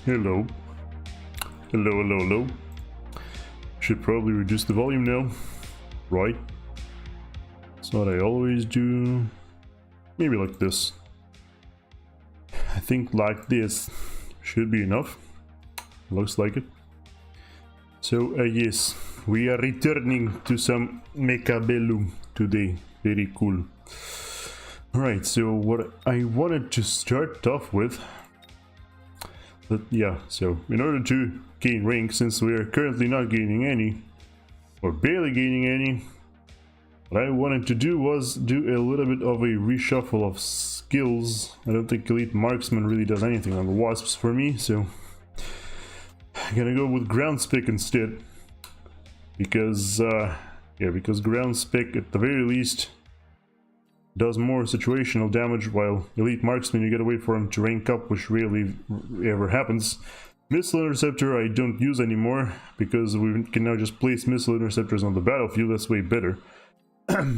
Hello. Hello. Should probably reduce the volume now, right? That's what I always do. Maybe like this. I think like this should be enough. Looks like it. So yes, we are returning to some Mechabellum today. Very cool. Alright, so what I wanted to start off with, but yeah, so in order to gain rank, since we are currently not gaining any, or barely gaining any, what I wanted to do was do a little bit of a reshuffle of skills. I don't think Elite Marksman really does anything on the Wasps for me, so I'm gonna go with Ground Spec instead, because because Ground Spec at the very least does more situational damage, while Elite Marksman you gotta wait for him to rank up, which rarely ever happens. Missile Interceptor I don't use anymore, because we can now just place Missile Interceptors on the battlefield. That's way better.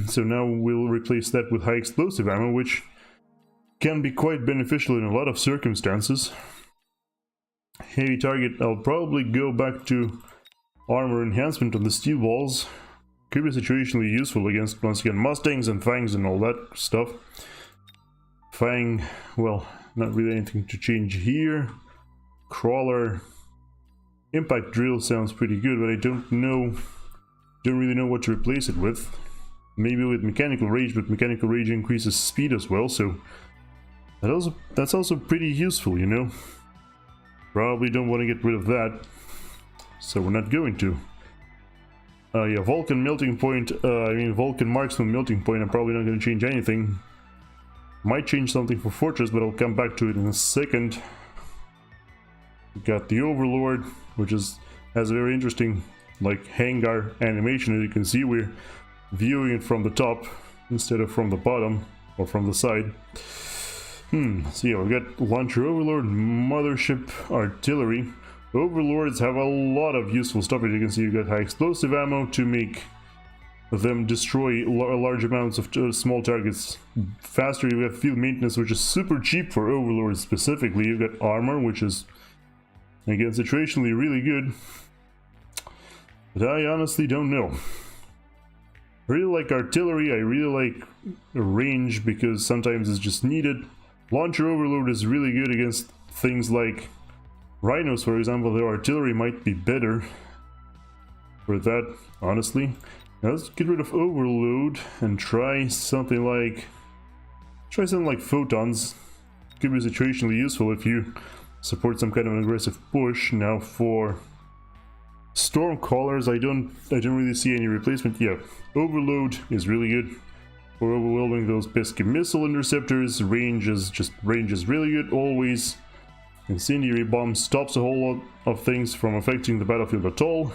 So now we'll replace that with High Explosive Ammo, which can be quite beneficial in a lot of circumstances. Heavy Target, I'll probably go back to Armor Enhancement on the Steel Balls. Could be situationally useful against, once again, Mustangs and Fangs and all that stuff. Fang, well, not really anything to change here. Crawler, Impact Drill sounds pretty good, but I don't really know what to replace it with. Maybe with Mechanical Rage, but Mechanical Rage increases speed as well, so that's also pretty useful, you know. Probably don't want to get rid of that, so we're not going to. Yeah, Vulcan Melting Point, Vulcan Marksman Melting Point, I'm probably not going to change anything. Might change something for Fortress, but I'll come back to it in a second. We got the Overlord, which has a very interesting, like, hangar animation. As you can see, we're viewing it from the top instead of from the bottom, or from the side. So yeah, we've got Launcher Overlord, Mothership Artillery. Overlords have a lot of useful stuff. As you can see, you've got High Explosive Ammo to make them destroy large amounts of small targets faster. You have Field Maintenance, which is super cheap for Overlords specifically. You've got Armor, which is, again, situationally really good. But I honestly don't know. I really like Artillery, I really like Range, because sometimes it's just needed. Launcher Overload is really good against things like Rhinos, for example, though Artillery might be better for that, honestly. Now let's get rid of Overload and try something like Photons. Could be situationally useful if you support some kind of an aggressive push. Now for Stormcallers, I don't really see any replacement. Yeah, Overload is really good for overwhelming those pesky Missile Interceptors. Range is really good always. Incendiary Bomb stops a whole lot of things from affecting the battlefield at all.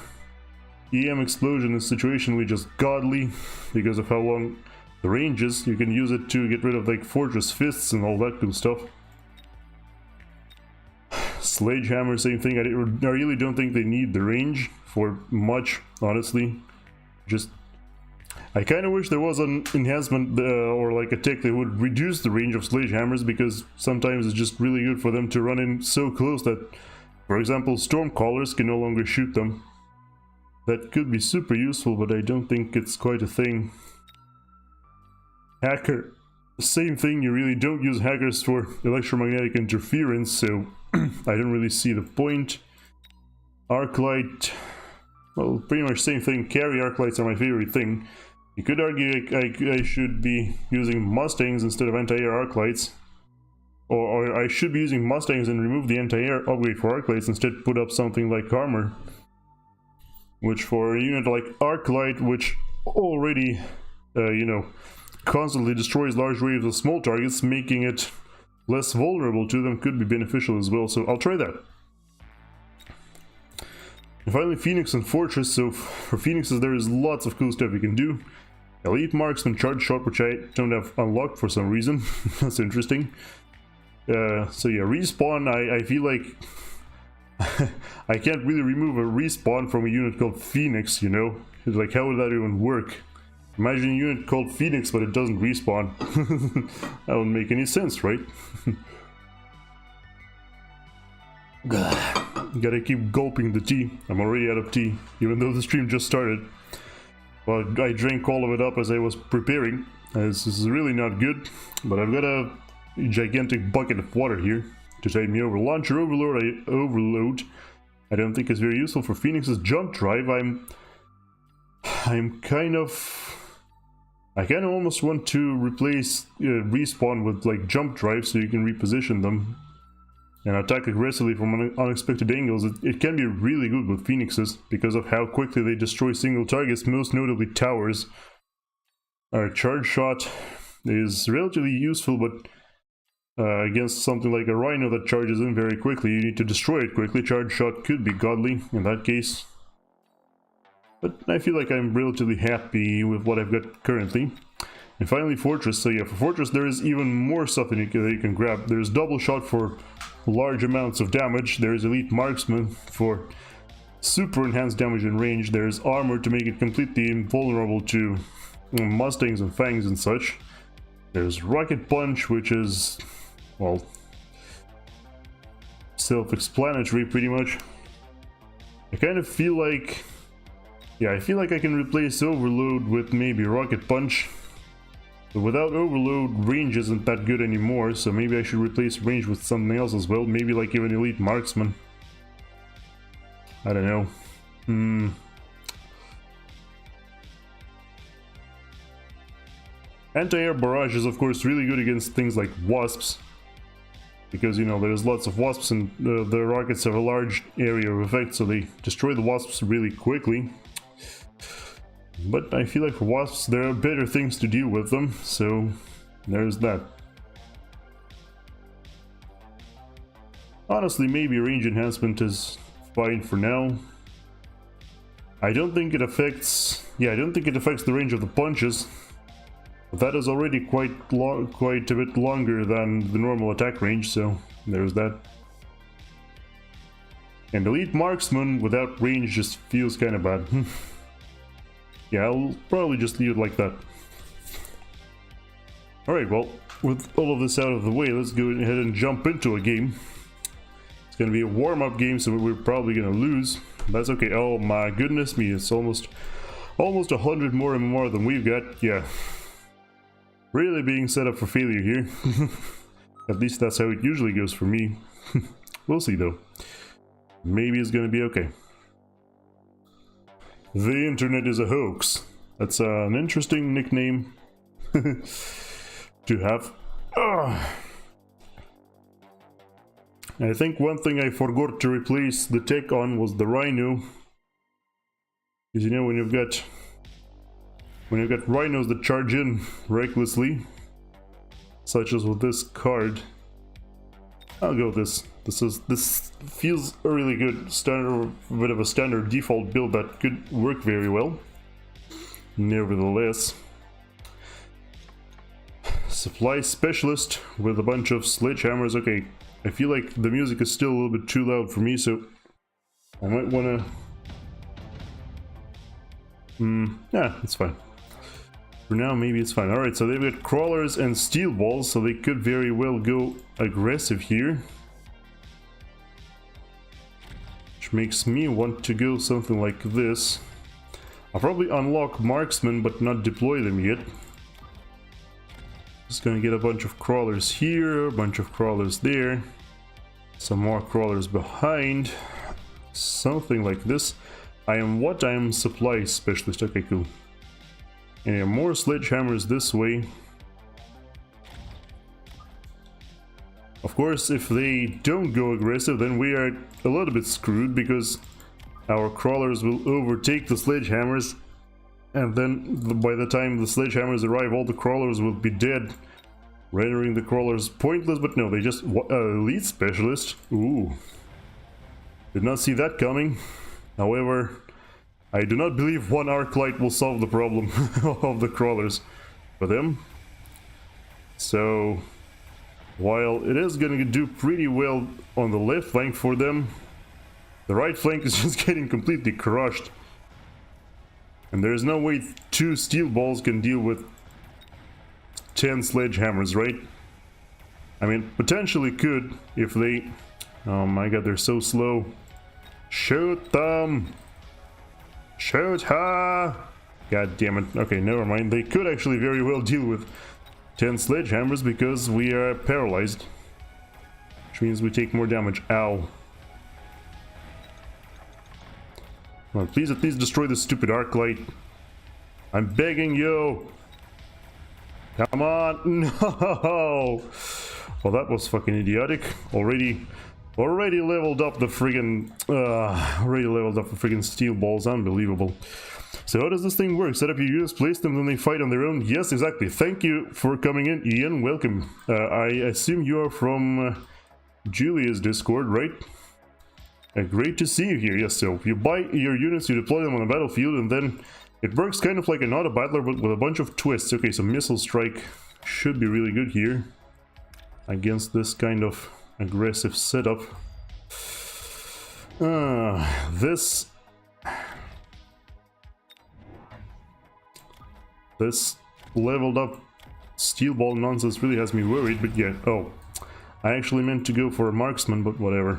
EM Explosion is situationally just godly because of how long the range is. You can use it to get rid of like Fortress Fists and all that good stuff. Sledgehammer, same thing. I really don't think they need the range for much, honestly. I kind of wish there was an enhancement or like a tech that would reduce the range of Sledgehammers, because sometimes it's just really good for them to run in so close that, for example, Stormcallers can no longer shoot them. That could be super useful, but I don't think it's quite a thing. Hacker, same thing. You really don't use hackers for electromagnetic interference, so I don't really see the point. Arclight, well, pretty much same thing. Carry Arclights are my favorite thing. You could argue I should be using Mustangs instead of anti-air Arclights. Or I should be using Mustangs and remove the anti-air upgrade for Arclights, instead put up something like Armor. Which for a unit like Arclight, which already, constantly destroys large waves of small targets, making it less vulnerable to them, could be beneficial as well. So I'll try that. And finally, Phoenix and Fortress. So for Phoenixes, there is lots of cool stuff you can do. Elite Marksman Charge Shot, which I don't have unlocked for some reason. That's interesting. So yeah, Respawn, I feel like I can't really remove a respawn from a unit called Phoenix, you know? Like, how would that even work? Imagine a unit called Phoenix, but it doesn't respawn. That wouldn't make any sense, right? Gotta keep gulping the tea. I'm already out of tea, even though the stream just started. Well, I drank all of it up as I was preparing. This is really not good, but I've got a gigantic bucket of water here to tide me over. Launcher overload. I don't think it's very useful for Phoenix's jump drive. I'm kind of... I kind of almost want to replace respawn with like jump drive so you can reposition them and attack aggressively from unexpected angles. It can be really good with Phoenixes because of how quickly they destroy single targets, most notably towers. Our charge shot is relatively useful, but against something like a Rhino that charges in very quickly, you need to destroy it quickly. Charge shot could be godly in that case. But I feel like I'm relatively happy with what I've got currently. And finally Fortress. So yeah, for Fortress there is even more stuff that you can grab. There's double shot for large amounts of damage. There's Elite Marksman for super enhanced damage and range. There's Armor to make it completely invulnerable to Mustangs and Fangs and such. There's Rocket Punch, which is, well, self-explanatory pretty much. I kind of feel like... yeah, I feel like I can replace Overload with maybe Rocket Punch. But without Overload, range isn't that good anymore, so maybe I should replace range with something else as well. Maybe like even Elite Marksman. I don't know. Anti-air barrage is of course really good against things like wasps. Because, you know, there's lots of wasps and the rockets have a large area of effect, so they destroy the wasps really quickly. But I feel like for wasps there are better things to deal with them, so there's that. Honestly, maybe range enhancement is fine for now. I don't think it affects... yeah, I don't think it affects the range of the punches. But that is already quite a bit longer than the normal attack range, so there's that. And Elite Marksman without range just feels kind of bad. Yeah, I'll probably just leave it like that. Alright, well, with all of this out of the way, let's go ahead and jump into a game. It's gonna be a warm-up game, so we're probably gonna lose. That's okay. Oh my goodness me, it's almost 100 more MMR than we've got. Yeah. Really being set up for failure here. At least that's how it usually goes for me. We'll see though. Maybe it's gonna be okay. The internet is a hoax. That's an interesting nickname to have. I think one thing I forgot to replace the tech on was the Rhino. Because you know when you've got rhinos that charge in recklessly, such as with this card. I'll go with this. This feels a really good standard, bit of a standard default build that could work very well. Nevertheless, supply specialist with a bunch of sledgehammers. Okay, I feel like the music is still a little bit too loud for me, so I might wanna. Yeah, it's fine. For now, maybe it's fine. Alright, so they've got crawlers and steel balls, so they could very well go aggressive here. Which makes me want to go something like this. I'll probably unlock marksmen, but not deploy them yet. Just gonna get a bunch of crawlers here, a bunch of crawlers there. Some more crawlers behind. Something like this. I am supply specialist. Okay, cool. And more sledgehammers this way. Of course, if they don't go aggressive, then we are a little bit screwed because our crawlers will overtake the sledgehammers, and then by the time the sledgehammers arrive, all the crawlers will be dead, rendering the crawlers pointless. But no, they just elite specialist. Ooh, did not see that coming. However, I do not believe one arc light will solve the problem of the crawlers for them. So, while it is going to do pretty well on the left flank for them, the right flank is just getting completely crushed. And there is no way 2 steel balls can deal with 10 sledgehammers, right? I mean, potentially could if they Oh my god, they're so slow. Shoot them! Shoot her! God damn it. Okay, never mind. They could actually very well deal with 10 sledgehammers because we are paralyzed. Which means we take more damage. Ow. Well, please at least destroy this stupid arc light. I'm begging you! Come on! No! Well, that was fucking idiotic. Already leveled up the friggin' steel balls. Unbelievable. So how does this thing work? Set up your units, place them, then they fight on their own? Yes, exactly. Thank you for coming in, Ian. Welcome. I assume you are from Julia's Discord, right? Great to see you here. Yes, so you buy your units, you deploy them on the battlefield, and then it works kind of like an auto-battler, but with a bunch of twists. Okay, so Missile Strike should be really good here against this kind of aggressive setup. This leveled up steel ball nonsense really has me worried, but yeah. Oh, I actually meant to go for a marksman, but whatever.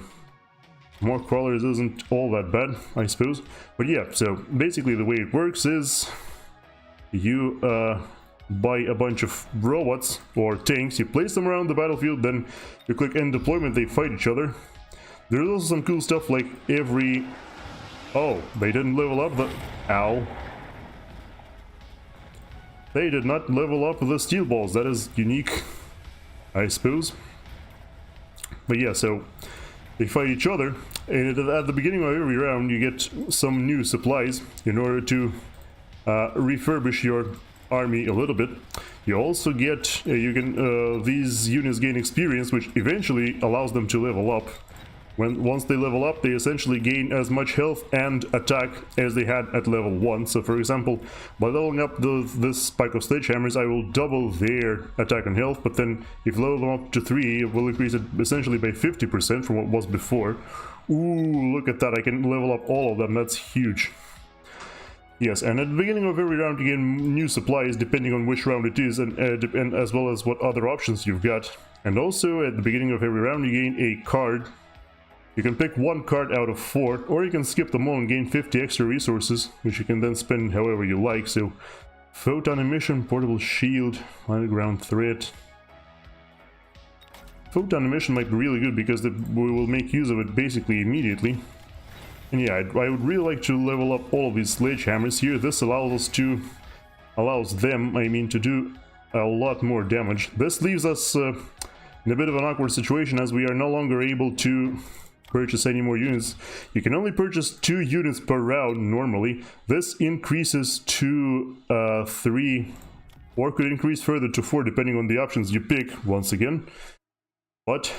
More crawlers isn't all that bad, I suppose. But yeah, so basically the way it works is you buy a bunch of robots or tanks, you place them around the battlefield, then you click end deployment, they fight each other. There's also some cool stuff like every... Oh, they didn't level up the... Ow. They did not level up the steel balls. That is unique, I suppose. But yeah, so they fight each other, and at the beginning of every round you get some new supplies in order to refurbish your army a little bit. You also get, these units gain experience, which eventually allows them to level up. Once they level up, they essentially gain as much health and attack as they had at level 1. So for example, by leveling up this pack of sledgehammers, I will double their attack and health, but then if you level them up to 3, it will increase it essentially by 50% from what was before. Ooh, look at that, I can level up all of them, that's huge. Yes, and at the beginning of every round you get new supplies depending on which round it is, and as well as what other options you've got. And also at the beginning of every round you gain a card. You can pick one card out of 4, or you can skip them all and gain 50 extra resources, which you can then spend however you like. So, Photon Emission, Portable Shield, Underground Threat. Photon Emission might be really good because we will make use of it basically immediately. And yeah, I would really like to level up all of these sledgehammers here. This allows them to do a lot more damage. This leaves us in a bit of an awkward situation as we are no longer able to purchase any more units. You can only purchase 2 units per round normally. This increases to 3, or could increase further to 4 depending on the options you pick once again. But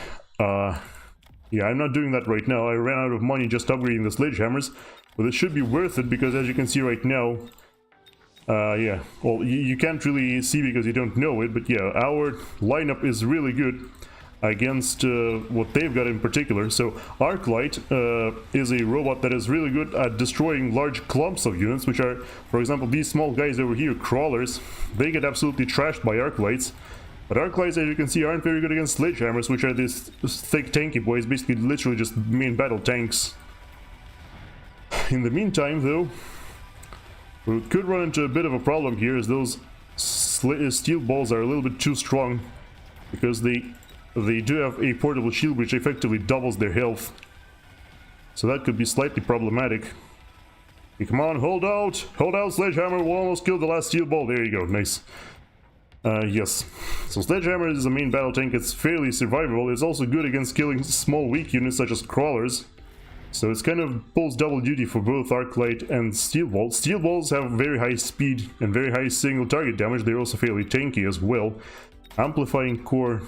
yeah, I'm not doing that right now. I ran out of money just upgrading the sledgehammers, but it should be worth it because as you can see right now, yeah, well, you can't really see because you don't know it, but yeah, our lineup is really good against what they've got in particular. So Arclight is a robot that is really good at destroying large clumps of units, which are, for example, these small guys over here, crawlers. They get absolutely trashed by Arclights. But Arclights, as you can see, aren't very good against sledgehammers, which are these thick tanky boys, basically literally just main battle tanks. In the meantime, though, we could run into a bit of a problem here, as those steel balls are a little bit too strong, because they do have a portable shield which effectively doubles their health. So that could be slightly problematic. Hey, come on, hold out, Sledgehammer, we'll almost kill the last steel ball. There you go, nice. Yes, so Sledgehammer is a main battle tank. It's fairly survivable. It's also good against killing small weak units such as crawlers. So it's kind of pulls double duty for both Arclight and Steel Balls. Steel Balls have very high speed and very high single target damage. They're also fairly tanky as well. Amplifying Core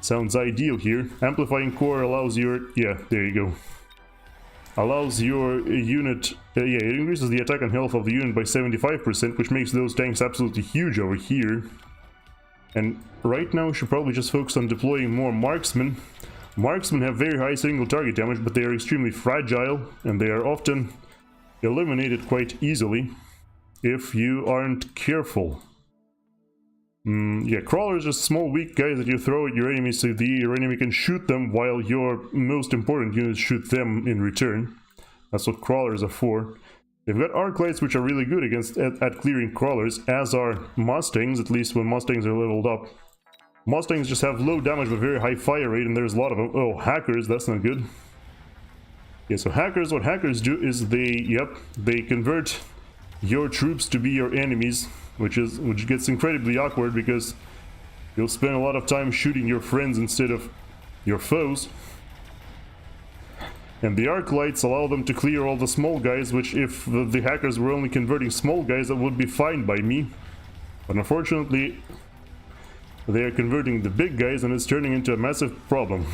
sounds ideal here. Amplifying Core allows your... yeah, there you go. Allows your unit... yeah, it increases the attack and health of the unit by 75%, which makes those tanks absolutely huge over here. And right now we should probably just focus on deploying more marksmen. Marksmen have very high single target damage, but they are extremely fragile, and they are often eliminated quite easily if you aren't careful. Yeah, crawlers are small weak guys that you throw at your enemy so your enemy can shoot them while your most important units shoot them in return. That's what crawlers are for. They've got arclights which are really good at clearing crawlers, as are mustangs, at least when mustangs are leveled up. Mustangs just have low damage but very high fire rate, and there's a lot of them. Oh, hackers, that's not good. Yeah, so hackers, what hackers do is they convert your troops to be your enemies, which gets incredibly awkward because you'll spend a lot of time shooting your friends instead of your foes. And the arc lights allow them to clear all the small guys, which if the hackers were only converting small guys, that would be fine by me. But unfortunately, they are converting the big guys and it's turning into a massive problem.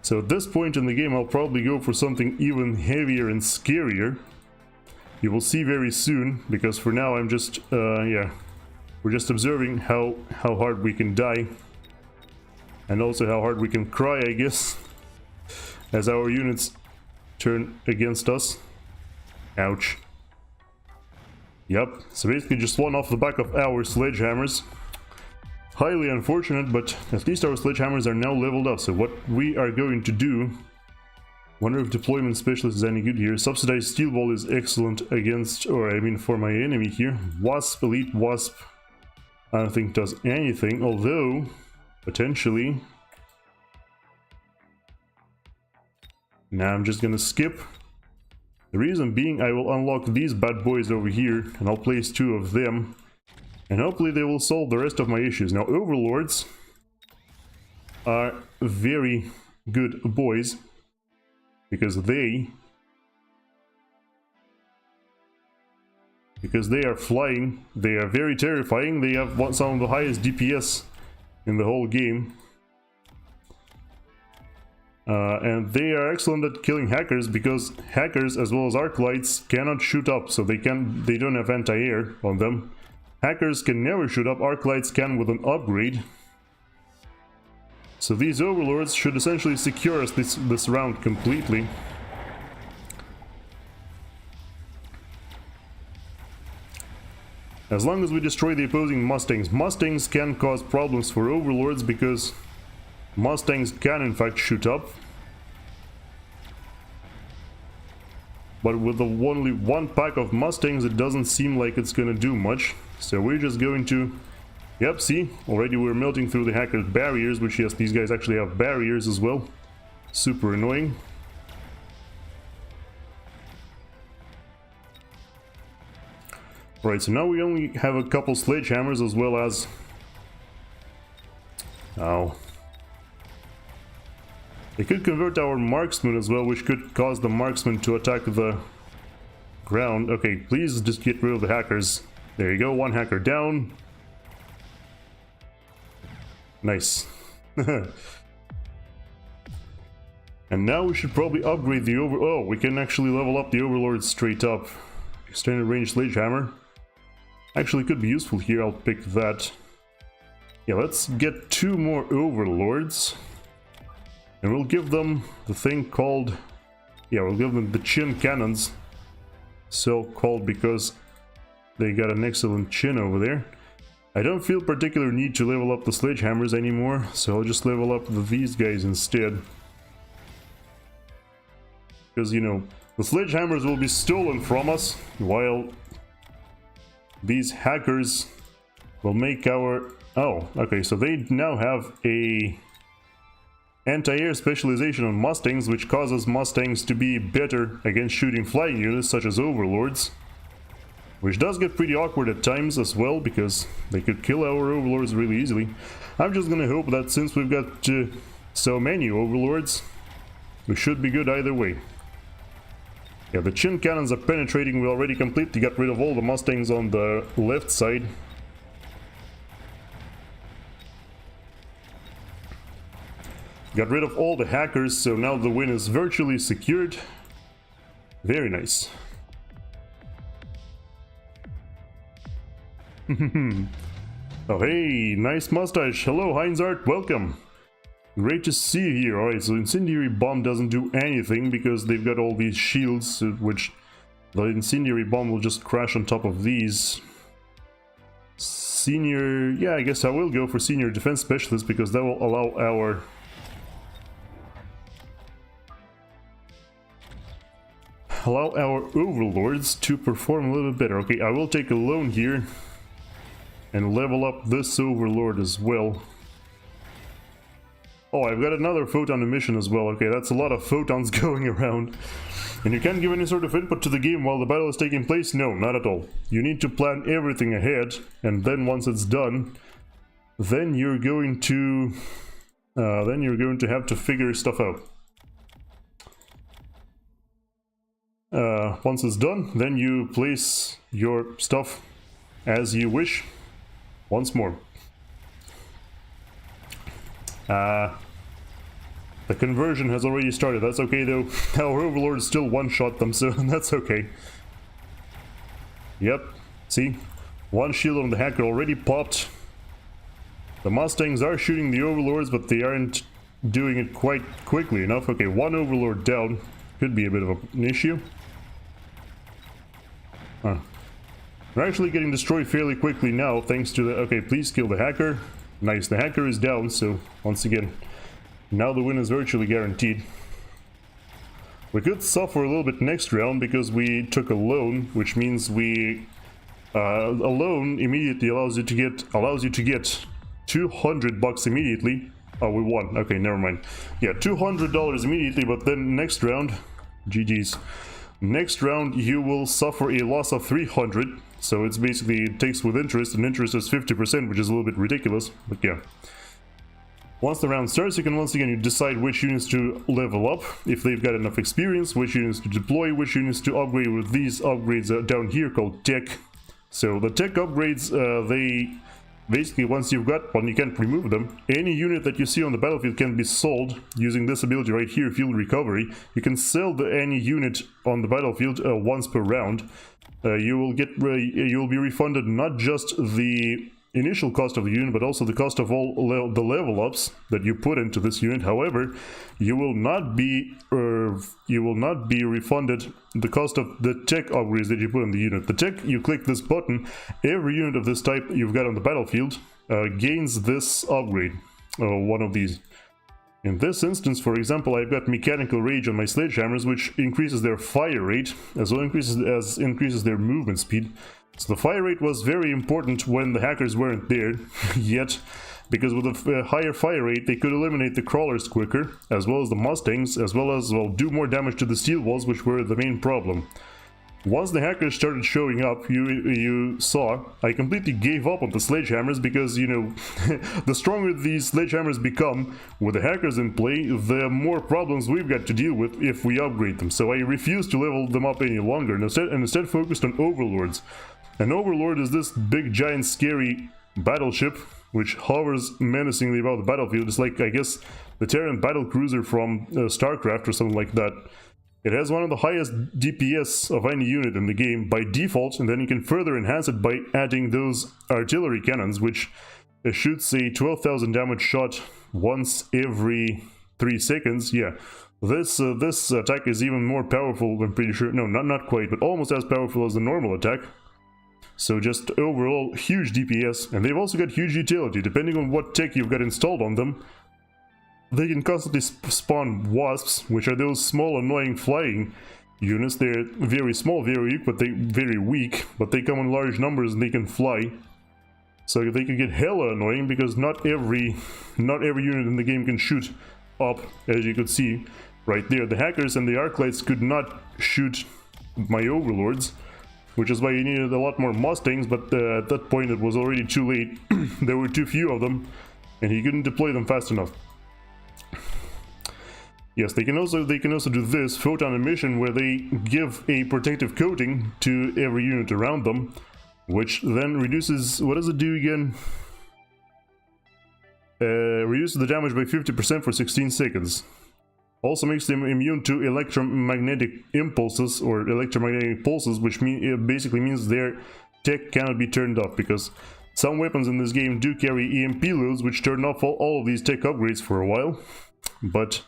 So at this point in the game, I'll probably go for something even heavier and scarier. You will see very soon, because for now I'm just, we're just observing how hard we can die. And also how hard we can cry, I guess, as our units turn against us. Ouch. Yep, so basically just one off the back of our sledgehammers. Highly unfortunate, but at least our sledgehammers are now leveled up, so what we are going to do... Wonder if deployment specialist is any good here. Subsidized steel ball is excellent against, or I mean for my enemy here. Wasp, elite wasp, I don't think does anything, although, potentially... Now I'm just gonna skip. The reason being, I will unlock these bad boys over here, and I'll place 2 of them. And hopefully they will solve the rest of my issues. Now, overlords are very good boys. Because they are flying, they are very terrifying, they have some of the highest DPS in the whole game. And they are excellent at killing hackers, because hackers as well as arclights cannot shoot up, so they don't have anti-air on them. Hackers can never shoot up, arclights can with an upgrade. So these overlords should essentially secure us this round completely. As long as we destroy the opposing mustangs. Mustangs can cause problems for overlords because mustangs can in fact shoot up. But with only one pack of mustangs, it doesn't seem like it's gonna do much. So we're just going to... Yep, see? Already we're melting through the hackers' barriers, which yes, these guys actually have barriers as well. Super annoying. Right, so now we only have a couple sledgehammers as well as... Ow. They could convert our marksman as well, which could cause the marksman to attack the ground. Okay, please just get rid of the hackers. There you go, one hacker down. Nice. And now we should probably upgrade the Oh, we can actually level up the overlord straight up. Extended range sledgehammer. Actually could be useful here, I'll pick that. Yeah, let's get 2 more overlords. And we'll give them the thing called... Yeah, we'll give them the chin cannons. So called because they got an excellent chin over there. I don't feel particular need to level up the sledgehammers anymore, so I'll just level up these guys instead. Because, you know, the sledgehammers will be stolen from us, while these hackers will make our... Oh, okay, so they now have a anti-air specialization on mustangs, which causes mustangs to be better against shooting flying units such as overlords. Which does get pretty awkward at times as well, because they could kill our overlords really easily. I'm just gonna hope that since we've got so many overlords, we should be good either way. Yeah, the chin cannons are penetrating. We already completely got rid of all the mustangs on the left side. Got rid of all the hackers, so now the win is virtually secured. Very nice. Oh hey, nice mustache. Hello Heinzart, welcome. Great to see you here. Alright, so incendiary bomb doesn't do anything because they've got all these shields, which the incendiary bomb will just crash on top of these. senior... Yeah, I guess I will go for senior defense specialist, because that will allow our... overlords to perform a little bit better. Okay, I will take a loan here and level up this overlord as well. Oh, I've got another photon emission as well. Okay, that's a lot of photons going around. And you can't give any sort of input to the game while the battle is taking place? No, not at all. You need to plan everything ahead, and then once it's done, then you're going to have to figure stuff out. Once it's done, then you place your stuff as you wish once more. The conversion has already started. That's okay though. Our overlord still one-shot them, so that's okay. Yep, see? One shield on the hacker already popped. The Mustangs are shooting the overlords, but they aren't doing it quite quickly enough. Okay, one overlord down. Could be a bit of an issue. We're actually getting destroyed fairly quickly now, thanks to the... Okay, please kill the hacker. Nice, the hacker is down, so once again, now the win is virtually guaranteed. We could suffer a little bit next round because we took a loan, which means we... a loan immediately allows you to get $200 immediately. Oh, we won. Okay, never mind. Yeah, $200 immediately, but then next round... GG's. Next round you will suffer a loss of 300, so it's basically it takes with interest, and interest is 50%, which is a little bit ridiculous, but yeah. Once the round starts, you can once again you decide which units to level up, if they've got enough experience, which units to deploy, which units to upgrade with these upgrades down here called tech. So the tech upgrades, they... Basically, once you've got one, you can't remove them. Any unit that you see on the battlefield can be sold using this ability right here, Field Recovery. You can sell any unit on the battlefield once per round. You will be refunded not just the initial cost of the unit, but also the cost of all the level ups that you put into this unit. However, you will not be refunded the cost of the tech upgrades that you put in the unit. The tech, you click this button, every unit of this type you've got on the battlefield gains this upgrade, one of these. In this instance, for example, I've got Mechanical Rage on my Sledgehammers, which increases their fire rate, as well as increases their movement speed. So the fire rate was very important when the hackers weren't there yet, because with a higher fire rate they could eliminate the crawlers quicker, as well as the Mustangs, as well as, well, do more damage to the steel walls, which were the main problem. Once the hackers started showing up, you saw, I completely gave up on the Sledgehammers because, you know, the stronger these Sledgehammers become, with the hackers in play, the more problems we've got to deal with if we upgrade them. So I refused to level them up any longer, and instead focused on Overlords. An Overlord is this big, giant, scary battleship which hovers menacingly about the battlefield. It's like, I guess, the Terran battlecruiser from StarCraft or something like that. It has one of the highest DPS of any unit in the game by default, and then you can further enhance it by adding those artillery cannons, which shoots a 12,000 damage shot once every 3 seconds. Yeah, this attack is even more powerful, I'm pretty sure. No, not quite, but almost as powerful as the normal attack. So just overall, huge DPS, and they've also got huge utility. Depending on what tech you've got installed on them, they can constantly spawn wasps, which are those small, annoying flying units. They're very small, very weak, but they come in large numbers and they can fly. So they can get hella annoying because not every unit in the game can shoot up, as you could see right there. The hackers and the arclights could not shoot my overlords, which is why you needed a lot more Mustangs, but at that point it was already too late. There were too few of them, and he couldn't deploy them fast enough. Yes, they can also do this photon emission, where they give a protective coating to every unit around them, which then reduces, what does it do again? Reduces the damage by 50% for 16 seconds. Also makes them immune to electromagnetic impulses or electromagnetic pulses, which it basically means their tech cannot be turned off, because some weapons in this game do carry EMP loads, which turn off all of these tech upgrades for a while. But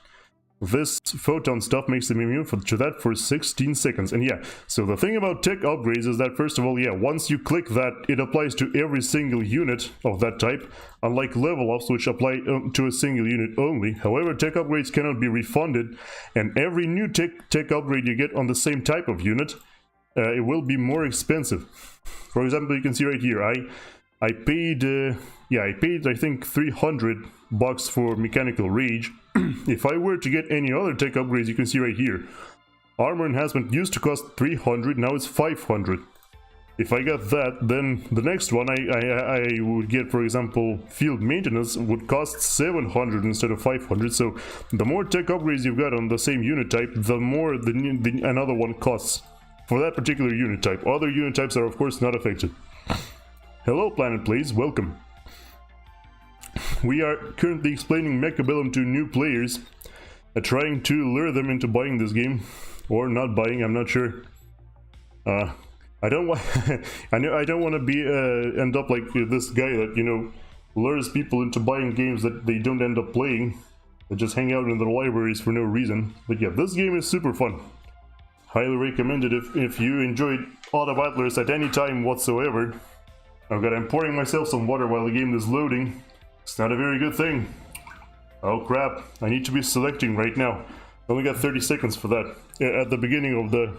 this photon stuff makes them immune to that for 16 seconds. And yeah, so the thing about tech upgrades is that, first of all, yeah, once you click that, it applies to every single unit of that type, unlike level ups, which apply to a single unit only. However, tech upgrades cannot be refunded, and every new tech upgrade you get on the same type of unit, it will be more expensive. For example, you can see right here, I paid, I think 300 bucks for Mechanical Rage. If I were to get any other tech upgrades, you can see right here, Armor Enhancement used to cost 300, now it's 500. If I got that, then the next one I would get, for example, Field Maintenance would cost 700 instead of 500. So the more tech upgrades you've got on the same unit type, the more another one costs for that particular unit type. Other unit types are of course not affected. Hello Planet Plays, welcome. We are currently explaining Mechabellum to new players, trying to lure them into buying this game, or not buying, I'm not sure. I don't want I don't want to be end up like this guy that, you know, lures people into buying games that they don't end up playing. They just hang out in their libraries for no reason. But yeah, this game is super fun. Highly recommended if you enjoyed Auto Battlers at any time whatsoever. Oh god, I'm pouring myself some water while the game is loading. It's not a very good thing. Oh crap, I need to be selecting right now. I only got 30 seconds for that. At the beginning of the...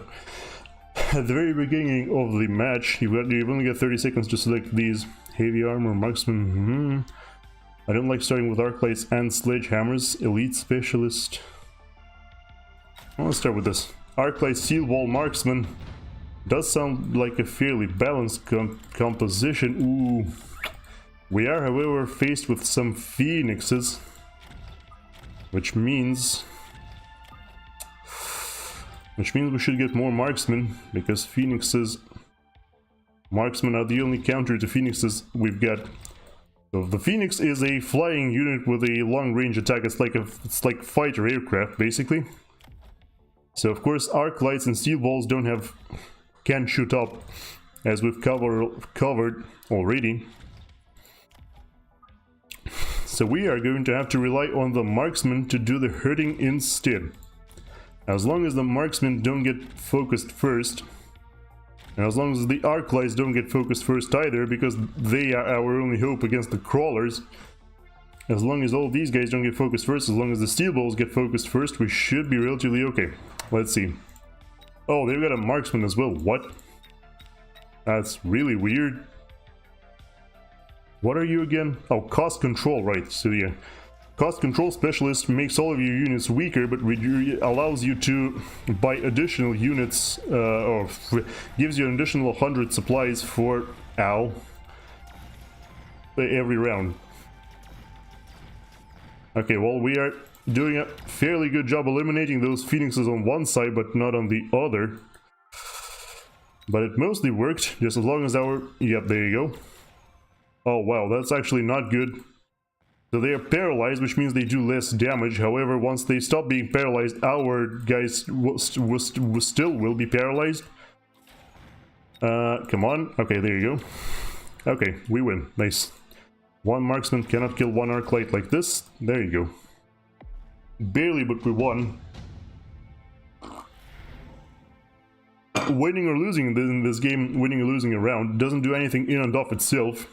At the very beginning of the match, you've only got 30 seconds to select these. Heavy Armor, Marksman, I don't like starting with Arc Lights and Sledgehammers. Elite Specialist. Let's start with this. Arc Light Steel Wall Marksman. Does sound like a fairly balanced composition. Ooh. We are, however, faced with some Phoenixes, which means we should get more Marksmen, because Marksmen are the only counter to Phoenixes we've got. So the Phoenix is a flying unit with a long-range attack. It's like fighter aircraft, basically. So of course, Arc Lights and Steel Balls can't shoot up, as we've covered already. So we are going to have to rely on the Marksmen to do the hurting instead. As long as the Marksmen don't get focused first, and as long as the Arc Lights don't get focused first either, because they are our only hope against the Crawlers. As long as all these guys don't get focused first, as long as the Steel Balls get focused first, we should be relatively okay. Let's see. Oh, they've got a Marksman as well. What? That's really weird. What are you again? Oh, Cost Control, right. So yeah, Cost Control Specialist makes all of your units weaker, but allows you to buy additional units, or gives you an additional 100 supplies for, every round. Okay, well, we are doing a fairly good job eliminating those Phoenixes on one side, but not on the other. But it mostly worked, just as long as our... Yep, there you go. Oh wow, that's actually not good. So they are paralyzed, which means they do less damage. However, once they stop being paralyzed, our guys still will be paralyzed. Come on. Okay, there you go. Okay, we win. Nice. One Marksman cannot kill one Arc Light like this. There you go. Barely, but we won. Winning or losing in this game, winning or losing a round, doesn't do anything in and of itself.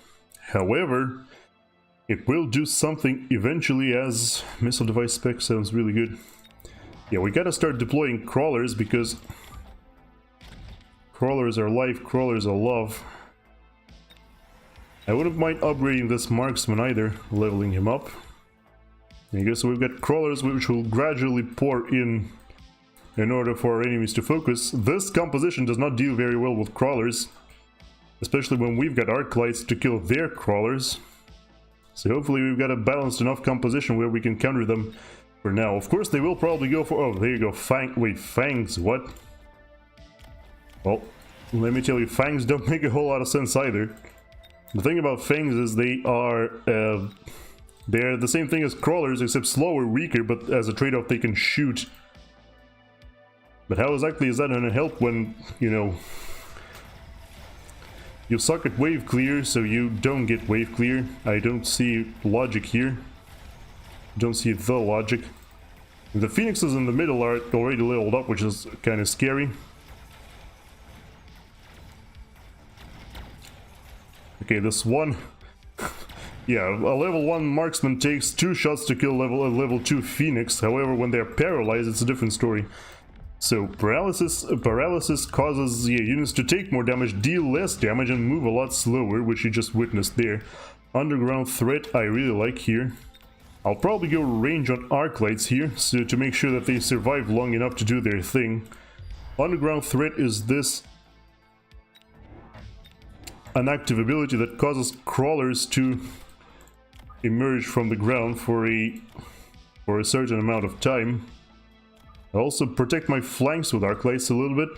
However, it will do something eventually, as Missile Device Spec sounds really good. Yeah, we gotta start deploying Crawlers, because Crawlers are life, Crawlers are love. I wouldn't mind upgrading this Marksman either, leveling him up. I guess we've got Crawlers which will gradually pour in order for our enemies to focus. This composition does not deal very well with Crawlers, especially when we've got Arc Lights to kill their Crawlers. So hopefully we've got a balanced enough composition where we can counter them for now. Of course they will probably go for... Oh, there you go. Fangs, what? Well, let me tell you, Fangs don't make a whole lot of sense either. The thing about Fangs is they're the same thing as Crawlers, except slower, weaker, but as a trade-off they can shoot. But how exactly is that going to help when, you know, you suck at wave clear, so you don't get wave clear? I don't see logic here. Don't see the logic. The phoenixes in the middle are already leveled up, which is kind of scary. Okay, this one... yeah, a level 1 marksman takes 2 shots to kill a level 2 phoenix. However, when they're paralyzed, it's a different story. So, paralysis causes units to take more damage, deal less damage, and move a lot slower, which you just witnessed there. Underground threat I really like here. I'll probably go range on arc lights here, so to make sure that they survive long enough to do their thing. Underground threat is this an active ability that causes crawlers to emerge from the ground for a certain amount of time. I also protect my flanks with arc lights a little bit.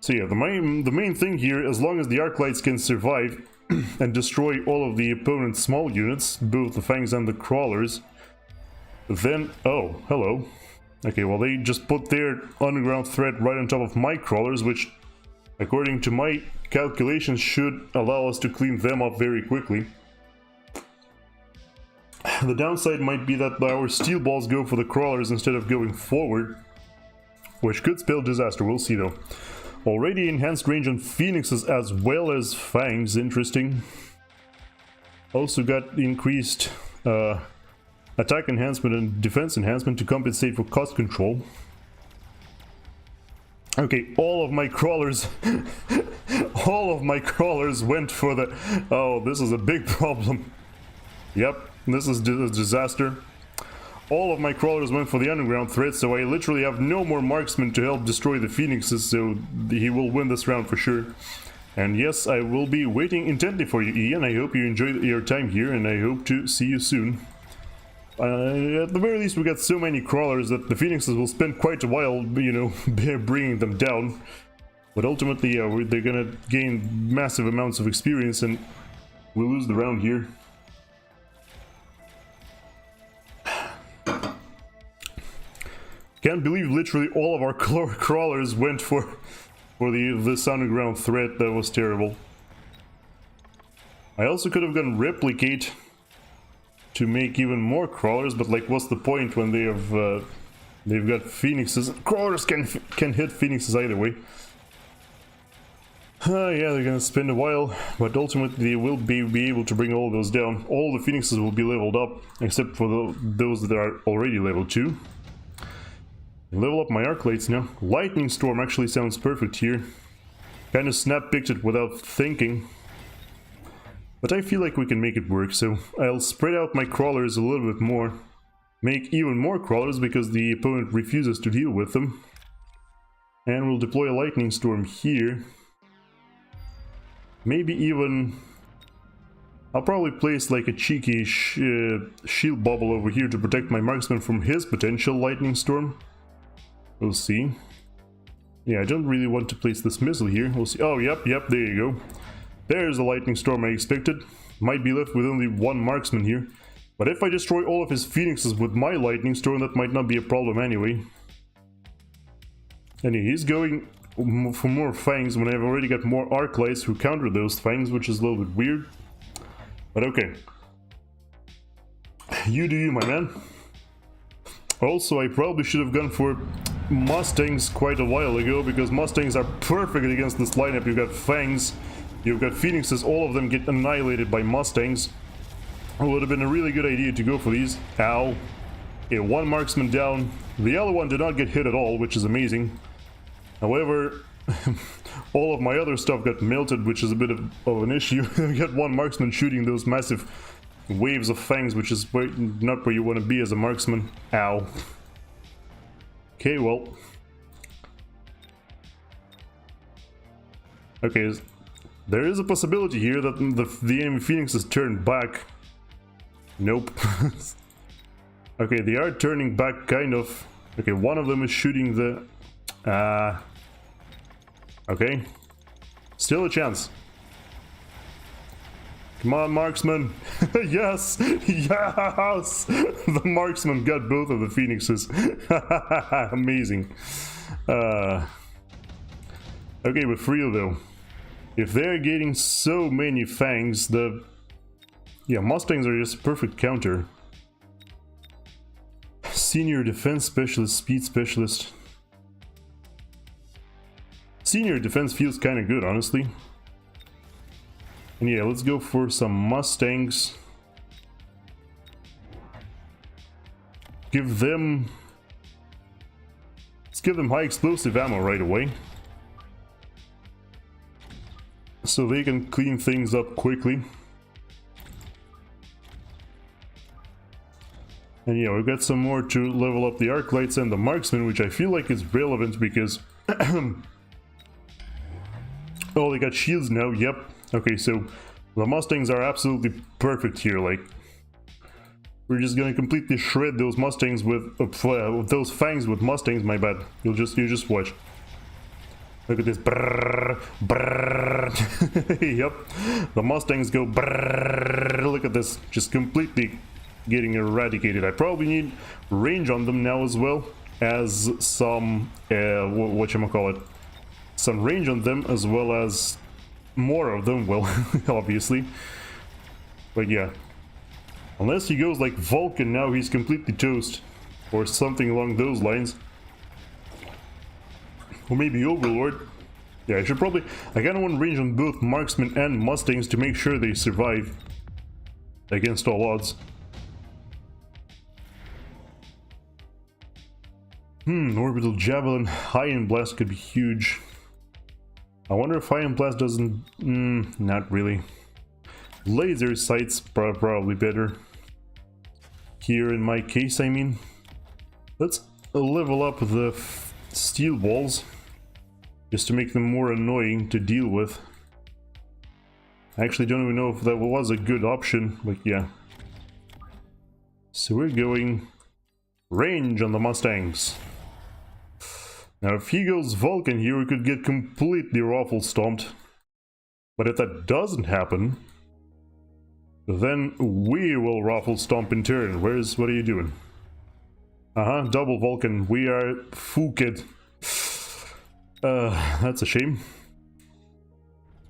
So yeah, the main thing here, as long as the arc lights can survive and destroy all of the opponent's small units, both the fangs and the crawlers, then... oh, hello. Okay, well they just put their underground threat right on top of my crawlers, which, according to my calculations, should allow us to clean them up very quickly. The downside might be that our steel balls go for the crawlers instead of going forward, which could spell disaster, we'll see though. Already enhanced range on phoenixes as well as fangs, interesting. Also got increased attack enhancement and defense enhancement to compensate for cost control. Okay, all of my crawlers all of my crawlers went for the... oh, this is a big problem. Yep, this is a disaster. All of my crawlers went for the underground threat, so I literally have no more marksmen to help destroy the phoenixes, so he will win this round for sure. And yes, I will be waiting intently for you, Ian. I hope you enjoyed your time here, and I hope to see you soon. At the very least, we got so many crawlers that the phoenixes will spend quite a while, you know, bringing them down. But ultimately, they're gonna gain massive amounts of experience, and we'll lose the round here. Can't believe literally all of our crawlers went for this underground threat. That was terrible. I also could have gone replicate to make even more crawlers, but like, what's the point when they have they've got phoenixes? Crawlers can hit phoenixes either way. Yeah, they're gonna spend a while, but ultimately they will be able to bring all those down. All the phoenixes will be leveled up, except for those that are already level 2. Level up my arc lights now. Lightning Storm actually sounds perfect here. Kind of snap-picked it without thinking. But I feel like we can make it work, so I'll spread out my crawlers a little bit more. Make even more crawlers because the opponent refuses to deal with them. And we'll deploy a Lightning Storm here. Maybe even... I'll probably place like a cheeky shield bubble over here to protect my marksman from his potential Lightning Storm. We'll see. Yeah, I don't really want to place this missile here. We'll see. Oh, yep, there you go. There's the lightning storm I expected. Might be left with only one marksman here. But if I destroy all of his phoenixes with my lightning storm, that might not be a problem anyway. And he's going for more fangs when I've already got more arc lights who counter those fangs, which is a little bit weird. But okay. You do you, my man. Also, I probably should have gone for Mustangs quite a while ago, because Mustangs are perfect against this lineup. You've got fangs, you've got phoenixes, all of them get annihilated by Mustangs. It would have been a really good idea to go for these. Ow. Okay, one marksman down. The other one did not get hit at all, which is amazing. However, all of my other stuff got melted, which is a bit of an issue. I got one marksman shooting those massive waves of fangs, which is not where you want to be as a marksman. Ow. Okay, well. Okay, there is a possibility here that the enemy phoenixes turn back. Nope. Okay, they are turning back, kind of. Okay, one of them is shooting the... okay. Still a chance. Come on, marksman. Yes! Yes! The marksman got both of the phoenixes. Amazing. Okay, but for real though. If they're getting so many fangs, yeah, Mustangs are just perfect counter. Senior defense specialist, speed specialist. Senior defense feels kind of good, honestly. And yeah, let's go for some Mustangs. Let's give them high explosive ammo right away, so they can clean things up quickly. And yeah, we've got some more to level up the arc lights and the marksman, which I feel like is relevant because oh, they got shields now. Yep. Okay, so the Mustangs are absolutely perfect here. Like, we're just gonna completely shred those Mustangs with those fangs with Mustangs. My bad. You just watch. Look at this. Brrr, brrr. Yep. The Mustangs go brrr. Look at this. Just completely getting eradicated. I probably need range on them now as well as some whatchamacallit. Some range on them as well as more of them. Well, obviously. But yeah. Unless he goes like Vulcan now, he's completely toast. Or something along those lines. Or maybe Overlord. Yeah, I kind of want range on both Marksmen and Mustangs to make sure they survive against all odds. Orbital Javelin. Ion Blast could be huge. I wonder if Ion Blast doesn't... not really. Laser Sights probably better. Here in my case, I mean. Let's level up the steel balls, just to make them more annoying to deal with. I actually don't even know if that was a good option, but yeah. So we're going range on the Mustangs. Now if he goes Vulcan here, we could get completely raffle stomped. But if that doesn't happen, then we will raffle stomp in turn. What are you doing? Double Vulcan. We are fooked. That's a shame.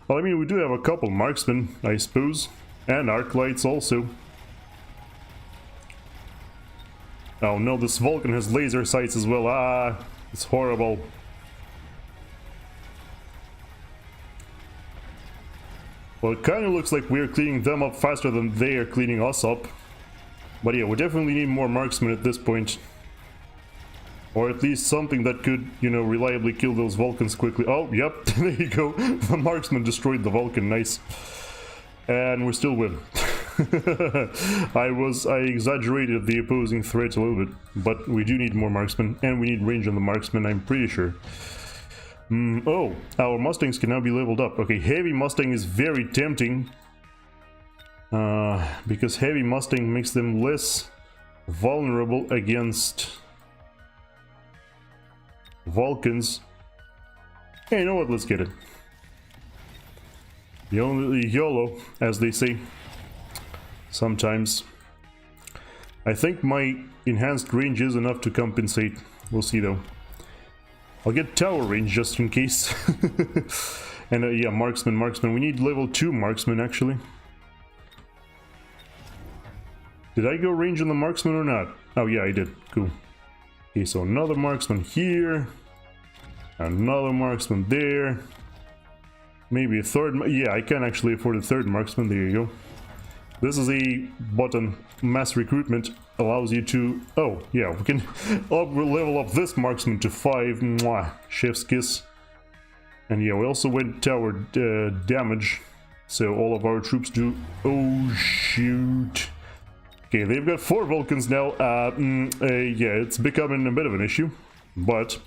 Well, I mean, we do have a couple marksmen, I suppose. And arc lights also. Oh no, this Vulcan has laser sights as well. It's horrible. Well, it kind of looks like we're cleaning them up faster than they are cleaning us up. But yeah, we definitely need more marksmen at this point. Or at least something that could, you know, reliably kill those Vulcans quickly. Oh, yep, there you go. The marksman destroyed the Vulcan, nice. And we're still with. I exaggerated the opposing threat a little bit, but we do need more marksmen, and we need range on the marksman, I'm pretty sure. Oh, our Mustangs can now be leveled up. Okay, Heavy Mustang is very tempting. Because Heavy Mustang makes them less vulnerable against Vulcans. Hey, you know what? Let's get it. YOLO, as they say. Sometimes. I think my enhanced range is enough to compensate. We'll see though. I'll get tower range just in case. And yeah, marksman. We need level 2 marksman actually. Did I go range on the marksman or not? Oh yeah, I did. Cool. Okay, so another marksman here. Another marksman there. Maybe a third. Yeah, I can actually afford a third marksman. There you go. This is a button. Mass recruitment allows you to... Oh, yeah, we can level up this marksman to 5. Mwah, chef's kiss. And yeah, we also went tower damage. So all of our troops do... Oh, shoot. Okay, they've got 4 Vulcans now. Yeah, it's becoming a bit of an issue. But...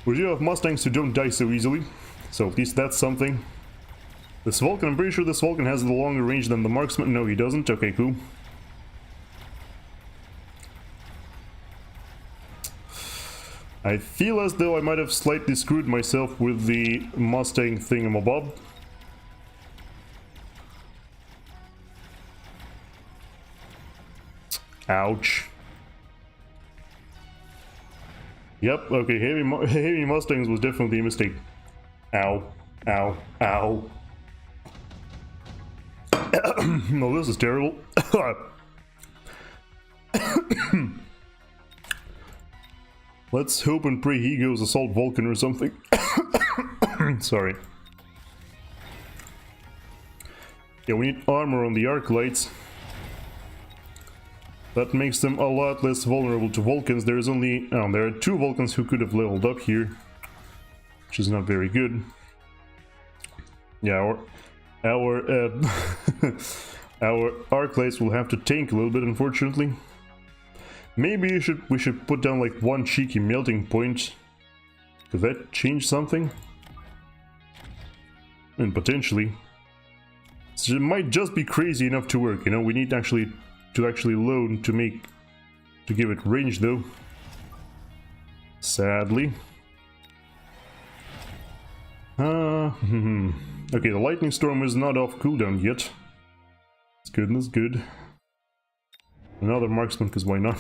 we do have Mustangs who don't die so easily. So at least that's something. This Vulcan, I'm pretty sure this Vulcan has the longer range than the marksman. No, he doesn't. Okay, cool. I feel as though I might have slightly screwed myself with the Mustang thingamabob. Ouch. Yep, okay, heavy Mustangs was definitely a mistake. Ow. Ow. Ow. No, this is terrible. Let's hope and pray he goes Assault Vulcan or something. Sorry. Yeah, we need armor on the arc lights. That makes them a lot less vulnerable to Vulcans. There's only... Oh, there are 2 Vulcans who could have leveled up here, which is not very good. Yeah, our our arc lights will have to tank a little bit, unfortunately. Maybe we should put down like 1 cheeky melting point. Could that change something? And potentially. So it might just be crazy enough to work, you know. We need to actually load to give it range though. Sadly. Okay, the lightning storm is not off cooldown yet. It's good, that's good. Another marksman, because why not?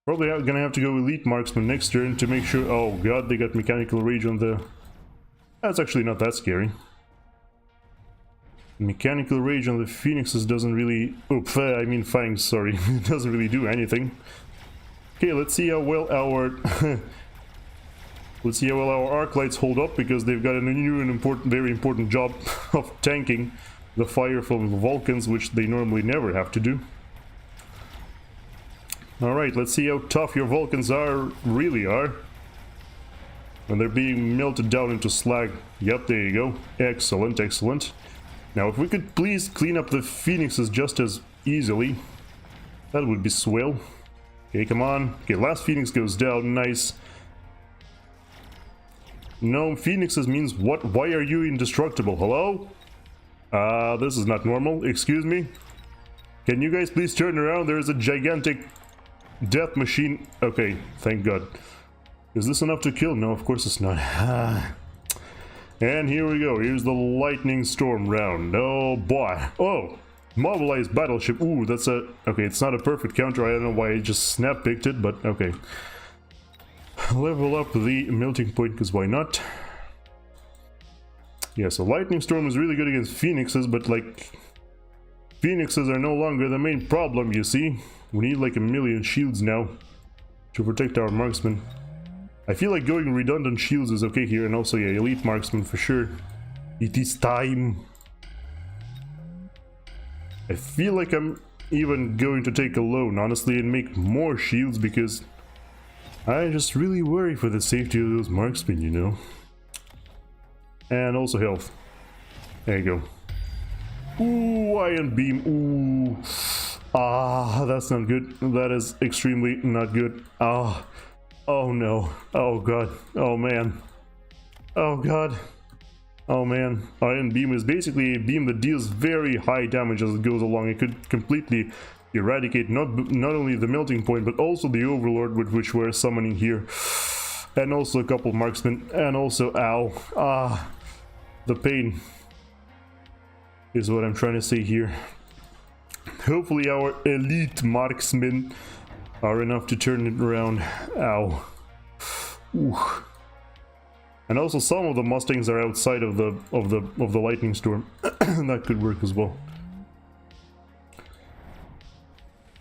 Probably gonna have to go elite marksman next turn to make sure... Oh god, they got mechanical rage on the... That's actually not that scary. Mechanical rage on the phoenixes doesn't really... I mean fangs, sorry. It doesn't really do anything. Okay, let's see how well our... Let's see how well our arc lights hold up, because they've got a new and very important job of tanking the fire from the Vulcans, which they normally never have to do. Alright, let's see how tough your Vulcans really are. And they're being melted down into slag. Yep, there you go. Excellent, excellent. Now, if we could please clean up the phoenixes just as easily, that would be swell. Okay, come on. Okay, last phoenix goes down. Nice. No, phoenixes means what? Why are you indestructible? Hello? This is not normal. Excuse me? Can you guys please turn around? There's a gigantic death machine. Okay, thank God. Is this enough to kill? No, of course it's not. And here we go. Here's the lightning storm round. Oh boy. Oh, mobilized battleship. Ooh, that's a... Okay, it's not a perfect counter. I don't know why I just snap picked it, but okay. Level up the melting point, because why not? Yeah, so lightning storm is really good against phoenixes, but like... Phoenixes are no longer the main problem, you see. We need like 1,000,000 shields now to protect our marksmen. I feel like going redundant shields is okay here, and also, yeah, elite marksman for sure. It is time. I feel like I'm even going to take a loan, honestly, and make more shields, because I just really worry for the safety of those marksmen, you know. And also health. There you go. Ooh, iron beam. Ooh. Ah, that's not good. That is extremely not good. Ah. Oh no. Oh god. Oh man. Oh god. Oh man. Iron beam is basically a beam that deals very high damage as it goes along. It could completely eradicate not only the melting point, but also the overlord with which we're summoning here. And also a couple marksmen. And also, ow. Ah. The pain is what I'm trying to say here. Hopefully our elite marksmen are enough to turn it around. Ow. Ooh. And also some of the Mustangs are outside of the lightning storm. That could work as well.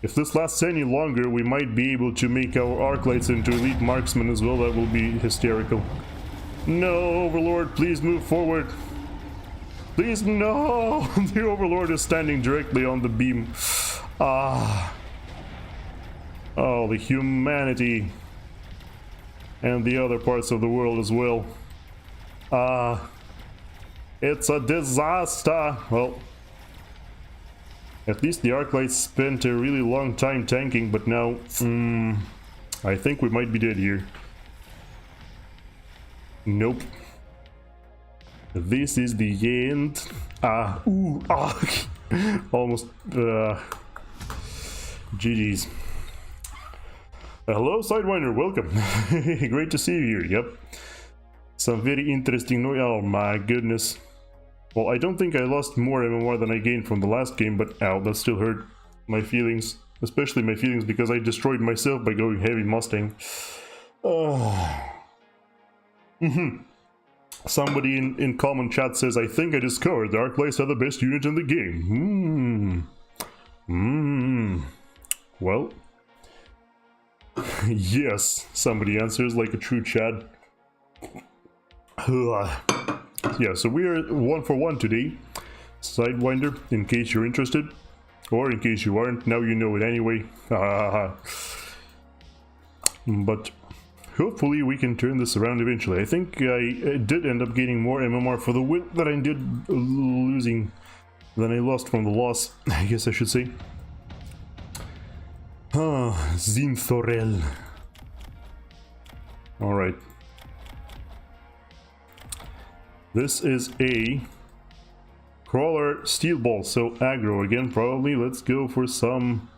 If this lasts any longer, we might be able to make our arc lights into elite marksmen as well. That will be hysterical. No, Overlord, please move forward. Please, no! The Overlord is standing directly on the beam. Ah. Oh, the humanity. And the other parts of the world as well. Ah. It's a disaster! Well, at least the arc lights spent a really long time tanking, but now, I think we might be dead here. Nope. This is the end. Ah, ooh, ah, almost, GG's. Hello, Sidewinder, welcome. Great to see you here, yep. Some very interesting noise. Oh my goodness. Well, I don't think I lost more MMR than I gained from the last game, but ow, that still hurt my feelings. Especially my feelings because I destroyed myself by going heavy Mustang. Somebody in common chat says, I think I discovered the Arc Lights are the best unit in the game. well. Yes, somebody answers like a true Chad. Yeah, so we are 1 for 1 today. Sidewinder, in case you're interested. Or in case you aren't, now you know it anyway. But hopefully we can turn this around eventually. I think I did end up getting more MMR for the win than I did losing, than I lost from the loss, I guess I should say. Zinthorel. Alright. This is a crawler steel ball, so aggro again probably. Let's go for some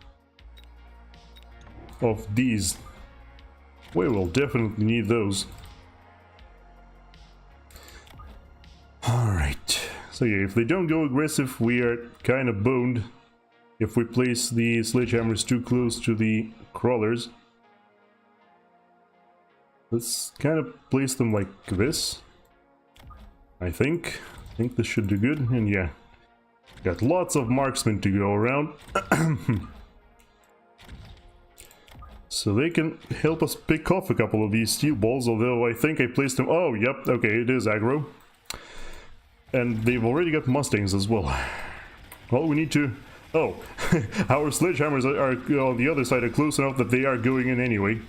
of these. We will definitely need those. Alright. So yeah, if they don't go aggressive, we are kind of boned. If we place the sledgehammers too close to the crawlers. Let's kind of place them like this. I think this should do good, and yeah. Got lots of marksmen to go around. So they can help us pick off a couple of these steel balls, although I think I placed them... Oh, yep, okay, it is aggro. And they've already got Mustangs as well. Well, we need to... Oh, our sledgehammers are on the other side are close enough that they are going in anyway.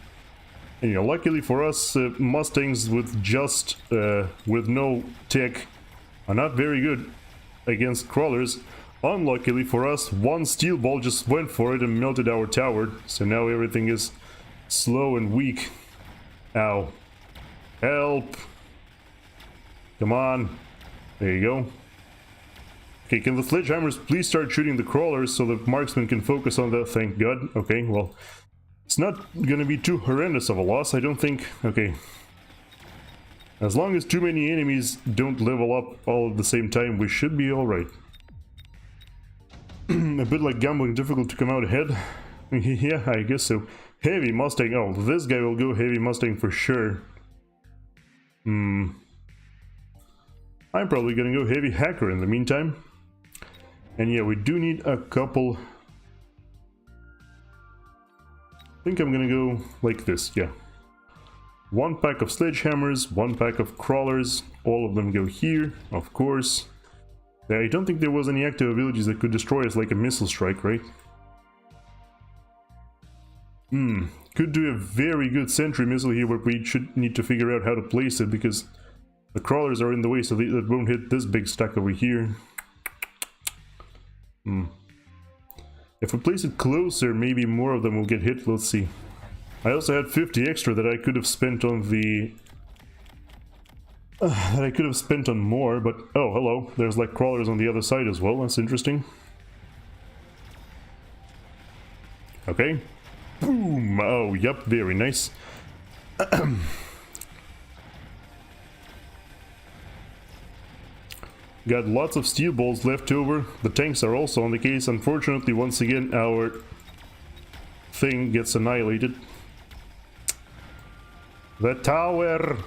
And you know, luckily for us, Mustangs with just... with no tech are not very good against crawlers. Unluckily for us, one steel ball just went for it and melted our tower, so now everything is slow and weak. Ow. Help! Come on. There you go. Okay, can the sledgehammers please start shooting the crawlers so the marksman can focus on that? Thank God. Okay, well, it's not gonna be too horrendous of a loss, I don't think. Okay. As long as too many enemies don't level up all at the same time, we should be alright. A bit like gambling, difficult to come out ahead. Yeah, I guess so. Heavy Mustang. Oh, this guy will go heavy Mustang for sure. I'm probably gonna go heavy hacker in the meantime. And yeah, we do need a couple... I think I'm gonna go like this, yeah. 1 pack of sledgehammers, 1 pack of crawlers, all of them go here, of course. I don't think there was any active abilities that could destroy us like a missile strike, right? Could do a very good sentry missile here, but we should need to figure out how to place it because the crawlers are in the way, so that won't hit this big stack over here. If we place it closer, maybe more of them will get hit. Let's see. I also had 50 extra that I could have spent on the... that I could have spent on more, but... Oh, hello. There's like crawlers on the other side as well. That's interesting. Okay. Boom! Oh, yep. Very nice. Got lots of steel balls left over. The tanks are also on the case. Unfortunately, once again, our thing gets annihilated. The tower!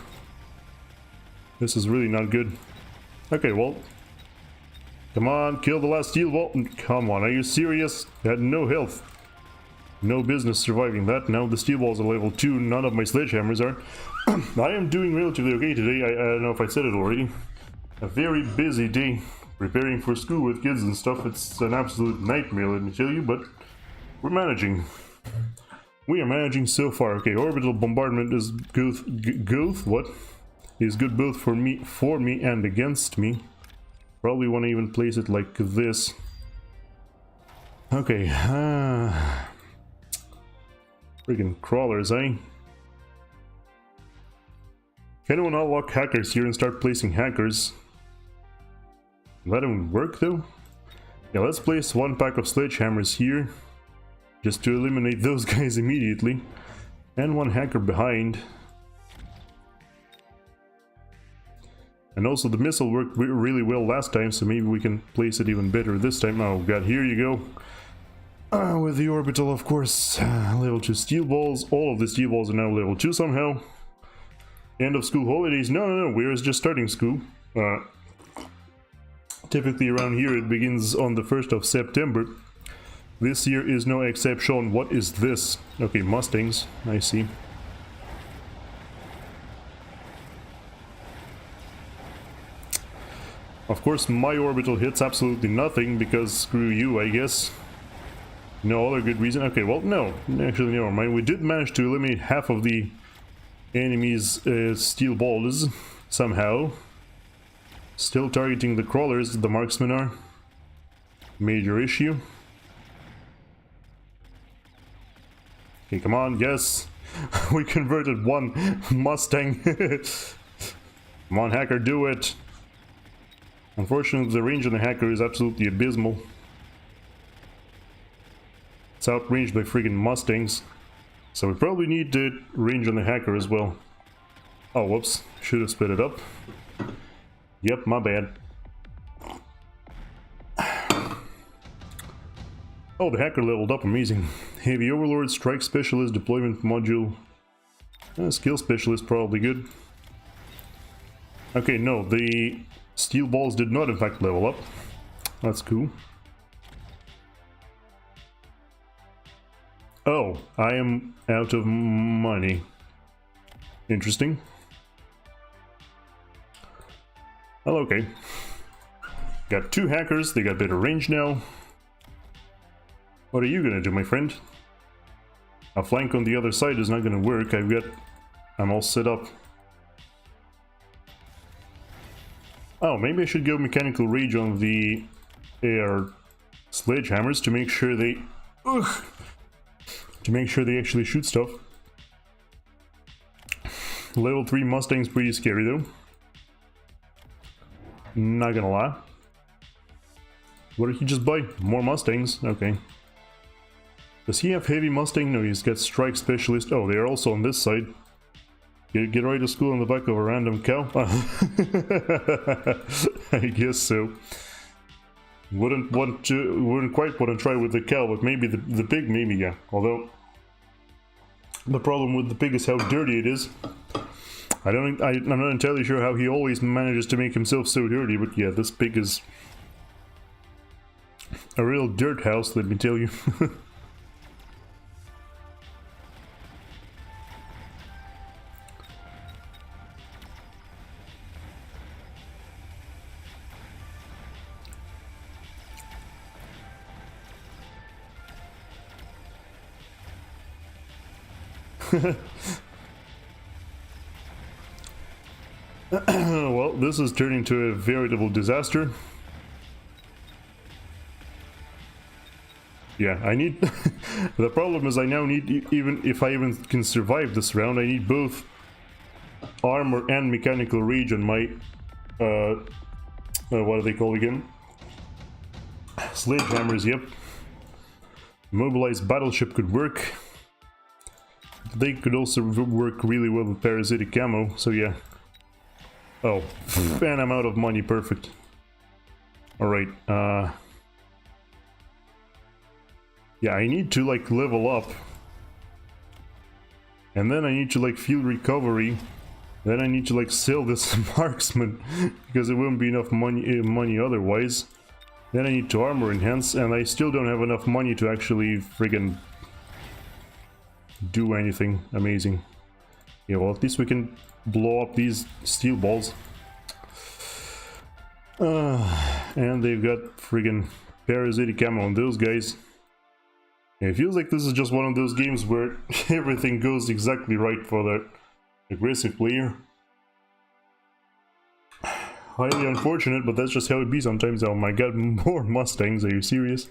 This is really not good. Okay, well... Come on, kill the last steel ball. Come on, are you serious? Had no health. No business surviving that. Now the steel balls are level 2, none of my sledgehammers are. I am doing relatively okay today. I don't know if I said it already. A very busy day. Preparing for school with kids and stuff. It's an absolute nightmare, let me tell you, but we're managing. We are managing so far. Okay, orbital bombardment is good. What? Is good both for me and against me. Probably want to even place it like this. Okay. Friggin' crawlers, eh? Can anyone unlock hackers here and start placing hackers? That won't work though. Yeah, let's place 1 pack of sledgehammers here. Just to eliminate those guys immediately. And 1 hacker behind. And also the missile worked really well last time, so maybe we can place it even better this time. Oh god, here you go. With the orbital, of course. Level 2 steel balls. All of the steel balls are now level 2 somehow. End of school holidays. No, we're just starting school. Typically around here it begins on the 1st of September. This year is no exception. What is this? Okay, Mustangs, I see. Of course, my orbital hits absolutely nothing, because screw you, I guess. No other good reason. Okay, well, no. Actually, never mind. We did manage to eliminate half of the enemy's steel balls, somehow. Still targeting the crawlers, the marksmen are. Major issue. Okay, come on, yes. We converted one Mustang. Come on, hacker, do it. Unfortunately, the range on the hacker is absolutely abysmal. It's outranged by friggin' Mustangs. So we probably need the range on the hacker as well. Oh, whoops. Should have sped it up. Yep, my bad. Oh, the hacker leveled up. Amazing. Heavy Overlord, Strike Specialist, Deployment Module. Skill Specialist, probably good. Okay, no, the steel balls did not in fact level up. That's cool. Oh, I am out of money. Interesting. Well, okay. Got two hackers, they got better range now. What are you gonna do, my friend? A flank on the other side is not gonna work. I'm all set up. Oh, maybe I should go mechanical rage on the air sledgehammers to make sure they... Ugh, to make sure they actually shoot stuff. Level 3 Mustang's pretty scary though. Not gonna lie. What did he just buy? More Mustangs? Okay. Does he have heavy Mustang? No, he's got Strike Specialist. Oh, they're also on this side. Get right to school on the back of a random cow? I guess so. Wouldn't quite want to try with the cow, but maybe the pig, maybe, yeah. Although, the problem with the pig is how dirty it is. I'm not entirely sure how he always manages to make himself so dirty, but yeah, this pig is a real dirt house, let me tell you. Well, this is turning into a veritable disaster. Yeah, I need... The problem is I now need, even if I even can survive this round, I need both armor and mechanical rage on my... what are they called again? Sledgehammers, yep. Mobilized battleship could work. They could also work really well with parasitic camo, so yeah. Oh, and I'm out of money, perfect. Alright, yeah, I need to, like, level up. And then I need to, like, field recovery. Then I need to, like, sell this marksman, because it wouldn't be enough money otherwise. Then I need to armor enhance, and I still don't have enough money to actually friggin' do anything amazing. Yeah, well, at least we can blow up these steel balls. And they've got friggin' parasitic ammo on those guys. Yeah, it feels like this is just one of those games where everything goes exactly right for that aggressive player. Highly unfortunate, but that's just how it be sometimes. Oh my god, more Mustangs, are you serious?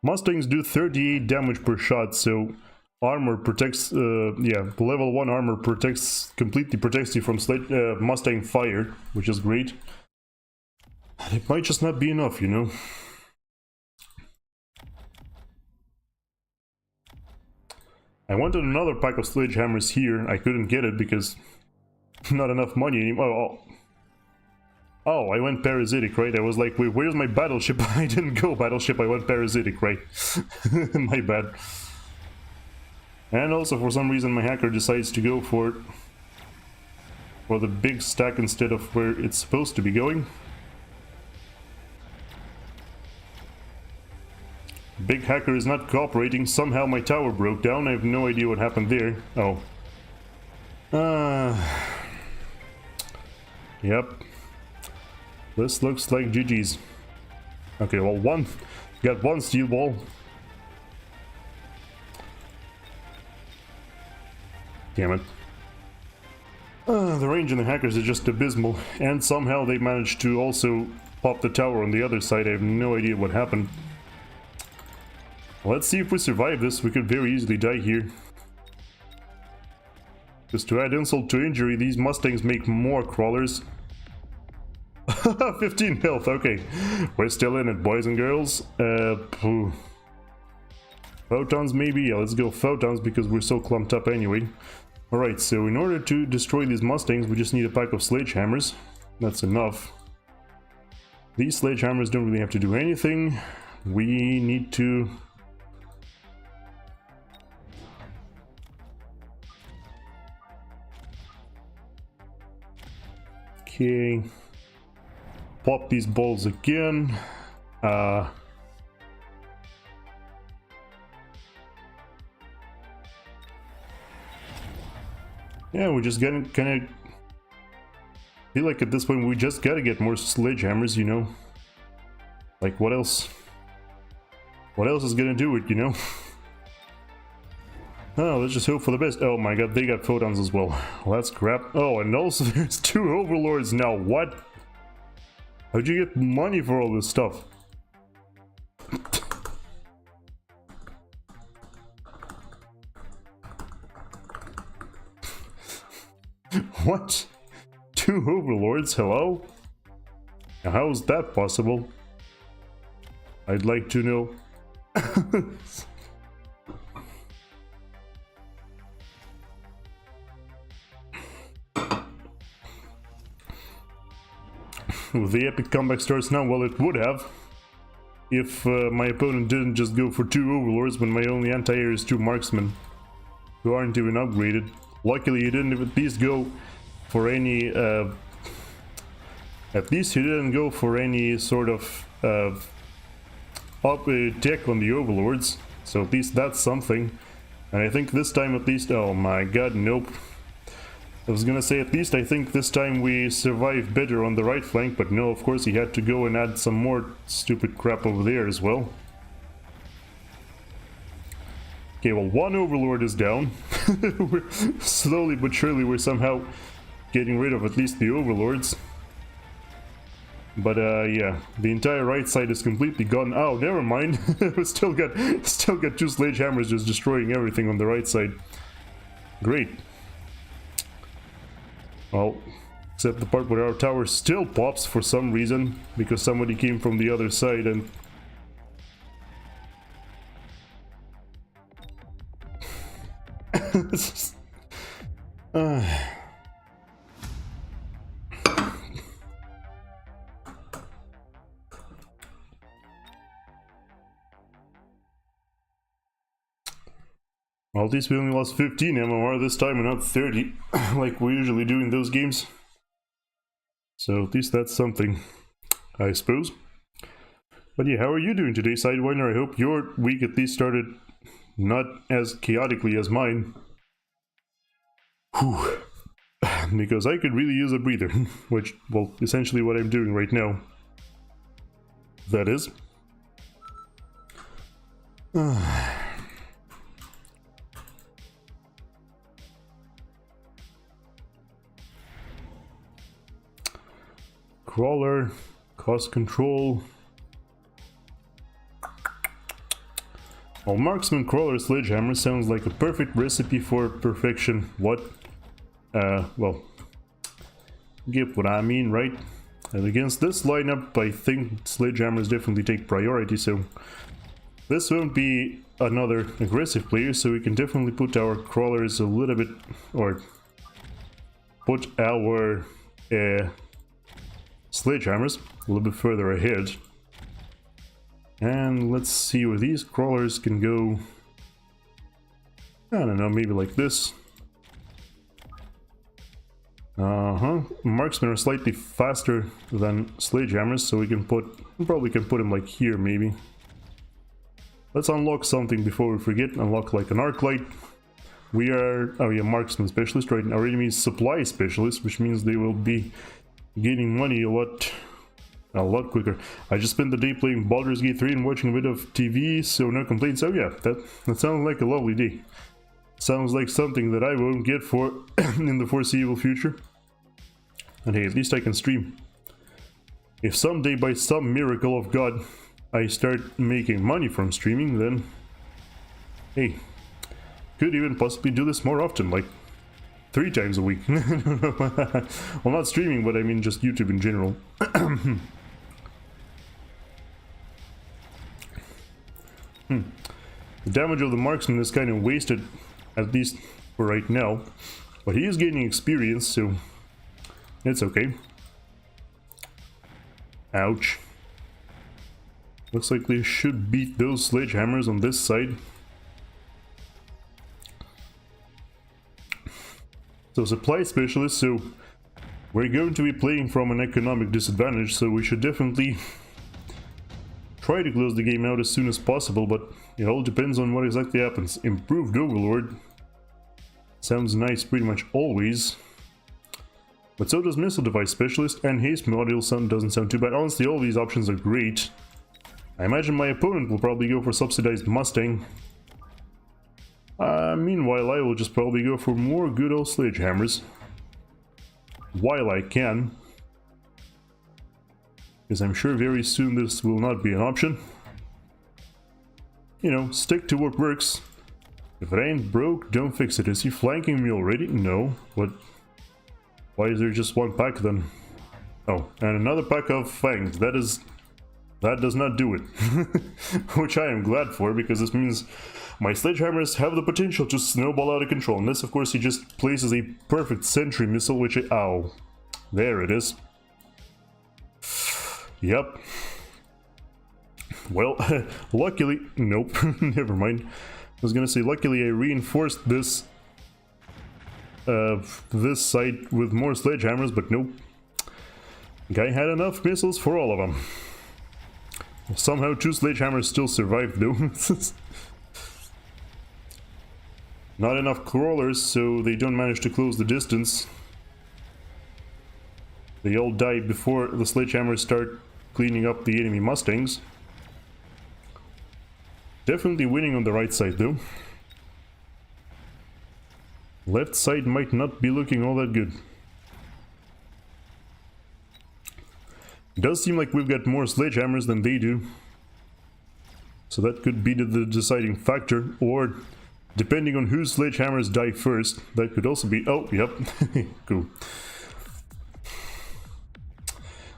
Mustangs do 38 damage per shot, so armor protects, yeah, level 1 armor completely protects you from Mustang fire, which is great. It might just not be enough, you know? I wanted another pack of sledgehammers here. I couldn't get it because not enough money anymore. Oh, I went parasitic, right? I was like, wait, where's my battleship? I didn't go battleship, I went parasitic, right? My bad. And also, for some reason, my hacker decides to go for the big stack instead of where it's supposed to be going. big hacker is not cooperating. Somehow my tower broke down. I have no idea what happened there. Oh. Yep. This looks like GG's. Okay, well, got one steel ball. Damn it. The range in the hackers is just abysmal, and somehow they managed to also pop the tower on the other side. I have no idea what happened. Let's see if we survive this. We could very easily die here. Just to add insult to injury, these Mustangs make more crawlers. 15 health, okay. We're still in it, boys and girls. Photons maybe? Yeah, let's go photons because we're so clumped up anyway. Alright, so in order to destroy these Mustangs, we just need a pack of sledgehammers. That's enough. These sledgehammers don't really have to do anything. We need to... Okay. Pop these balls again. Yeah, we're just gonna kind of feel like at this point we just gotta get more sledgehammers, you know. Like what else? What else is gonna do it, you know? Oh, let's just hope for the best. Oh my god, they got photons as well. Well, that's crap. Oh, and also there's 2 overlords now. What? How'd you get money for all this stuff? What? 2 overlords? Hello? Now, how is that possible? I'd like to know. With the epic comeback starts now, well, it would have. If my opponent didn't just go for 2 overlords when my only anti-air is 2 marksmen. Who aren't even upgraded. Luckily he didn't at least go for any sort of tech on the overlords, so at least that's something. And I think this time at least, oh my god, nope. I was gonna say at least I think this time we survived better on the right flank, but no, of course he had to go and add some more stupid crap over there as well. Okay, well, 1 overlord is down. We're slowly but surely we're somehow getting rid of at least the overlords. But yeah, the entire right side is completely gone. Oh, never mind. We still got 2 sledgehammers just destroying everything on the right side. Great. Well, except the part where our tower still pops for some reason, because somebody came from the other side and... Well, at least we only lost 15 MMR this time and not 30, like we usually do in those games. So at least that's something, I suppose. But yeah, how are you doing today, Sidewinder? I hope your week at least started not as chaotically as mine. Whew. Because I could really use a breather, which, well, essentially what I'm doing right now. That is. Crawler, cost control. Well, marksman, crawler, sledgehammer sounds like a perfect recipe for perfection. What? Well, get what I mean, right? And against this lineup, I think sledgehammers definitely take priority, so this won't be another aggressive player, so we can definitely put our crawlers a little bit, or put our sledgehammers a little bit further ahead. And let's see where these crawlers can go. I don't know, maybe like this. Marksmen are slightly faster than sledgehammers, so we can probably can put them like here, maybe. Let's unlock something before we forget. Unlock like an arc light. We are, oh yeah, marksman specialist, right? Our enemy is supply specialist, which means they will be gaining money a lot quicker. I just spent the day playing Baldur's Gate 3 and watching a bit of TV, so no complaints. Oh yeah, that sounds like a lovely day. Sounds like something that I won't get for in the foreseeable future. And hey, at least I can stream. If someday by some miracle of God I start making money from streaming, then hey, could even possibly do this more often, like 3 times a week. Well, not streaming, but I mean just YouTube in general. The damage of the marksman is kind of wasted, at least for right now, but he is gaining experience, so it's okay. Ouch. Looks like they should beat those sledgehammers on this side. So supply specialist, so we're going to be playing from an economic disadvantage, so we should definitely try to close the game out as soon as possible, but it all depends on what exactly happens. Improved Overlord sounds nice pretty much always, but so does Missile Device Specialist, and Haste Module doesn't sound too bad. Honestly, all these options are great. I imagine my opponent will probably go for Subsidized Mustang. Meanwhile, I will just probably go for more good old sledgehammers while I can, because I'm sure very soon this will not be an option. You know, stick to what works. If it ain't broke, don't fix it. Is he flanking me already? No. What? Why is there just one pack then? Oh, and another pack of fangs. That does not do it. Which I am glad for, because this means my sledgehammers have the potential to snowball out of control. And this, of course, he just places a perfect sentry missile, which ow. There it is. Yep. Well, luckily... Nope, never mind. I was gonna say, luckily I reinforced this this site with more sledgehammers, but nope. Guy had enough missiles for all of them. Somehow 2 sledgehammers still survived though. Not enough crawlers, so they don't manage to close the distance. They all die before the sledgehammers start cleaning up the enemy Mustangs. Definitely winning on the right side though. Left side might not be looking all that good. It does seem like we've got more sledgehammers than they do. So that could be the deciding factor, or depending on whose sledgehammers die first, that could also be... Oh, yep. Cool.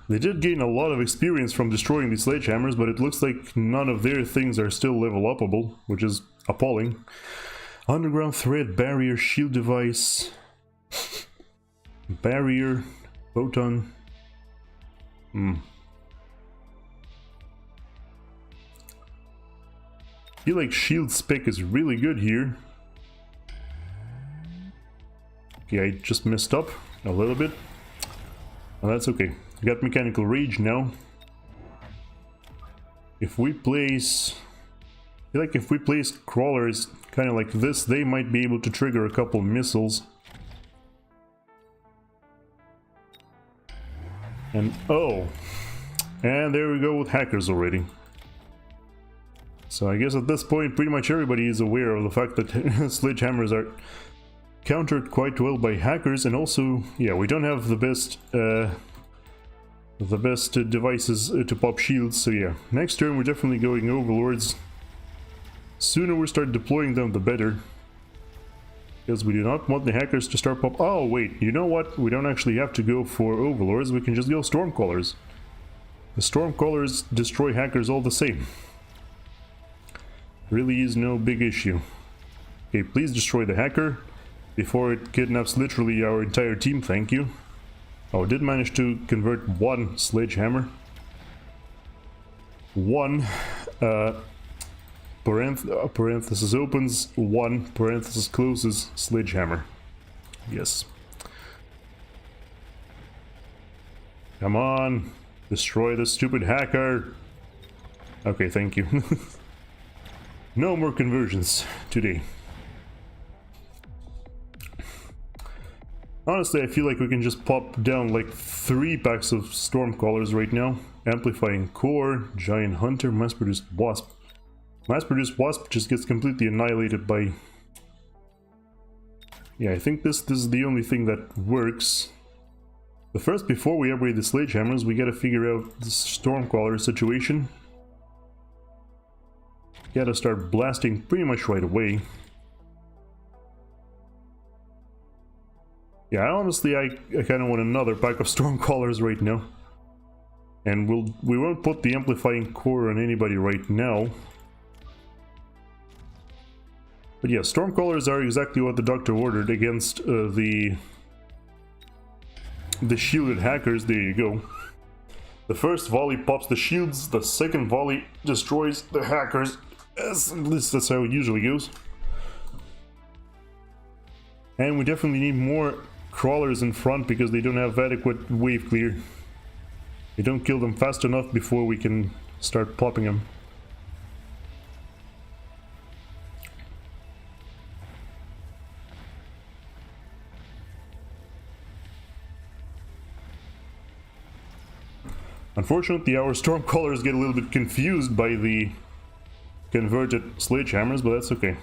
They did gain a lot of experience from destroying these sledgehammers, but it looks like none of their things are still level upable, which is appalling. Underground thread, barrier, shield device, barrier, photon. I feel like shield spec is really good here. Okay, I just messed up a little bit. Well, that's okay. Got mechanical rage now. If we place... I feel like if we place crawlers kind of like this, they might be able to trigger a couple missiles. And oh! And there we go with hackers already. So I guess at this point pretty much everybody is aware of the fact that sledgehammers are countered quite well by hackers, and also, yeah, we don't have the best devices to pop shields, so yeah. Next turn we're definitely going Overlords. Sooner we start deploying them, the better. Because we do not want the hackers to start pop... Oh, wait, you know what? We don't actually have to go for Overlords, we can just go Stormcallers. The Stormcallers destroy hackers all the same. Really is no big issue. Okay, please destroy the hacker before it kidnaps literally our entire team, thank you. Oh, it did manage to convert one sledgehammer. One, parenthesis opens, one, parenthesis closes, sledgehammer. Yes. Come on, destroy the stupid hacker. Okay, thank you. No more conversions today. Honestly, I feel like we can just pop down like 3 packs of Stormcallers right now. Amplifying Core, Giant Hunter, Mass-Produced Wasp. Mass-Produced Wasp just gets completely annihilated by... Yeah, I think this is the only thing that works. But first, before we upgrade the Sledgehammers, we gotta figure out the Stormcaller situation. Gotta start blasting pretty much right away. Yeah, honestly, I kind of want another pack of Stormcallers right now. And we won't put the Amplifying Core on anybody right now. But yeah, Stormcallers are exactly what the Doctor ordered against the shielded hackers. There you go. The first volley pops the shields, the second volley destroys the hackers. At least that's how it usually goes. And we definitely need more crawlers in front because they don't have adequate wave clear. We don't kill them fast enough before we can start popping them. Unfortunately, our Stormcallers get a little bit confused by the converted Sledgehammers, but that's okay.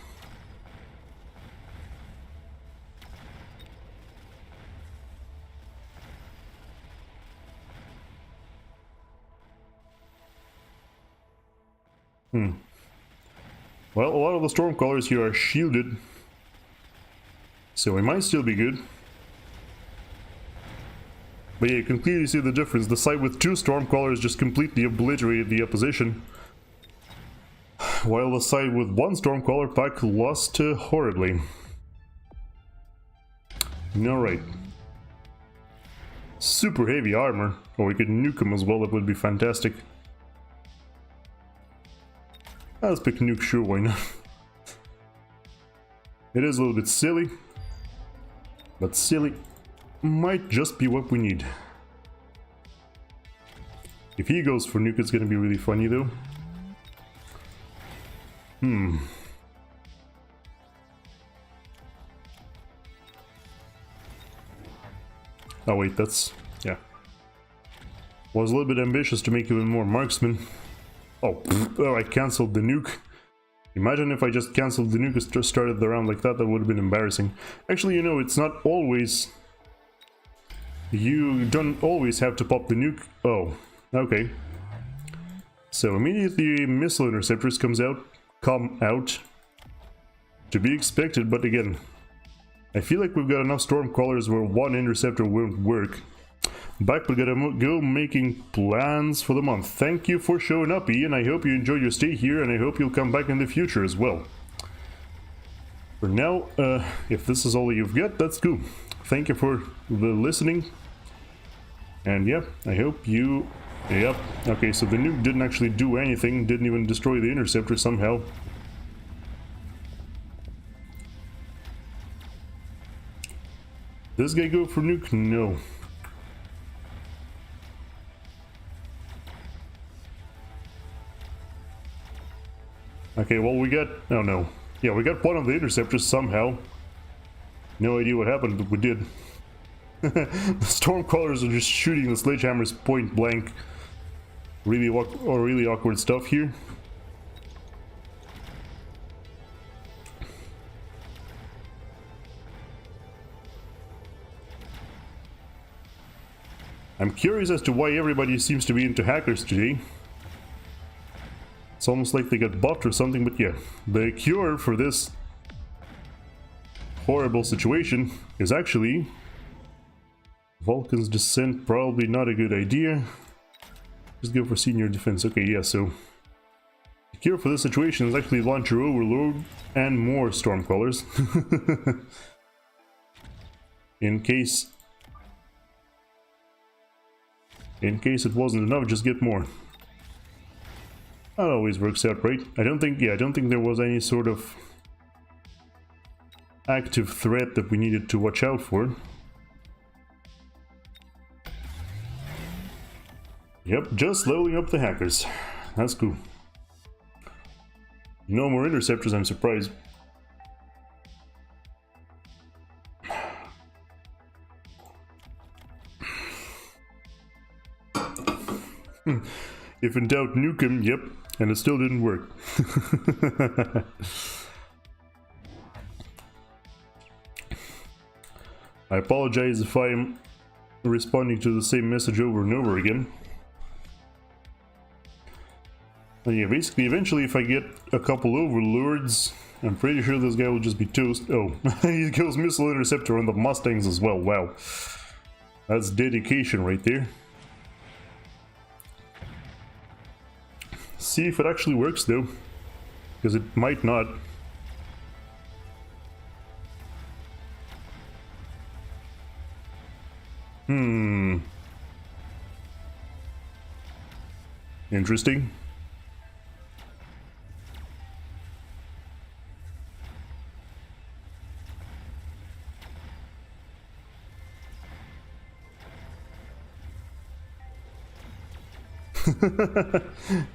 Well, a lot of the Stormcallers here are shielded, so we might still be good. But yeah, you can clearly see the difference. The side with 2 Stormcallers just completely obliterated the opposition, while the side with 1 Stormcaller pack lost horribly. Alright. Super heavy armor, or we could nuke them as well, that would be fantastic. Let's pick nuke, sure, why not? It is a little bit silly, but silly might just be what we need. If he goes for nuke, it's gonna be really funny though. Oh wait, that's... yeah. Was a little bit ambitious to make even more marksmen. Oh, I cancelled the nuke. Imagine if I just cancelled the nuke and just started the round like that, that would have been embarrassing. Actually, you know, it's not always... You don't always have to pop the nuke. Oh, okay. So immediately Missile Interceptors come out. To be expected, but again, I feel like we've got enough Stormcallers where 1 interceptor won't work. Back, we gotta go making plans for the month. Thank you for showing up, Ian. I hope you enjoyed your stay here, and I hope you'll come back in the future as well. For now, if this is all you've got, that's cool. Thank you for the listening. And yeah, I hope you... Yep. Okay, so the nuke didn't actually do anything, didn't even destroy the interceptor somehow. This guy go for nuke? No. Okay, well we got... oh no. Yeah, we got one of the interceptors somehow. No idea what happened, but we did. The Stormcallers are just shooting the Sledgehammers point blank. Really awkward stuff here. I'm curious as to why everybody seems to be into hackers today. It's almost like they got buffed or something, but yeah. The cure for this horrible situation is actually Vulcan's Descent. Probably not a good idea. Just go for Senior Defense. Okay, yeah, so the cure for this situation is actually Launcher Overload and more Stormcallers. In case it wasn't enough, just get more. That always works out, right? I don't think there was any sort of active threat that we needed to watch out for. Yep, just leveling up the hackers. That's cool. No more interceptors, I'm surprised. If in doubt, nuke him, yep, and it still didn't work. I apologize if I'm responding to the same message over and over again. And yeah, basically, eventually if I get a couple overlords, I'm pretty sure this guy will just be toast. Oh, he kills Missile Interceptor on the Mustangs as well, wow. That's dedication right there. See if it actually works though, because it might not. Interesting.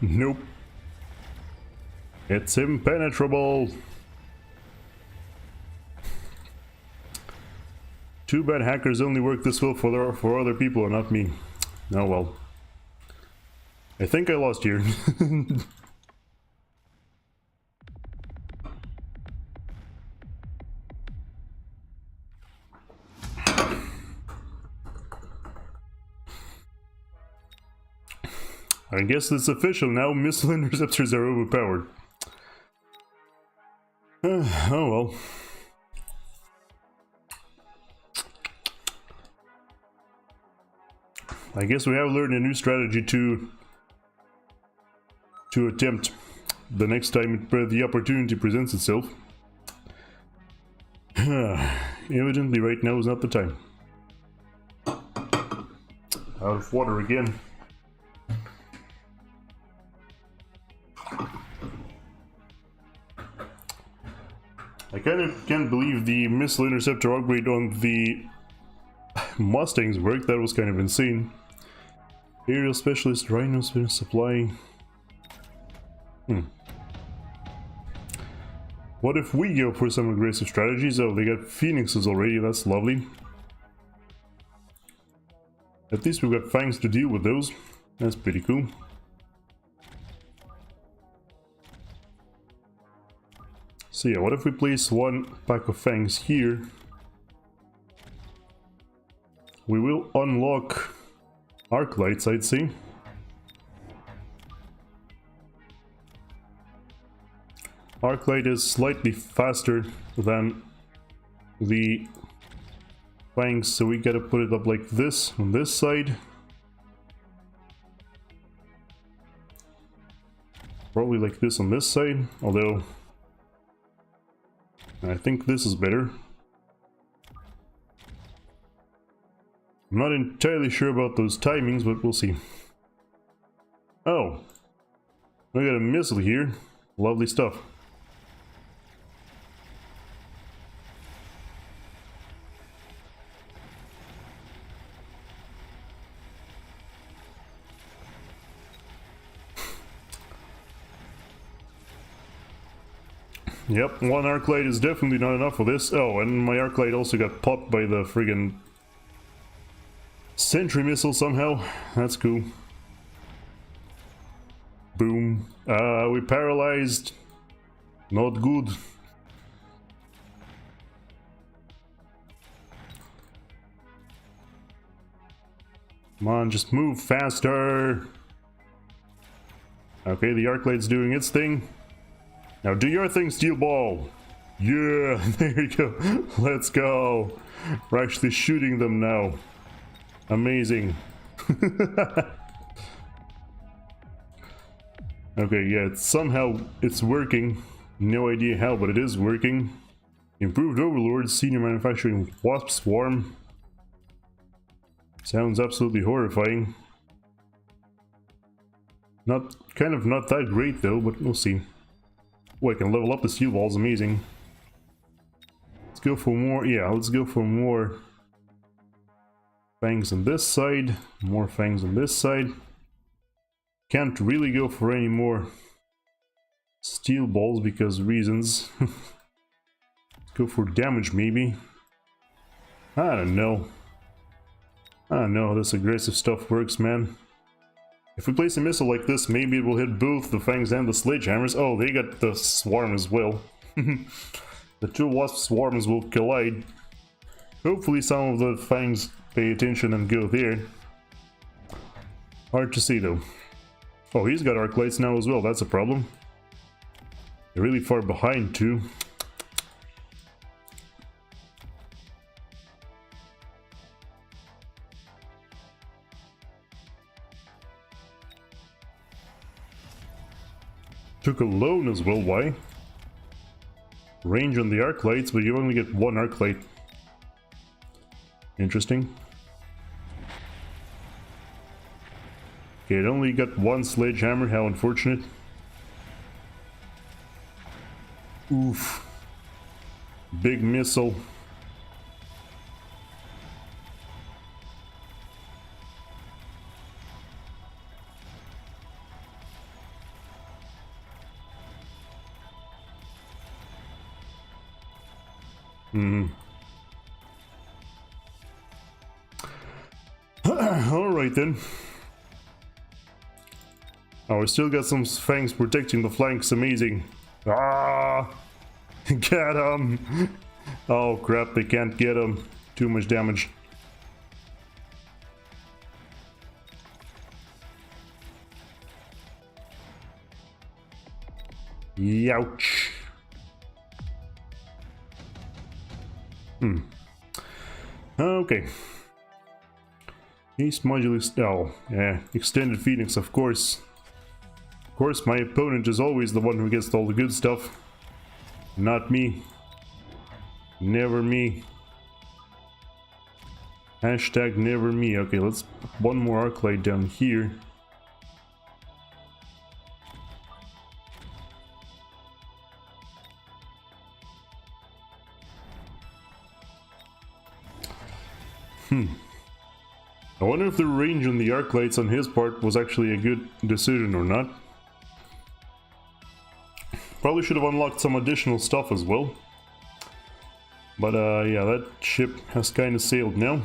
Nope. It's impenetrable. Too bad hackers only work this well for other people and not me. Oh well. I think I lost here. I guess it's official now, missile interceptors are overpowered. Oh well. I guess we have learned a new strategy to attempt the next time the opportunity presents itself. Evidently right now is not the time. Out of water again. I kind of can't believe the missile interceptor upgrade on the Mustangs worked. That was kind of insane. Aerial specialist, rhino supply. What if we go for some aggressive strategies? Oh, they got phoenixes already, that's lovely. At least we've got fangs to deal with those. That's pretty cool. So yeah, what if we place one pack of fangs here? We will unlock arc lights, I'd say. Arc light is slightly faster than the fangs, so we gotta put it up like this on this side. Probably like this on this side, although I think this is better. I'm not entirely sure about those timings, but we'll see. Oh, we got a missile here. Lovely stuff. Yep, one arc light is definitely not enough for this. Oh, and my arc light also got popped by the friggin' sentry missile somehow. That's cool. Boom. We paralyzed. Not good. Come on, just move faster. Okay, the arc light's doing its thing. Now do your thing, Steel Ball! Yeah, there you go. Let's go. We're actually shooting them now. Amazing. Okay, yeah, somehow it's working. No idea how, but it is working. Improved Overlord, Senior Manufacturing Wasp Swarm. Sounds absolutely horrifying. Kind of not that great though, but we'll see. Oh, I can level up the steel balls, amazing. Let's go for more, yeah, let's go for more fangs on this side, more fangs on this side. Can't really go for any more steel balls because reasons. Go for damage maybe. I don't know. I don't know how this aggressive stuff works, man. If we place a missile like this, maybe it will hit both the fangs and the sledgehammers. Oh, they got the swarm as well. The two wasp swarms will collide. Hopefully some of the fangs pay attention and go there. Hard to see though. Oh, he's got arc lights now as well, that's a problem. They're really far behind too. Took a loan as well, why? Range on the arc lights, but you only get one arc light. Interesting. Okay, it only got one sledgehammer, how unfortunate. Oof. Big missile. Alright then. Oh, we still got some fangs protecting the flanks, amazing. Ah! Get him! Oh crap, they can't get him. Too much damage. Youch. Okay. East modulus. Oh, yeah. Extended Phoenix, of course. Of course, my opponent is always the one who gets all the good stuff. Not me. Never me. Hashtag never me. Okay, let's put one more arc light down here. I wonder if the range on the arc lights on his part was actually a good decision or not. Probably should have unlocked some additional stuff as well. But yeah, that ship has kind of sailed now.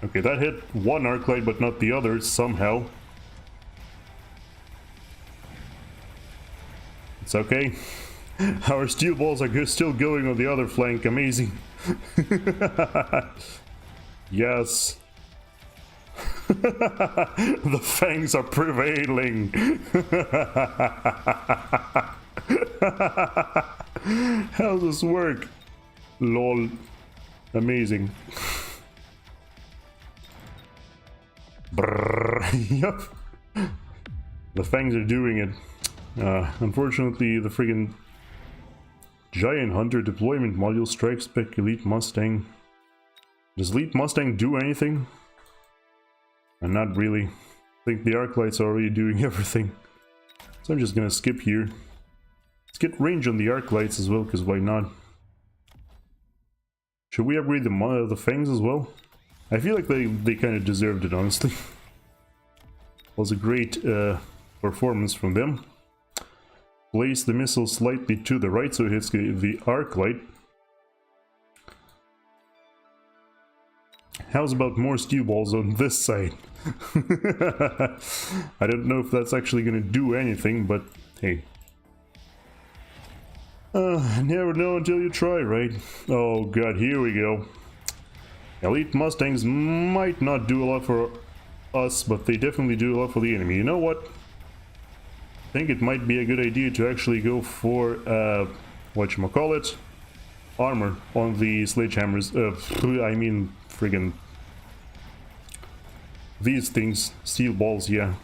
Okay, that hit one arc light but not the other somehow. It's okay. Our steel balls are still going on the other flank, amazing. Yes. The fangs are prevailing. How does this work? Lol. Amazing. Brrr. Yup. The fangs are doing it. Unfortunately, the friggin' Giant Hunter deployment module strikes spec Elite Mustang. Does Elite Mustang do anything? Not really. I think the arc lights are already doing everything. So I'm just gonna skip here. Let's get range on the arc lights as well, because why not? Should we upgrade the fangs as well? I feel like they kind of deserved it, honestly. Was a great performance from them. Place the missile slightly to the right so it hits the arc light. How's about more steel balls on this side? I don't know if that's actually gonna do anything, but hey. Never know until you try, right? Oh god, here we go. Elite Mustangs might not do a lot for us, but they definitely do a lot for the enemy. You know what? I think it might be a good idea to actually go for, whatchamacallit, armor on the sledgehammers, I mean, friggin' these things, steel balls, yeah.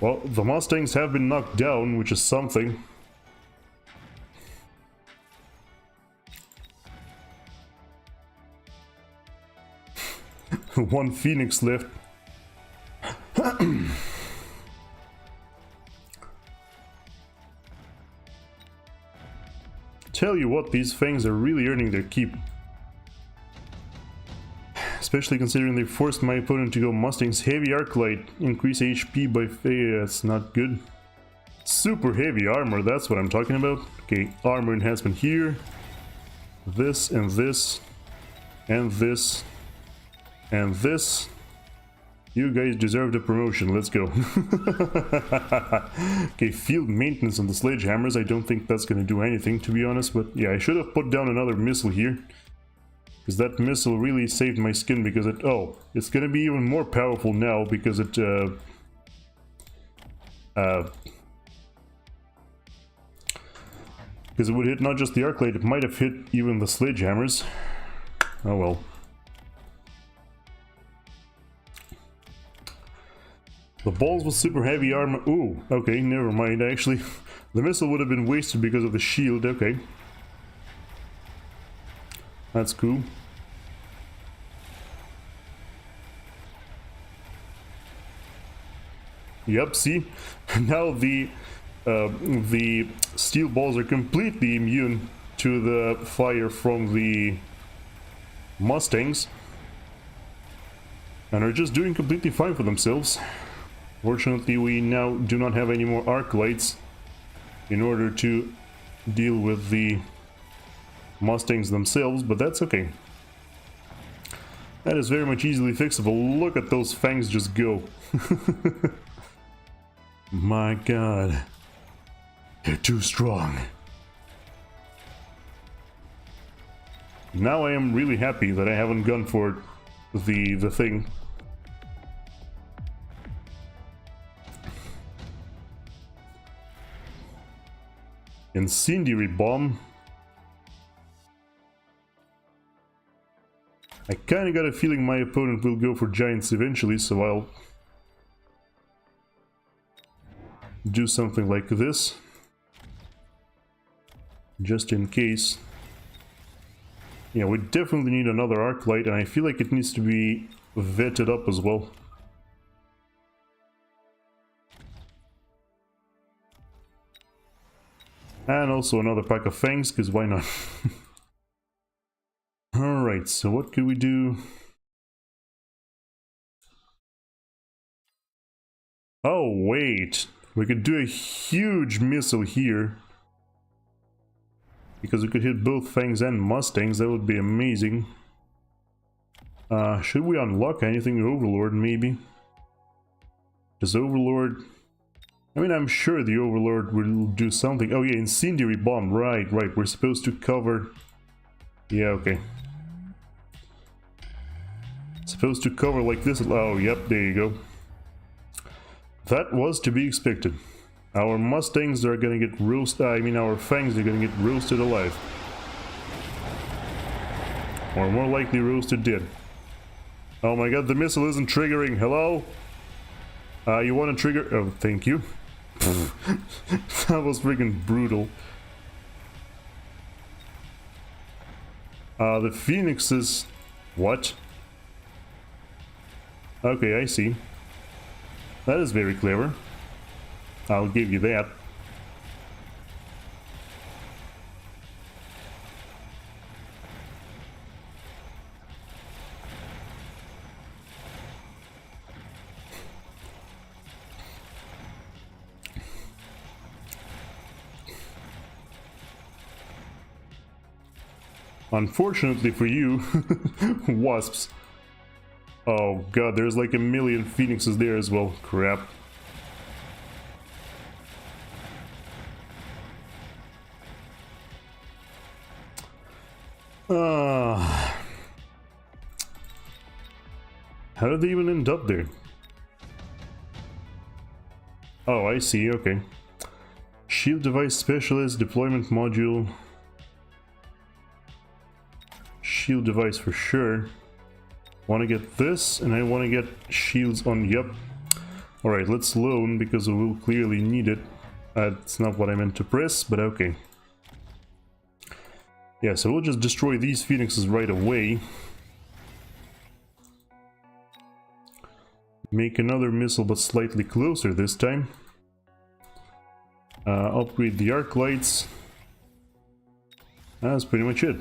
Well, the Mustangs have been knocked down, which is something. One Phoenix left. Tell you what, these fangs are really earning their keep. Especially considering they forced my opponent to go Mustang's heavy arc light, increase HP by that's not good. Super heavy armor, that's what I'm talking about. Okay, armor enhancement here. This and this. And this. And this. You guys deserve the promotion, let's go. Okay, field maintenance on the sledgehammers, I don't think that's gonna do anything, to be honest, but yeah, I should have put down another missile here. Because that missile really saved my skin, because it... oh, it's gonna be even more powerful now, because it... because it would hit not just the arc light, it might have hit even the sledgehammers. Oh well. The balls with super heavy armor... ooh, okay, never mind, actually. The missile would have been wasted because of the shield, okay. That's cool. Yep, see? Now the steel balls are completely immune to the fire from the Mustangs. And are just doing completely fine for themselves. Fortunately, we now do not have any more arc lights in order to deal with the Mustangs themselves, but that's okay. That is very much easily fixable. Look at those fangs just go. My god. They're too strong. Now I am really happy that I haven't gone for the thing. Incendiary bomb. I kinda got a feeling my opponent will go for giants eventually, so I'll do something like this. Just in case. Yeah, we definitely need another arc light, and I feel like it needs to be vetted up as well. And also another pack of fangs, because why not? Alright, so what could we do? Oh, wait. We could do a huge missile here. Because we could hit both fangs and mustangs, that would be amazing. Should we unlock anything Overlord, maybe? Does Overlord... I mean, I'm sure the Overlord will do something. Oh yeah, incendiary bomb, right, we're supposed to cover... yeah, okay. Supposed to cover like this. Oh, yep, there you go. That was to be expected. Our mustangs are gonna get roasted, I mean our fangs are gonna get roasted alive. Or more likely roasted dead. Oh my god, the missile isn't triggering, hello? You wanna trigger... oh, thank you. That was freaking brutal. The phoenixes... what? Okay, I see. That is very clever. I'll give you that. Unfortunately for you, wasps. Oh god, there's like a million phoenixes there as well. Crap. How did they even end up there? Oh, I see, okay. Shield device specialist, deployment module. Shield device for sure. Want to get this, and I want to get shields on, yep. Alright, let's loan, because we will clearly need it. That's not what I meant to press, but okay. Yeah, so we'll just destroy these phoenixes right away. Make another missile, but slightly closer this time. Upgrade the arc lights. That's pretty much it.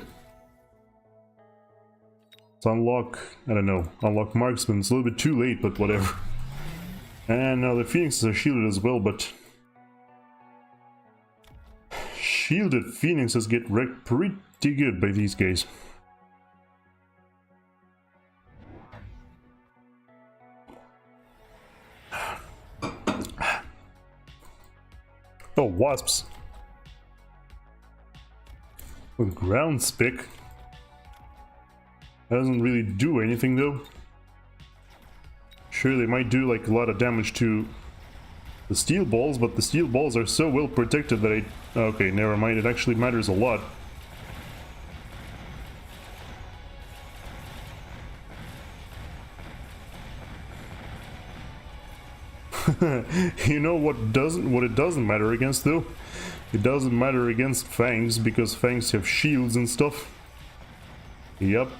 Let's unlock, I don't know, unlock marksman. It's a little bit too late, but whatever. And now the phoenixes are shielded as well, but shielded phoenixes get wrecked pretty good by these guys. Oh, wasps. A ground spick. Doesn't really do anything though. Sure, they might do like a lot of damage to the steel balls, but the steel balls are so well protected that okay, never mind, it actually matters a lot. You know what it doesn't matter against though? It doesn't matter against fangs, because fangs have shields and stuff. Yep.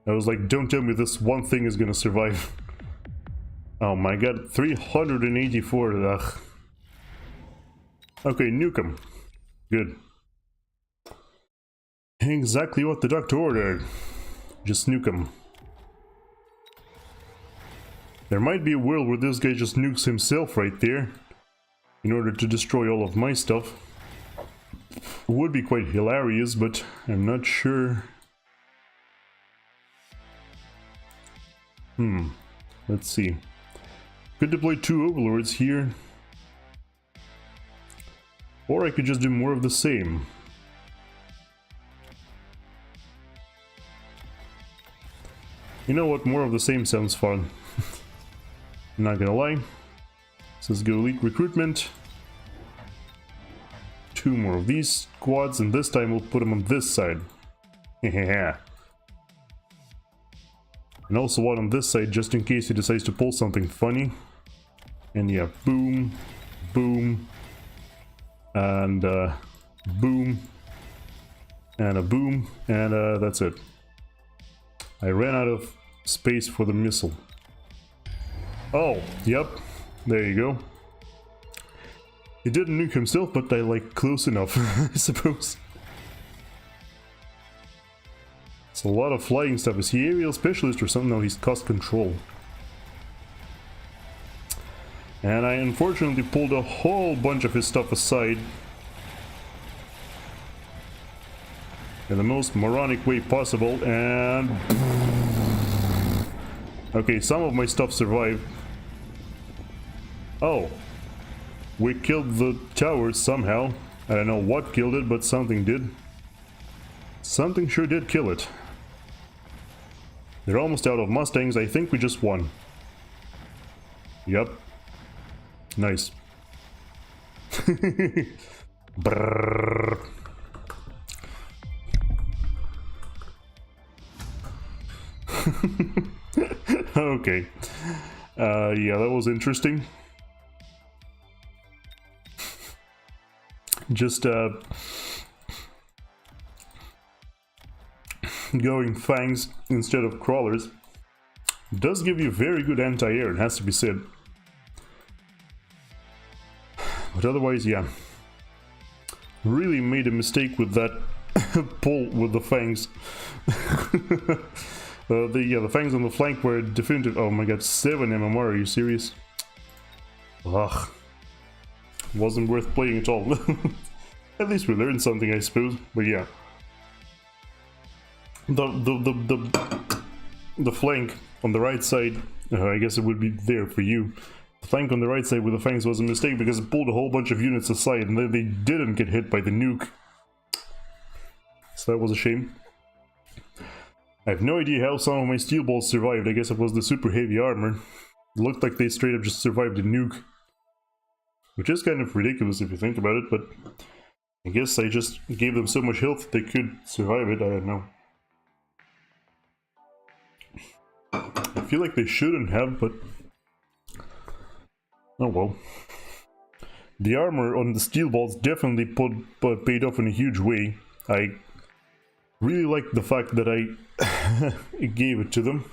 I was like, don't tell me this one thing is gonna survive. Oh my god, 384, ugh. Okay, nuke him. Good. Exactly what the doctor ordered. Just nuke him. There might be a world where this guy just nukes himself right there in order to destroy all of my stuff. It would be quite hilarious, but I'm not sure. Let's see. Could deploy 2 overlords here. Or I could just do more of the same. You know what, more of the same sounds fun. I'm not gonna lie. So let's go elite recruitment. 2 more of these squads, and this time we'll put them on this side. Yeah. And also one on this side, just in case he decides to pull something funny. And yeah, boom, boom, and boom, and a boom, and that's it. I ran out of space for the missile. Oh, yep, there you go. He didn't nuke himself, but I like close enough, I suppose. It's a lot of flying stuff. Is he aerial specialist or something? No, he's cost control. And I unfortunately pulled a whole bunch of his stuff aside. In the most moronic way possible, and... Okay, some of my stuff survived. Oh. We killed the towers somehow. I don't know what killed it, but something did. Something sure did kill it. They're almost out of Mustangs. I think we just won. Yep. Nice. Brrr. Okay. Yeah, that was interesting. Just going fangs instead of crawlers does give you very good anti-air, it has to be said. But otherwise, yeah. Really made a mistake with that pull with the fangs. The fangs on the flank were definitive. Oh my god, 7 MMR, are you serious? Ugh. Wasn't worth playing at all. At least we learned something, I suppose. But yeah. The flank on the right side, I guess it would be there for you. The flank on the right side with the fangs was a mistake because it pulled a whole bunch of units aside and then they didn't get hit by the nuke. So that was a shame. I have no idea how some of my steel balls survived. I guess it was the super heavy armor. It looked like they straight up just survived the nuke. Which is kind of ridiculous if you think about it, but I guess I just gave them so much health they could survive it, I don't know. I feel like they shouldn't have, but... oh well. The armor on the steel balls definitely paid off in a huge way. I really liked the fact that I gave it to them.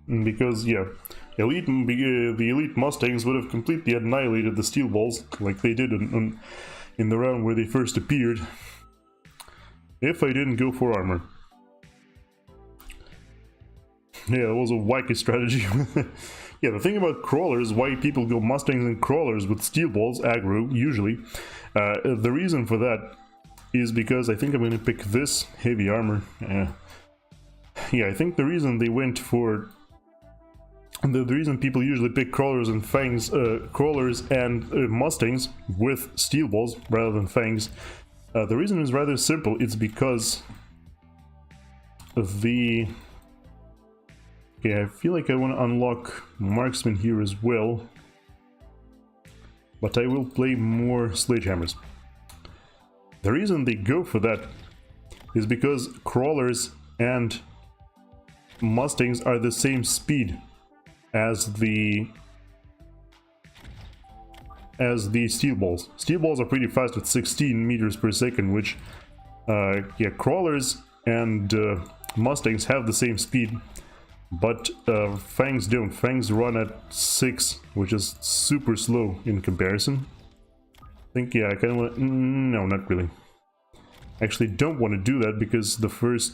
Because, yeah, the elite Mustangs would have completely annihilated the steel balls, like they did in the round where they first appeared, if I didn't go for armor. Yeah, that was a wacky strategy. Yeah, the thing about crawlers, why people go Mustangs and crawlers with steel balls, aggro, usually, the reason for that is because I think I'm going to pick this heavy armor. Yeah, I think the reason they went for... The reason people usually pick crawlers and fangs, crawlers and Mustangs with steel balls rather than fangs, the reason is rather simple. It's because of the... Okay, I feel like I want to unlock marksman here as well, but I will play more sledgehammers. The reason they go for that is because crawlers and Mustangs are the same speed as the steel balls. Steel balls are pretty fast at 16 meters per second, which yeah, crawlers and Mustangs have the same speed, but fangs don't. Fangs run at 6, which is super slow in comparison. I think, yeah, I kind of want... No, not really. Actually don't want to do that, because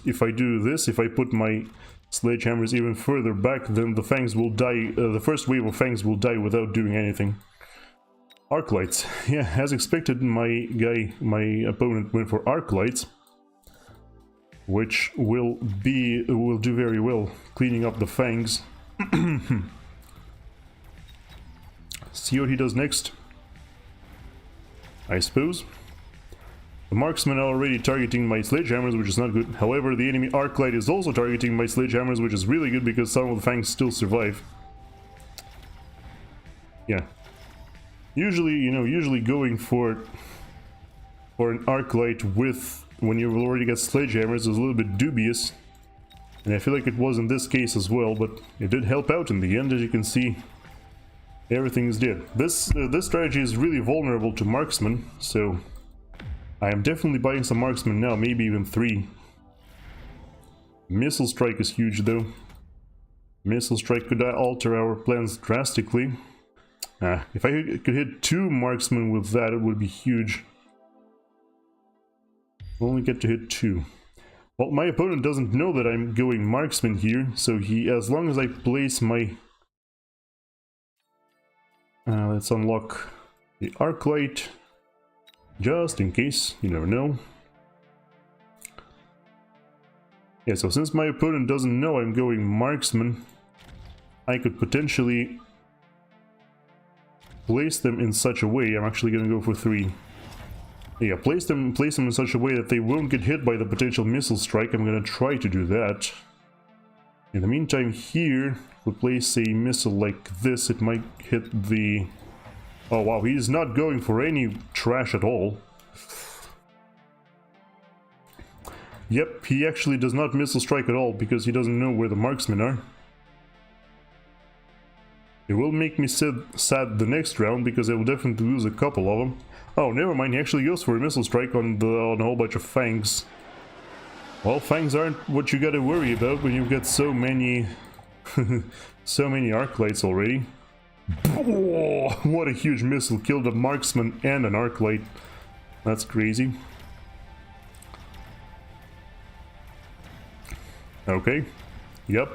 if I do this, if I put my sledgehammers even further back, then the fangs will die, the first wave of fangs will die without doing anything. Arc lights. Yeah, as expected, my opponent went for arc lights, which will do very well, cleaning up the fangs. See what he does next, I suppose. The marksmen are already targeting my sledgehammers, which is not good. However, the enemy arc light is also targeting my sledgehammers, which is really good because some of the fangs still survive. Yeah. Usually, you know, going for an arc light with when you've already got sledgehammers is a little bit dubious. And I feel like it was in this case as well, but it did help out in the end. As you can see, everything is dead. This strategy is really vulnerable to marksmen, so I am definitely buying some marksmen now, maybe even 3. Missile strike is huge though. Missile strike could alter our plans drastically. If I could hit 2 marksmen with that, it would be huge. Only get to hit 2. Well, my opponent doesn't know that I'm going marksman here, so as long as I place my... let's unlock the arc light, just in case, you never know. Yeah, so since my opponent doesn't know I'm going marksman, I could potentially place them in such a way. I'm actually gonna go for 3. Yeah, place them in such a way that they won't get hit by the potential missile strike. I'm gonna try to do that. In the meantime, here, if we place a missile like this, it might hit the... Oh wow, he's not going for any trash at all. Yep, he actually does not missile strike at all because he doesn't know where the marksmen are. It will make me sad the next round because I will definitely lose a couple of them. Oh, never mind, he actually goes for a missile strike on a whole bunch of fangs. Well, fangs aren't what you gotta worry about when you've got so many so many arc lights already. Oh, what a huge missile, killed a marksman and an arc light. That's crazy. Okay, yep.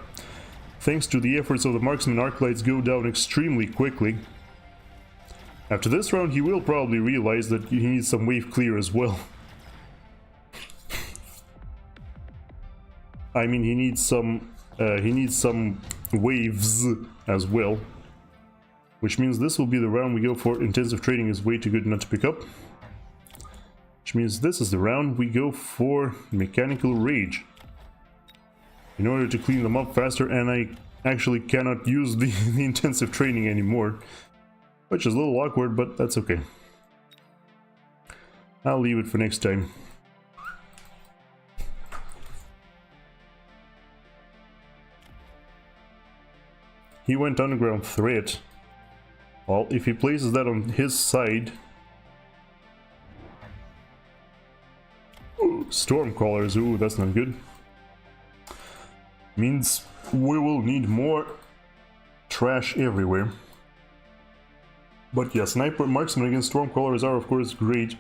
Thanks to the efforts of the marksman, arc lights go down extremely quickly. After this round, he will probably realize that he needs some wave clear as well. I mean, he needs some waves as well. Which means this will be the round we go for. Intensive training is way too good not to pick up. Which means this is the round we go for mechanical rage. In order to clean them up faster, and I actually cannot use the intensive training anymore. Which is a little awkward, but that's okay. I'll leave it for next time. He went underground threat. Well, if he places that on his side... Ooh, storm crawlers, ooh, that's not good. Means we will need more trash everywhere. But yeah, sniper marksman against stormcrawlers are of course great.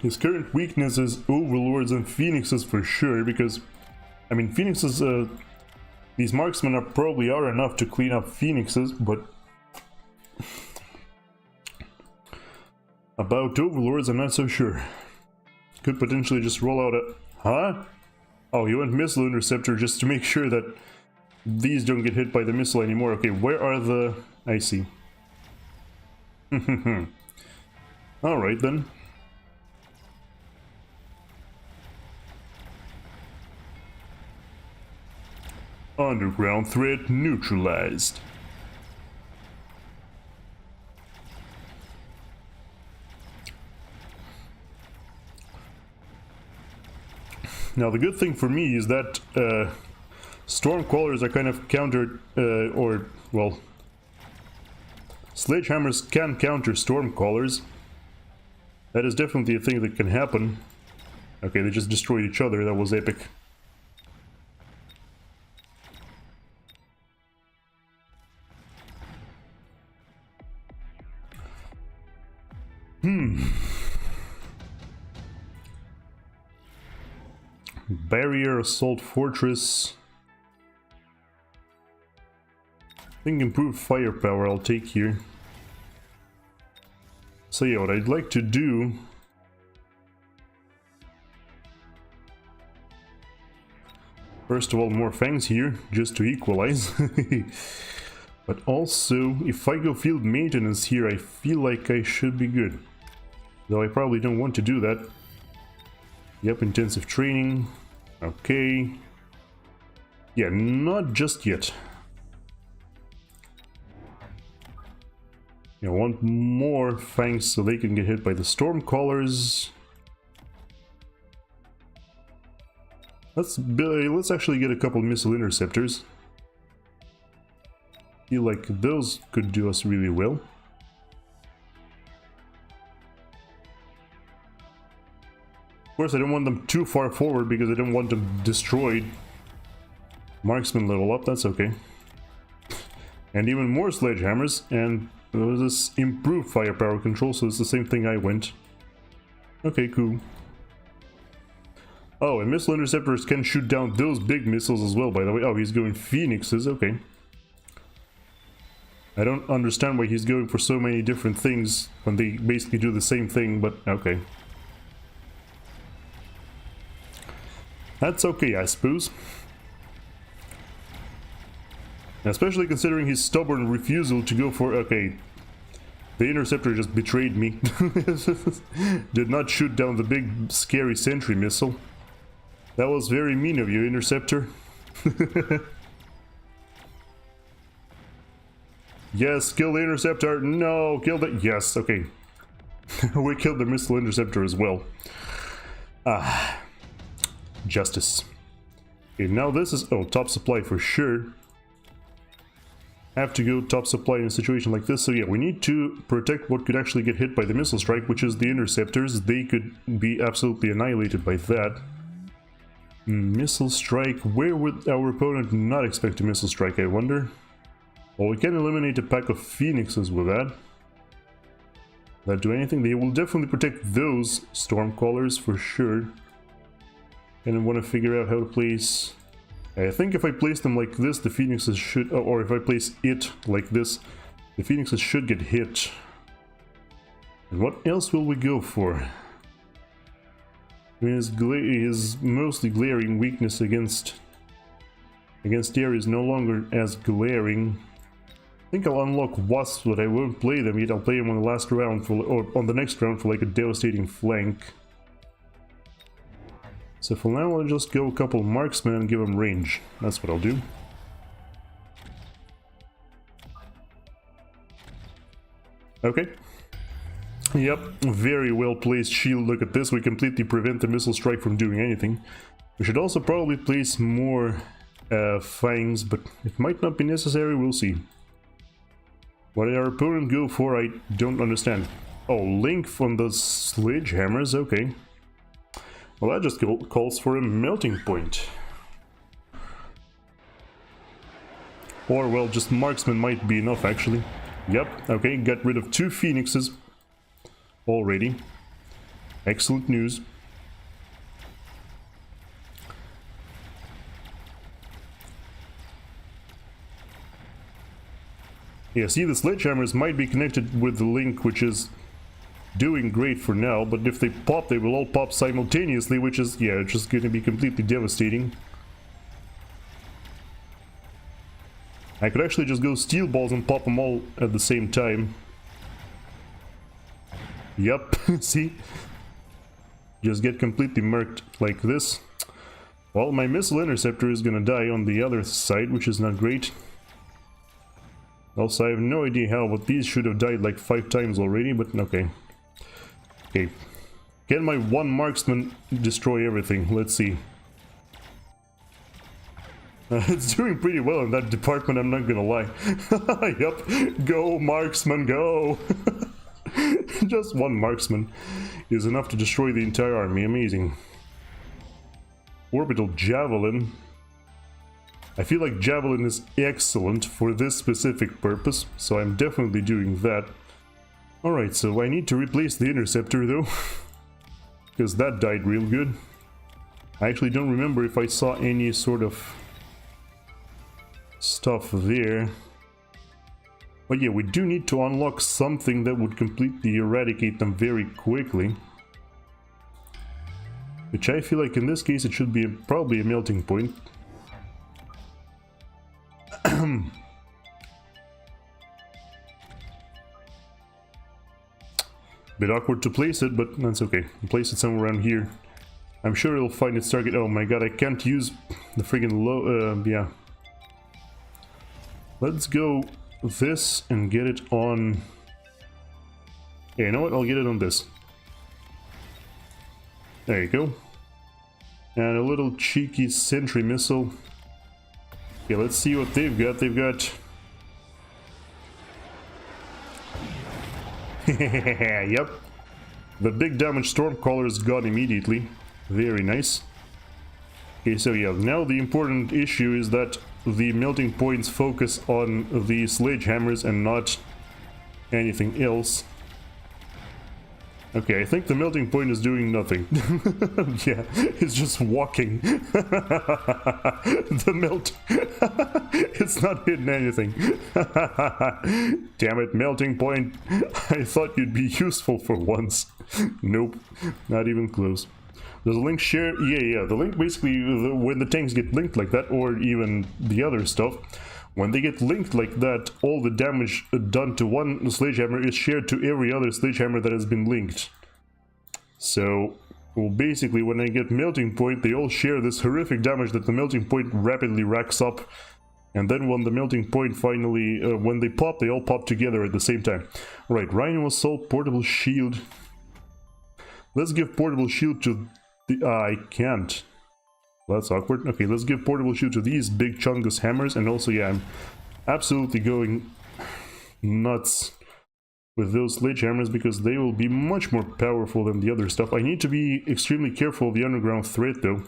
His current weakness is overlords and phoenixes for sure, because I mean phoenixes, these marksmen probably are enough to clean up phoenixes, but about overlords I'm not so sure. Could potentially just roll out a... Huh? Oh, you went missile interceptor just to make sure that these don't get hit by the missile anymore. Okay, where are the... I see. Alright then. Underground threat neutralized. Now the good thing for me is that stormcrawlers are kind of countered, or well, sledgehammers can counter stormcrawlers. That is definitely a thing that can happen. Okay, they just destroyed each other. That was epic. Barrier, assault fortress. I think improved firepower I'll take here. So yeah, what I'd like to do... First of all, more fangs here, just to equalize. But also, if I go field maintenance here, I feel like I should be good. Though I probably don't want to do that. Yep, intensive training. Okay. Yeah, not just yet. I want more fangs so they can get hit by the stormcrawlers. Let's actually get a couple missile interceptors. Feel like those could do us really well. Of course, I don't want them too far forward because I don't want them destroyed. Marksman level up, that's okay. And even more sledgehammers, and this improved firepower control, so it's the same thing I went. Okay, cool. Oh, and missile interceptors can shoot down those big missiles as well, by the way. Oh, he's going phoenixes, okay. I don't understand why he's going for so many different things when they basically do the same thing, but okay. That's okay, I suppose. Especially considering his stubborn refusal to go for... Okay. The interceptor just betrayed me. Did not shoot down the big, scary sentry missile. That was very mean of you, interceptor. Yes, kill the interceptor. No, kill the... Yes, okay. We killed the missile interceptor as well. Ah. Justice. Okay, now this is... Oh, top supply for sure. Have to go top supply in a situation like this. So yeah, we need to protect what could actually get hit by the missile strike, which is the interceptors. They could be absolutely annihilated by that. Missile strike. Where would our opponent not expect a missile strike, I wonder? Well, we can eliminate a pack of phoenixes with that. That do anything? They will definitely protect those stormcrawlers for sure. And I want to figure out how to place... I think if I place them like this, the phoenixes should... Or if I place it like this, the phoenixes should get hit. And what else will we go for? I mean, his mostly glaring weakness against air is no longer as glaring. I think I'll unlock wasps, but I won't play them yet. I'll play them on the last round, or on the next round for like a devastating flank. So for now, I'll just go a couple marksmen and give them range. That's what I'll do. Okay. Yep, very well placed shield. Look at this, we completely prevent the missile strike from doing anything. We should also probably place more fangs, but it might not be necessary, we'll see. What did our opponent go for? I don't understand. Oh, link from the sledgehammers, okay. Well, that just calls for a melting point. Or, well, just marksman might be enough, actually. Yep, okay, got rid of 2 phoenixes already. Excellent news. Yeah, see, the sledgehammers might be connected with the link, which is doing great for now, but if they pop, they will all pop simultaneously, which is, yeah, just gonna be completely devastating. I could actually just go steel balls and pop them all at the same time. Yep, see? Just get completely murked like this. Well, my missile interceptor is gonna die on the other side, which is not great. Also, I have no idea how, but these should have died like 5 times already, but okay. Okay. Can my one marksman destroy everything? Let's see. It's doing pretty well in that department, I'm not gonna lie. Yup, go marksman, go! Just one marksman is enough to destroy the entire army, amazing. Orbital javelin. I feel like javelin is excellent for this specific purpose, so I'm definitely doing that. Alright, so I need to replace the interceptor though, because that died real good. I actually don't remember if I saw any sort of stuff there. But yeah, we do need to unlock something that would completely eradicate them very quickly. Which I feel like in this case it should be probably a melting point. Bit awkward to place it, but that's okay. I'll place it somewhere around here. I'm sure it'll find its target. Oh my god, I can't use the friggin' low... yeah. Let's go this and get it on... Yeah, you know what? I'll get it on this. There you go. And a little cheeky sentry missile. Okay, let's see what they've got. They've got... Yep. The big damage Stormcrawler is gone immediately. Very nice. Okay, so yeah, now the important issue is that the melting points focus on the sledgehammers and not anything else. Okay, I think the melting point is doing nothing. Yeah, it's just walking. The melt... It's not hitting anything. Damn it, melting point. I thought you'd be useful for once. Nope, not even close. Does the link share? Yeah, the link basically, when the tanks get linked like that, or even the other stuff, when they get linked like that, all the damage done to one sledgehammer is shared to every other sledgehammer that has been linked. So, well, basically, when I get melting point, they all share this horrific damage that the melting point rapidly racks up. And then when the melting point finally, when they pop, they all pop together at the same time. Right, Rhino Assault, Portable Shield. Let's give Portable Shield to the... I can't. That's awkward. Okay, let's give Portable Shield to these big chungus hammers. And also, yeah, I'm absolutely going nuts with those sledgehammers because they will be much more powerful than the other stuff. I need to be extremely careful of the underground threat, though.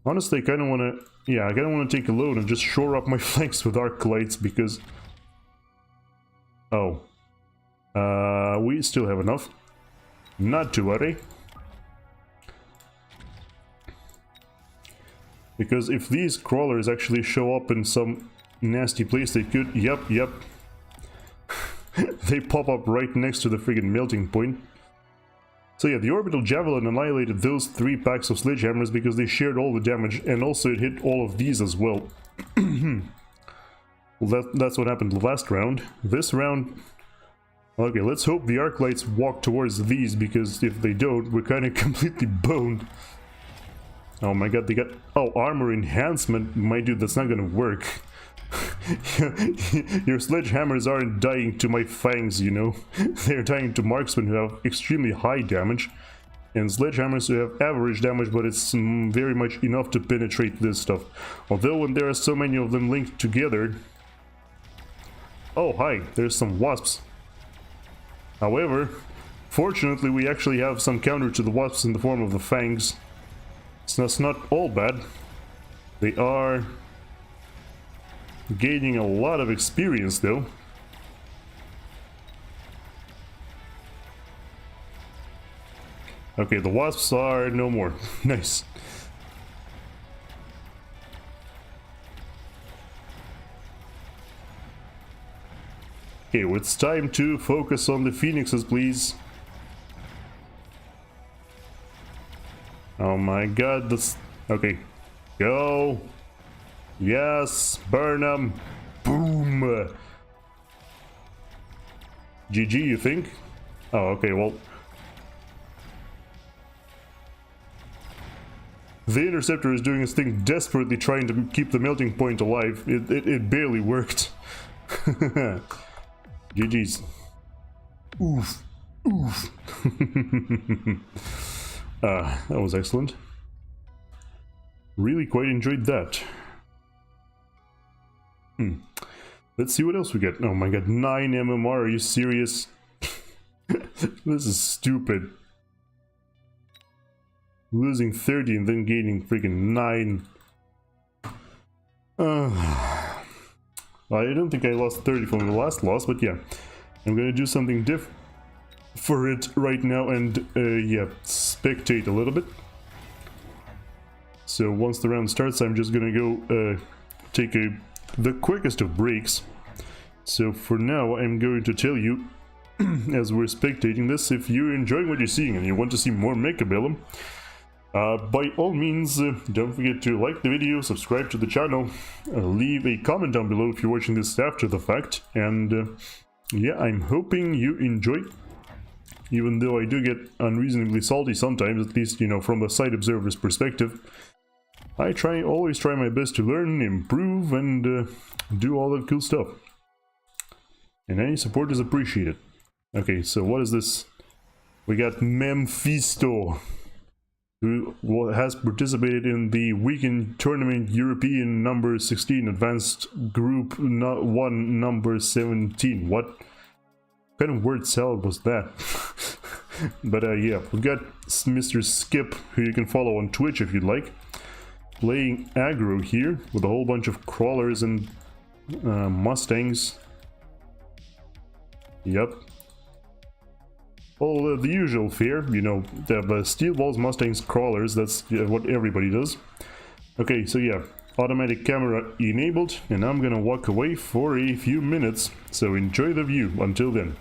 Honestly, I kind of want to... Yeah, I kind of want to take a load and just shore up my flanks with arc lights because... Oh. We still have enough. Not to worry. Because if these crawlers actually show up in some nasty place, they could... Yep. They pop up right next to the friggin' melting point. So yeah, the Orbital Javelin annihilated those 3 packs of sledgehammers because they shared all the damage, and also it hit all of these as well. Well, that's what happened last round. This round... Okay, let's hope the arc lights walk towards these, because if they don't, we're kind of completely boned. Oh my god, they got... Oh, armor enhancement. My dude, that's not gonna work. Your sledgehammers aren't dying to my fangs, you know. They're dying to marksmen who have extremely high damage, and sledgehammers who have average damage, but it's very much enough to penetrate this stuff. Although when there are so many of them linked together... Oh, hi, there's some wasps. However, fortunately we actually have some counter to the wasps in the form of the fangs. So that's not all bad. They are gaining a lot of experience though. Okay, the wasps are no more. Nice. Okay, well, it's time to focus on the phoenixes, please. Oh my god, this... Okay. Go! Yes! Burn them! Boom! GG, you think? Oh, okay, well... The interceptor is doing its thing, desperately trying to keep the melting point alive. It barely worked. GG's. Oof. Oof. That was excellent. Really quite enjoyed that. Let's see what else we get. Oh my god, 9 MMR, are you serious? This is stupid. Losing 30 and then gaining freaking 9. I don't think I lost 30 from the last loss, but yeah. I'm gonna do something different for it right now and, yeah, spectate a little bit. So once the round starts, I'm just gonna go take the quickest of breaks. So for now, I'm going to tell you, as we're spectating this, if you're enjoying what you're seeing and you want to see more Mechabellum, by all means, don't forget to like the video, subscribe to the channel, leave a comment down below if you're watching this after the fact, and yeah, I'm hoping you enjoy, even though I do get unreasonably salty sometimes, at least, you know, from the side observer's perspective. I always try my best to learn, improve, and do all that cool stuff. And any support is appreciated. Okay, so what is this? We got Memphisto, who has participated in the weekend tournament European number 16 advanced group 1 number 17. What kind of word salad was that? But yeah, we've got Mr. Skip, who you can follow on Twitch if you'd like, playing aggro here with a whole bunch of crawlers and mustangs. Yep. All the usual fare, you know, they have steel balls, mustangs, crawlers, that's what everybody does. Okay, so yeah, automatic camera enabled, and I'm gonna walk away for a few minutes, so enjoy the view until then.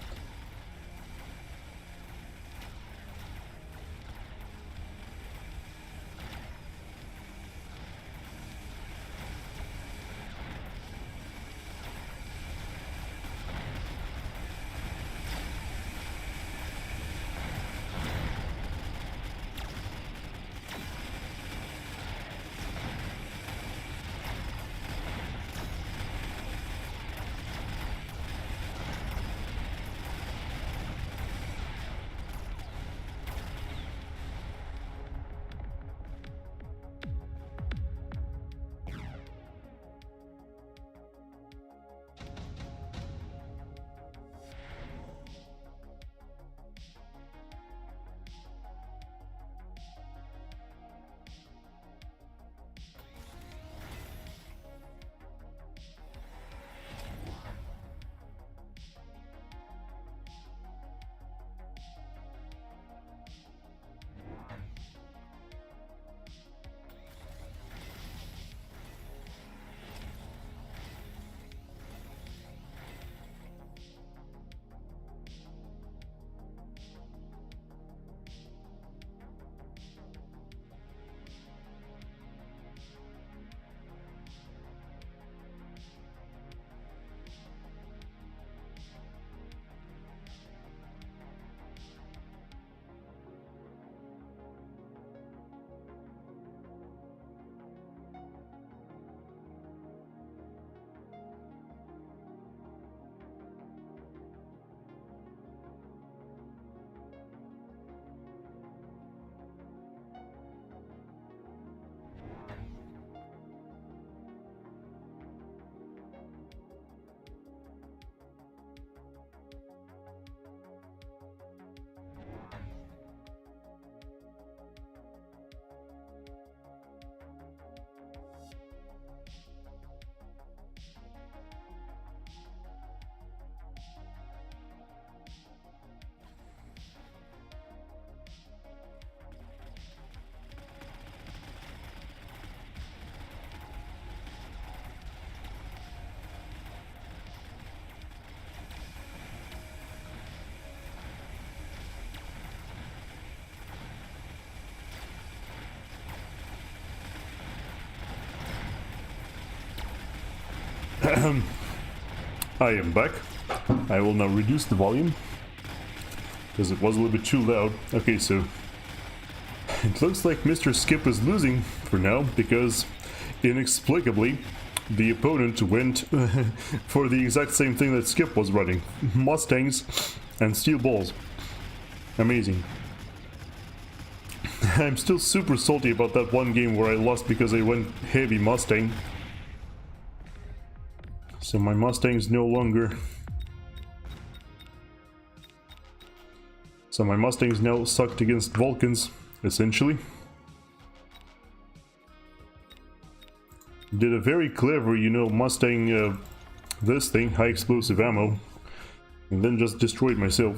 I am back. I will now reduce the volume because it was a little bit too loud. Okay, so it looks like Mr. Skip is losing for now because inexplicably the opponent went for the exact same thing that Skip was running. Mustangs and steel balls. Amazing. I'm still super salty about that one game where I lost because I went heavy Mustang. So my Mustang's no longer... So my Mustang's now sucked against Vulcans, essentially. Did a very clever, you know, Mustang, this thing, high explosive ammo, and then just destroyed myself.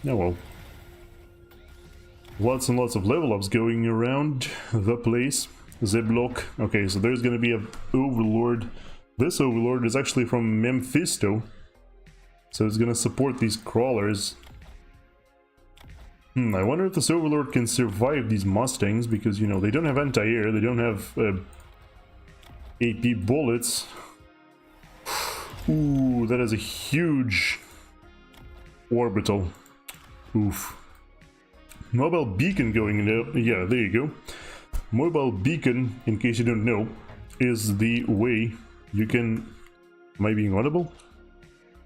Oh well. Lots and lots of level ups going around the place. Zeblock. Okay, so there's gonna be a Overlord. This Overlord is actually from Mephisto, so it's gonna support these crawlers. I wonder if this Overlord can survive these Mustangs, because, you know, they don't have anti-air, they don't have AP bullets. Ooh, that is a huge orbital. Oof. Mobile beacon going in. Yeah, there you go. Mobile beacon, in case you don't know, is the way you can... Am I being audible?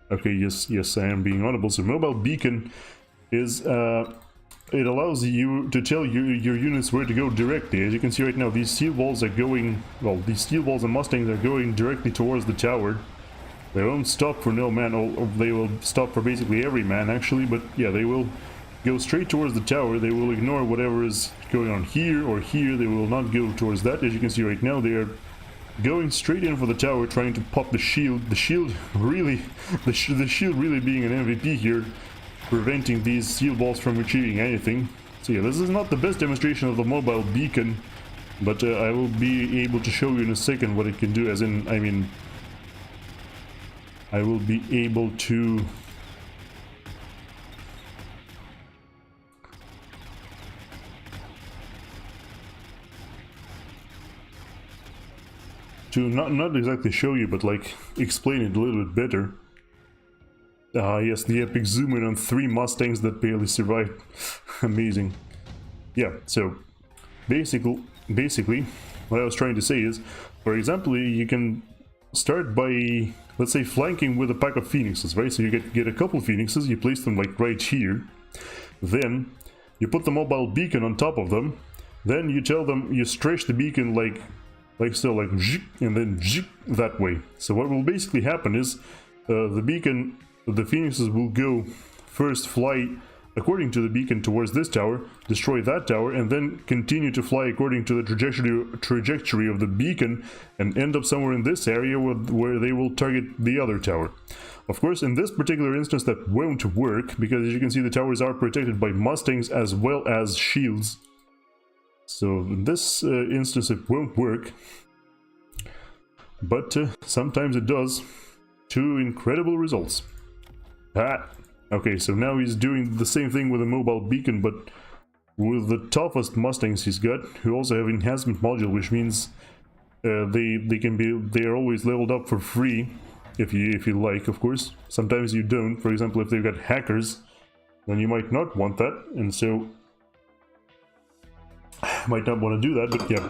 Okay, yes, I am being audible. So mobile beacon is... it allows you to tell your units where to go directly. As you can see right now, these steel balls are going... Well, these steel balls and Mustangs are going directly towards the tower. They won't stop for no man, or they will stop for basically every man, actually. But yeah, they will go straight towards the tower. They will ignore whatever is going on here or here. They will not go towards that. As you can see right now, they are going straight in for the tower, trying to pop the shield. The shield really... the shield really being an MVP here, preventing these steel balls from achieving anything. So yeah, this is not the best demonstration of the mobile beacon, but I will be able to show you in a second what it can do, as in, I mean, I will be able to... not exactly show you, but like explain it a little bit better. Yes, the epic zoom in on 3 Mustangs that barely survived. Amazing. Yeah, so basically what I was trying to say is, for example, you can start by, let's say, flanking with a pack of phoenixes, right? So you get a couple phoenixes, you place them like right here, then you put the mobile beacon on top of them, then you tell them, you stretch the beacon like so, like, and then that way. So what will basically happen is the beacon, the phoenixes will go first fly according to the beacon towards this tower, destroy that tower, and then continue to fly according to the trajectory of the beacon, and end up somewhere in this area where they will target the other tower. Of course, in this particular instance that won't work, because as you can see, the towers are protected by Mustangs as well as shields. So in this instance it won't work, but sometimes it does, to incredible results. Okay, so now he's doing the same thing with a mobile beacon, but with the toughest Mustangs he's got, who also have enhancement module, which means they are always leveled up for free, if you like, of course. Sometimes you don't. For example, if they've got hackers, then you might not want that, and so might not want to do that, but yeah.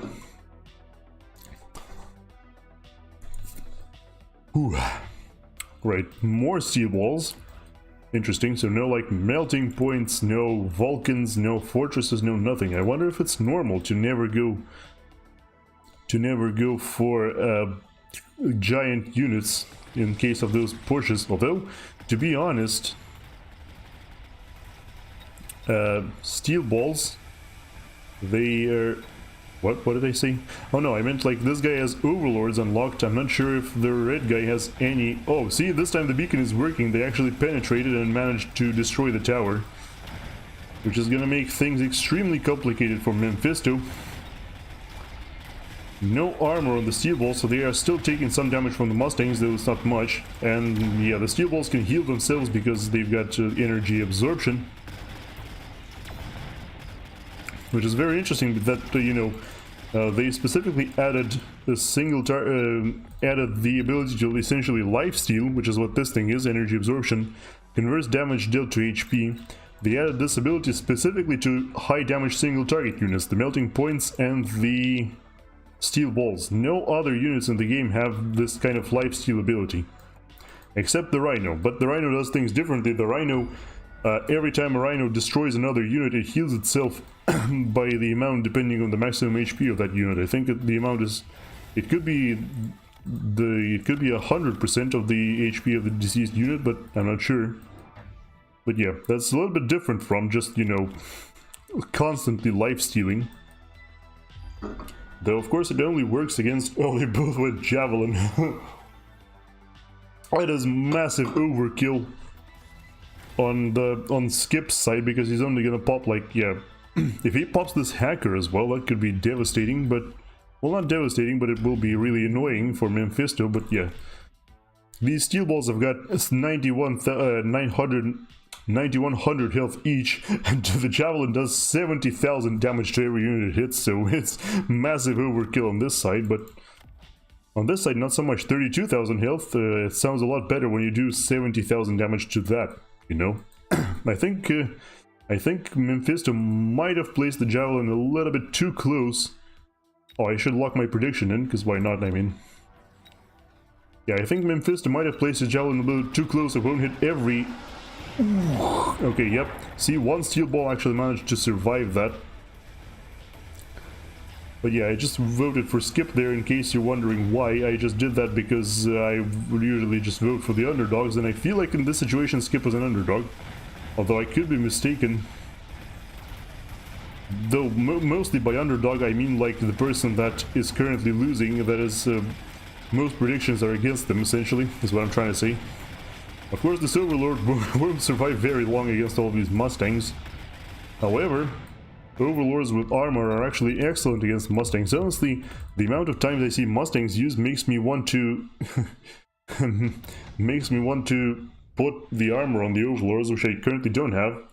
Whew. Right, more steel walls. Interesting, so no like melting points, no Vulcans, no fortresses, no nothing. I wonder if it's normal to never go for giant units in case of those pushes. Although, to be honest, steel balls, they are... What did I say? Oh no, I meant like this guy has overlords unlocked. I'm not sure if the red guy has any... Oh, see, this time the beacon is working. They actually penetrated and managed to destroy the tower, which is gonna make things extremely complicated for Mephisto. No armor on the steel balls, so they are still taking some damage from the Mustangs, though it's not much. And yeah, the steel balls can heal themselves because they've got energy absorption, which is very interesting, that, you know, They specifically added a added the ability to essentially lifesteal, which is what this thing is, energy absorption, converts damage dealt to HP. They added this ability specifically to high damage single target units, the melting points and the steel balls. No other units in the game have this kind of lifesteal ability, except the Rhino, but the Rhino does things differently. The Rhino, every time a Rhino destroys another unit, it heals itself by the amount depending on the maximum HP of that unit. I think the amount is, it could be 100% of the HP of the deceased unit, but I'm not sure. But yeah, that's a little bit different from just, you know, constantly life-stealing. Though of course it only works against, oh, they both went Javelin. That is massive overkill on Skip's side, because he's only gonna pop like, yeah, if he pops this hacker as well, that could be devastating, but, well, not devastating, but it will be really annoying for Mephisto. But yeah, these steel balls have got 9100 health each, and the Javelin does 70,000 damage to every unit it hits, so it's massive overkill on this side. But on this side, not so much. 32,000 health, it sounds a lot better when you do 70,000 damage to that, you know? I think Mephisto might have placed the Javelin a little bit too close. Oh, I should lock my prediction in, because why not, I mean. Yeah, I think Mephisto might have placed the Javelin a little too close. It won't hit every... Okay, yep. See, one steel ball actually managed to survive that. But yeah, I just voted for Skip there in case you're wondering why. I just did that because I would usually just vote for the underdogs, and I feel like in this situation Skip was an underdog. Although I could be mistaken. Though mostly by underdog I mean like the person that is currently losing, that is, most predictions are against them essentially, is what I'm trying to say. Of course this Overlord won't survive very long against all these Mustangs. However, Overlords with armor are actually excellent against Mustangs. Honestly, the amount of times I see Mustangs used makes me want to... makes me want to put the armor on the Overlords, which I currently don't have.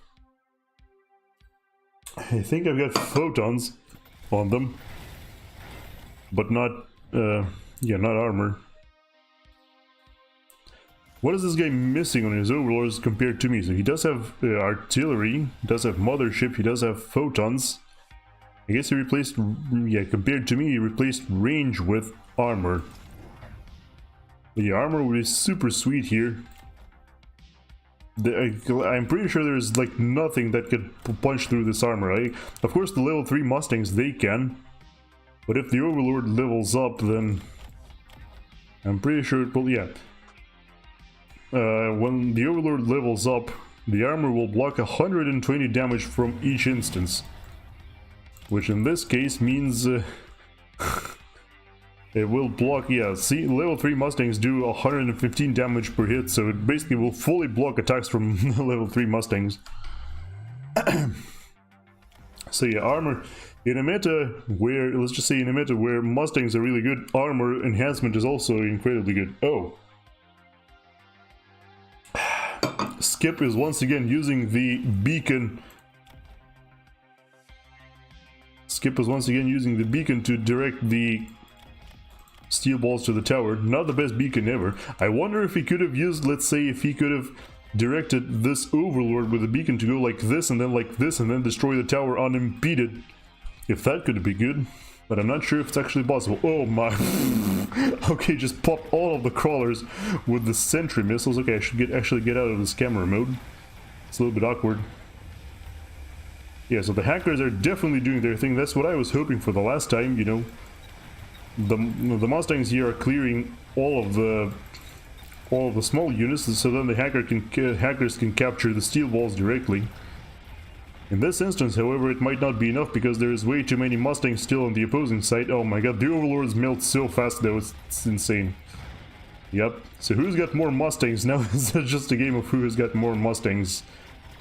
I think I've got photons on them, but not, yeah, not armor. What is this guy missing on his Overlords compared to me? So he does have artillery, he does have mothership, he does have photons. I guess he replaced, yeah, compared to me, he replaced range with armor. The armor would be super sweet here. I'm pretty sure there's like nothing that could punch through this armor. Of course the level 3 Mustangs, they can. But if the Overlord levels up, then I'm pretty sure it will, yeah. When the Overlord levels up, the armor will block 120 damage from each instance. Which in this case means it will block, yeah, see, level 3 Mustangs do 115 damage per hit, so it basically will fully block attacks from level 3 Mustangs. So yeah, armor, in a meta where, let's just say in a meta where Mustangs are really good, armor enhancement is also incredibly good. Oh. Skip is once again using the beacon. Skip is once again using the beacon to direct the steel balls to the tower. Not the best beacon ever. I wonder if he could have used, let's say, if he could have directed this Overlord with the beacon to go like this and then destroy the tower unimpeded. If that could be good. But I'm not sure if it's actually possible. Oh my. Okay, just popped all of the crawlers with the sentry missiles. Okay, I should actually get out of this camera mode. It's a little bit awkward. Yeah, so the hackers are definitely doing their thing. That's what I was hoping for the last time, you know. The Mustangs here are clearing all of the small units, so then the hackers can capture the steel balls directly. In this instance, however, it might not be enough because there is way too many Mustangs still on the opposing side. Oh my god, the Overlords melt so fast though, it's insane. Yep, so who's got more Mustangs? Now it's just a game of who has got more Mustangs.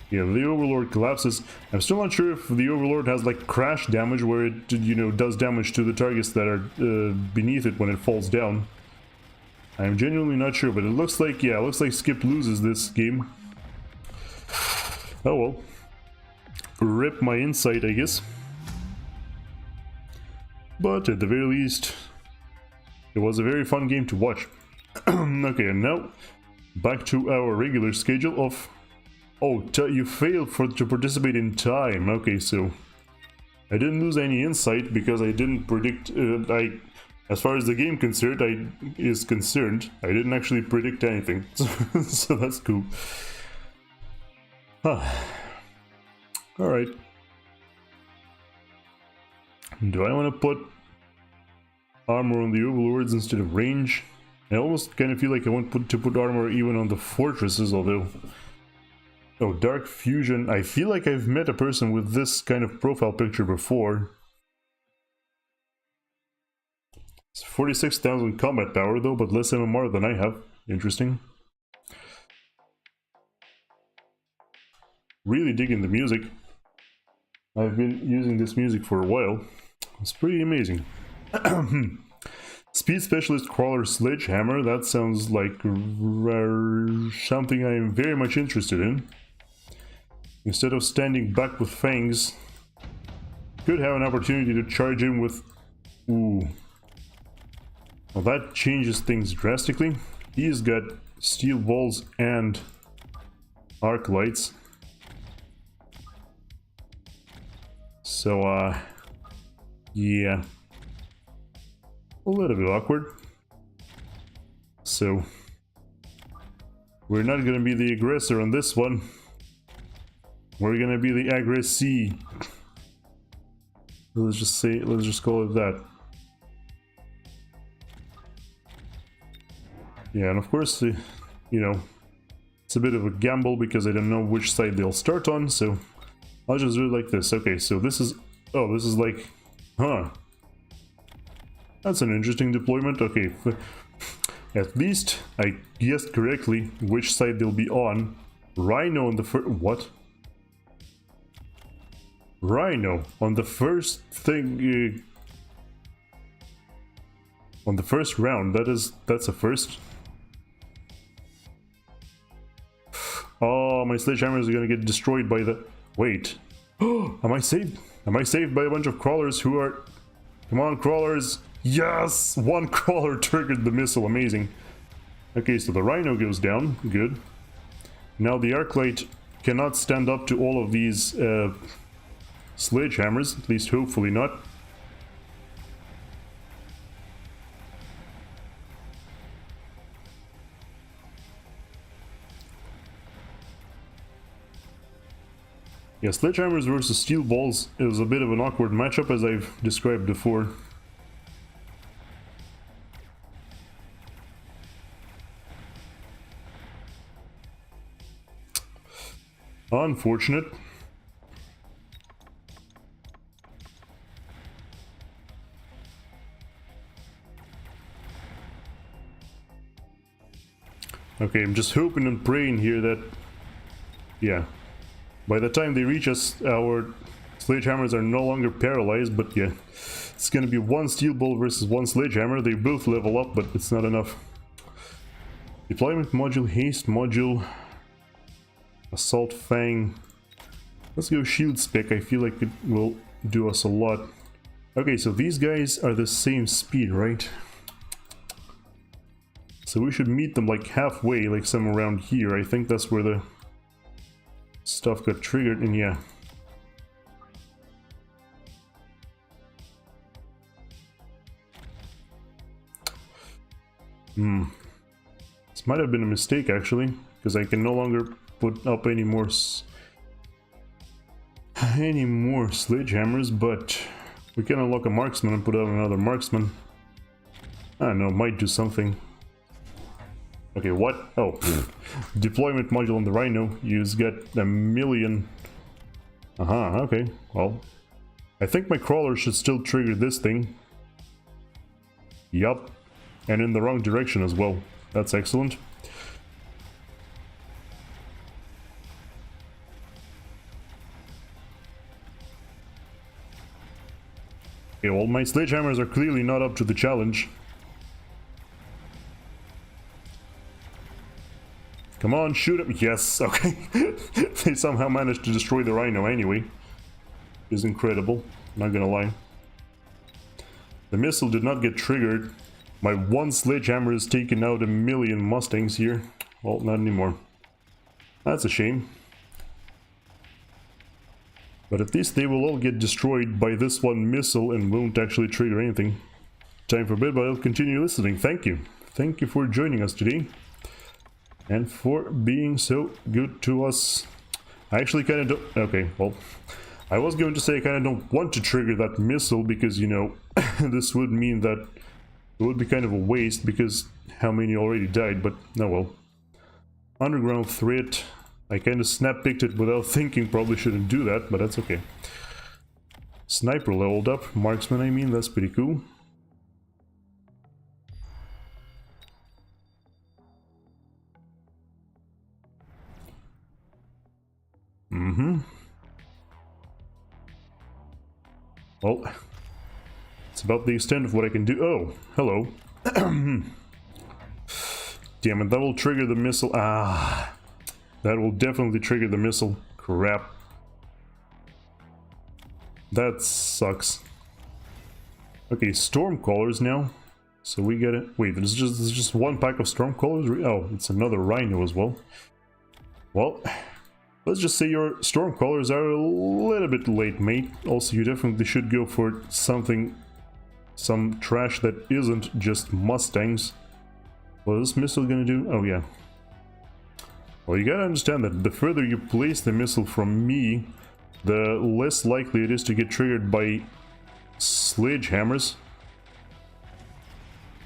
Yeah, the Overlord collapses. I'm still not sure if the Overlord has like crash damage where it, you know, does damage to the targets that are beneath it when it falls down. I'm genuinely not sure, but it looks like, yeah, it looks like Skip loses this game. Oh well. Rip my insight, I guess. but at the very least, it was a very fun game to watch. Okay, and now back to our regular schedule of... Oh, you failed to participate in time. Okay, so I didn't lose any insight because I didn't predict... as far as the game is concerned, I didn't actually predict anything. So that's cool. Alright. Do I want to put armor on the overlords instead of range? I almost kind of feel like I want to put armor even on the fortresses, although... Oh, Dark Fusion. I feel like I've met a person with this kind of profile picture before. It's 46,000 combat power though, but less MMR than I have. Interesting. Really digging the music. I've been using this music for a while. It's pretty amazing. Speed Specialist Crawler Sledgehammer, that sounds like something I am very much interested in. Instead of standing back with fangs, could have an opportunity to charge in with... Ooh. Well, that changes things drastically. He's got steel balls and arc lights. So, yeah. A little bit awkward. So, we're not gonna be the aggressor on this one. We're gonna be the aggressee. Let's just call it that. Yeah, and of course, you know, it's a bit of a gamble because I don't know which side they'll start on, so I'll just do it like this. Okay, so this is... Oh, this is like... Huh. That's an interesting deployment. Okay, at least I guessed correctly which side they'll be on. Rhino on the first... What? Rhino on the first thing... on the first round. That's a first. Oh, my sledgehammers are gonna get destroyed by the... Wait. Am I saved? Am I saved by a bunch of crawlers who are... Come on, crawlers! Yes! One crawler triggered the missile. Amazing. Okay, so the Rhino goes down. Good. Now the Arclight cannot stand up to all of these sledgehammers. At least hopefully not. Yeah, sledgehammers versus steel balls is a bit of an awkward matchup, as I've described before. Unfortunate. Okay, I'm just hoping and praying here that... Yeah. By the time they reach us, our sledgehammers are no longer paralyzed, but yeah. It's gonna be one steel ball versus one sledgehammer. They both level up, but it's not enough. Deployment module, haste module, assault fang. Let's go shield spec. I feel like it will do us a lot. Okay, so these guys are the same speed, right? So we should meet them like halfway, like somewhere around here. I think that's where the stuff got triggered, and yeah. This might have been a mistake, actually, because I can no longer put up any more sledgehammers, but we can unlock a marksman and put out another marksman. I don't know, might do something. Okay, what? Oh, deployment module on the Rhino. You've got a million. Okay. Well, I think my crawler should still trigger this thing. Yup. And in the wrong direction as well. That's excellent. Okay, well, my sledgehammers are clearly not up to the challenge. Come on, shoot him. Yes, okay. They somehow managed to destroy the Rhino anyway. It's incredible, not gonna lie. The missile did not get triggered. My one sledgehammer has taken out 1,000,000 Mustangs here. Well, not anymore. That's a shame. But at least they will all get destroyed by this one missile and won't actually trigger anything. Time for bed, but I'll continue listening. Thank you. Thank you for joining us today. And for being so good to us. I actually kind of don't... Okay, well... I was going to say I kind of don't want to trigger that missile because, you know, this would mean that it would be kind of a waste because how many already died, but no well. Underground threat. I kind of snap-picked it without thinking, probably shouldn't do that, but that's okay. Sniper leveled up, marksman I mean, that's pretty cool. Well, it's about the extent of what I can do. Oh, hello. Damn it, that will trigger the missile. Ah, that will definitely trigger the missile. Crap. That sucks. Okay, Stormcallers now. So we get it. Wait, there's just one pack of Stormcallers? Oh, it's another Rhino as well. Well... let's just say your Stormcallers are a little bit late, mate. Also, you definitely should go for something, some trash that isn't just Mustangs. What is this missile gonna do? Oh, yeah. Well, you gotta understand that the further you place the missile from me, the less likely it is to get triggered by sledgehammers.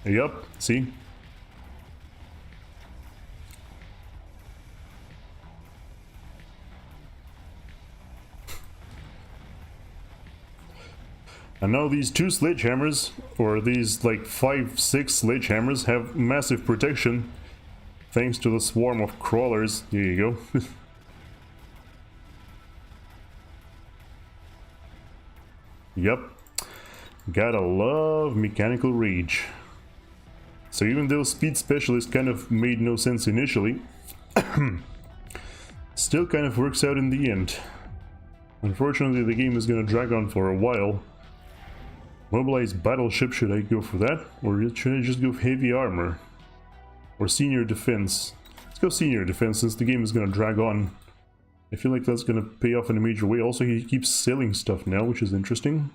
Yup, see? And now these two sledgehammers, or these like 5-6 sledgehammers, have massive protection thanks to the swarm of crawlers. There you go. Yep. Gotta love mechanical rage. So even though speed specialist kind of made no sense initially, still kind of works out in the end. Unfortunately, the game is gonna drag on for a while. Mobilized battleship, should I go for that? Or should I just go heavy armor? Or senior defense? Let's go senior defense since the game is gonna drag on. I feel like that's gonna pay off in a major way. Also, he keeps selling stuff now, which is interesting.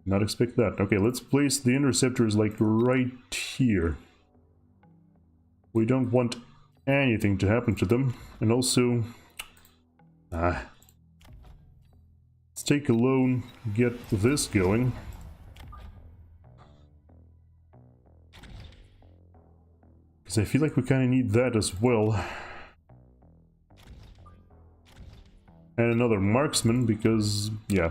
Not expect that. Okay, let's place the interceptors like right here. We don't want anything to happen to them. And also... let's take a loan, get this going. Because I feel like we kind of need that as well. And another marksman, because, yeah.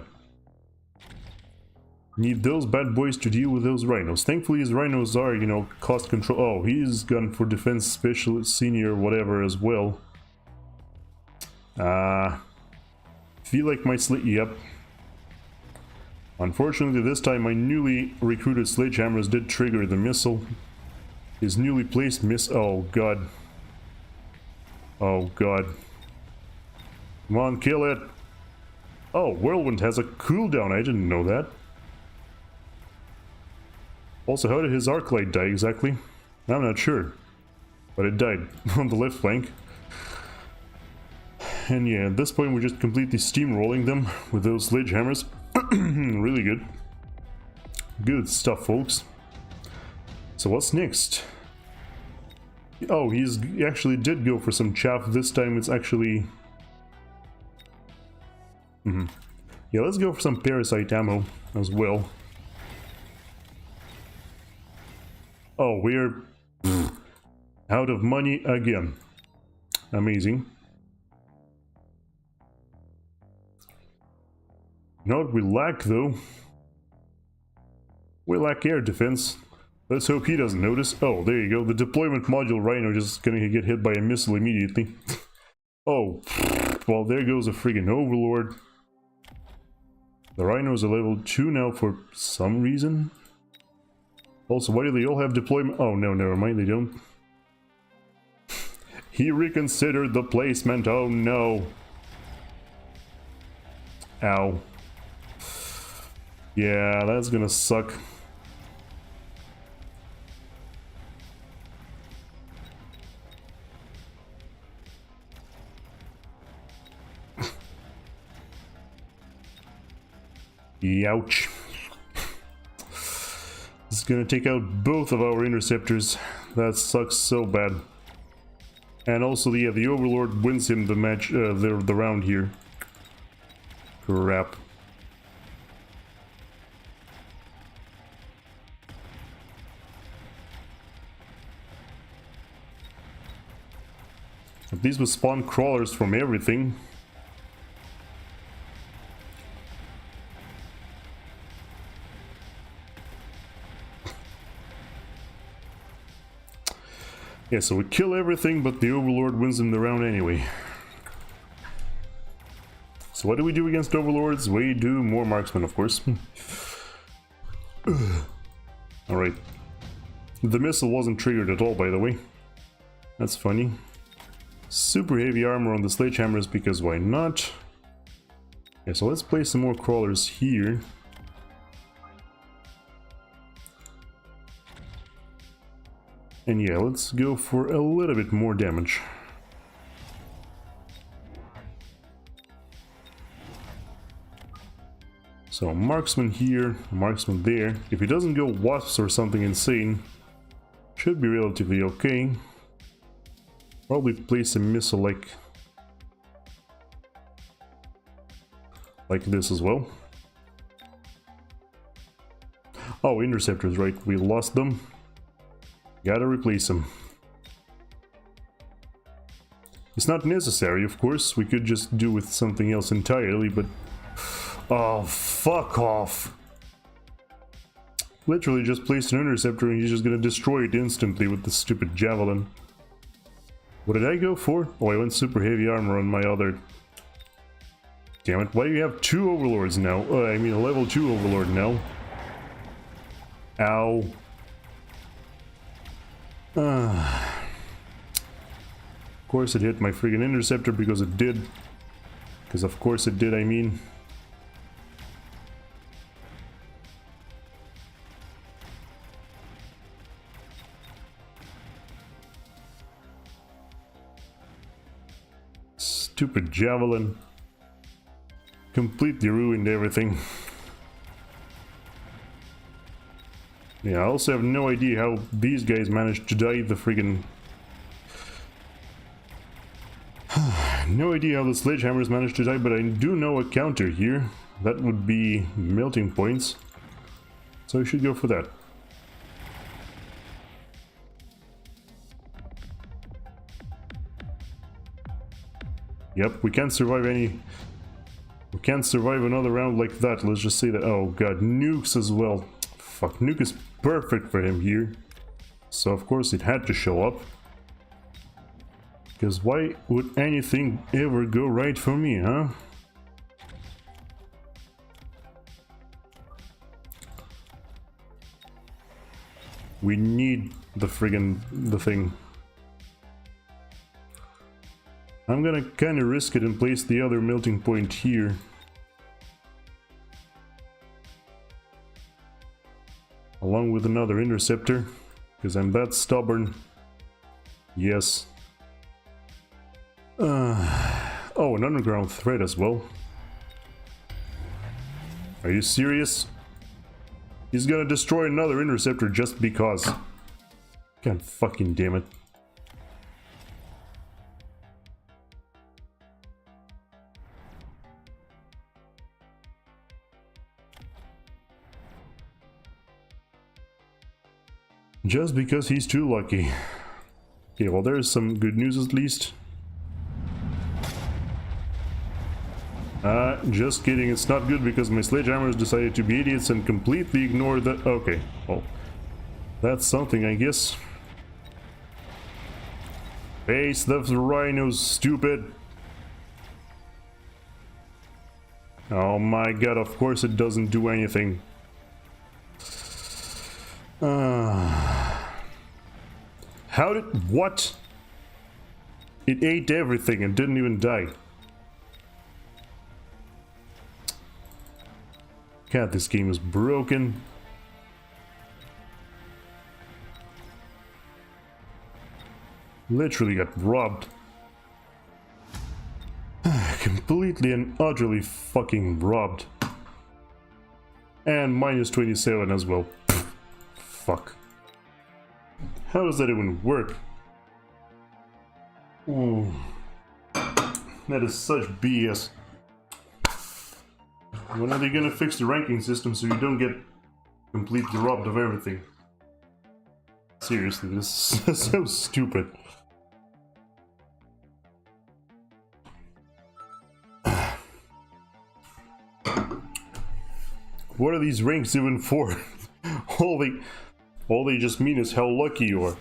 Need those bad boys to deal with those rhinos. Thankfully his rhinos are, you know, cost control. Oh, he's gone for defense specialist, senior, whatever as well. Feel like my yep. Unfortunately, this time my newly recruited sledgehammers did trigger the missile. His newly placed oh god. Oh god. Come on, kill it! Oh, Whirlwind has a cooldown, I didn't know that. Also, how did his arc light die exactly? I'm not sure. But it died on the left flank. And yeah, at this point we're just completely steamrolling them with those sledgehammers. Really good. Good stuff, folks. So what's next? Oh, he actually did go for some chaff. This time it's actually... yeah, let's go for some parasite ammo as well. Oh, we're out of money again. Amazing. You know what we lack, though? We lack air defense. Let's hope he doesn't notice. Oh, there you go. The deployment module Rhino just gonna get hit by a missile immediately. Oh, well, there goes a friggin' overlord. The Rhinos are level 2 now for some reason. Also, why do they all have deployment? Oh, no, never mind, they don't. He reconsidered the placement. Oh, no. Ow. Yeah, that's gonna suck. Ouch. This is gonna take out both of our interceptors. That sucks so bad. And also, yeah, the Overlord wins him the match, the round here. Crap. At least we spawn crawlers from everything. Yeah, so we kill everything, but the Overlord wins in the round anyway. So what do we do against Overlords? We do more marksmen, of course. Alright. The missile wasn't triggered at all, by the way. That's funny. Super heavy armor on the sledgehammers, because why not? Yeah, so let's place some more crawlers here. And yeah, let's go for a little bit more damage. So marksman here, marksman there. If he doesn't go wasps or something insane, should be relatively okay. Probably place a missile like this as well. Oh, interceptors, right, we lost them. Gotta replace them. It's not necessary, of course, we could just do with something else entirely, but... Oh, fuck off! Literally just placed an interceptor and he's just gonna destroy it instantly with the stupid javelin. What did I go for? Oh, I went super heavy armor on my other... Damn it, why do you have two overlords now? I mean a level 2 overlord now. Ow. Of course it hit my friggin' interceptor because it did. Because of course it did, I mean. Stupid javelin. Completely ruined everything. Yeah, I also have no idea how these guys managed to die the friggin... No idea how the sledgehammers managed to die, but I do know a counter here. That would be melting points. So I should go for that. Yep, we can't survive any... We can't survive another round like that, let's just say that. Oh god, nukes as well. Fuck, nuke is perfect for him here. So of course it had to show up. Because why would anything ever go right for me, huh? We need the thing. I'm gonna kinda risk it and place the other melting point here. Along with another interceptor, because I'm that stubborn. Yes. Oh, an underground threat as well. Are you serious? He's gonna destroy another interceptor just because. God fucking damn it. Just because he's too lucky. Okay, well there's some good news at least. Just kidding, it's not good because my sledgehammers decided to be idiots and completely ignore the... Okay, well, that's something, I guess. Face the rhinos, stupid! Oh my god, of course it doesn't do anything. How did... What? It ate everything and didn't even die. God, this game is broken. Literally got robbed. Completely and utterly fucking robbed. And minus 27 as well. Fuck. How does that even work? Oh, that is such BS. When are they gonna fix the ranking system so you don't get completely robbed of everything? Seriously, this is so stupid. What are these ranks even for? all they just mean is how lucky you are.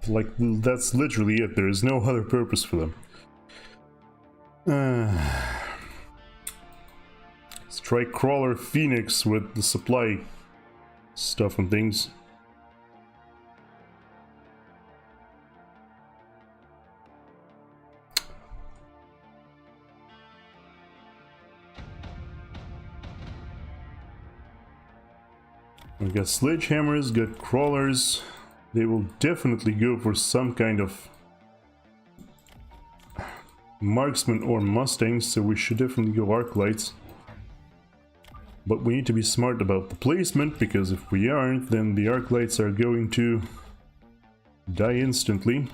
Like, that's literally it. There is no other purpose for them. Let's try Crawler Phoenix with the supply stuff and things. We've got sledgehammers, got crawlers. They will definitely go for some kind of marksman or mustangs, so we should definitely go arc lights. But we need to be smart about the placement, because if we aren't, then the arc lights are going to die instantly.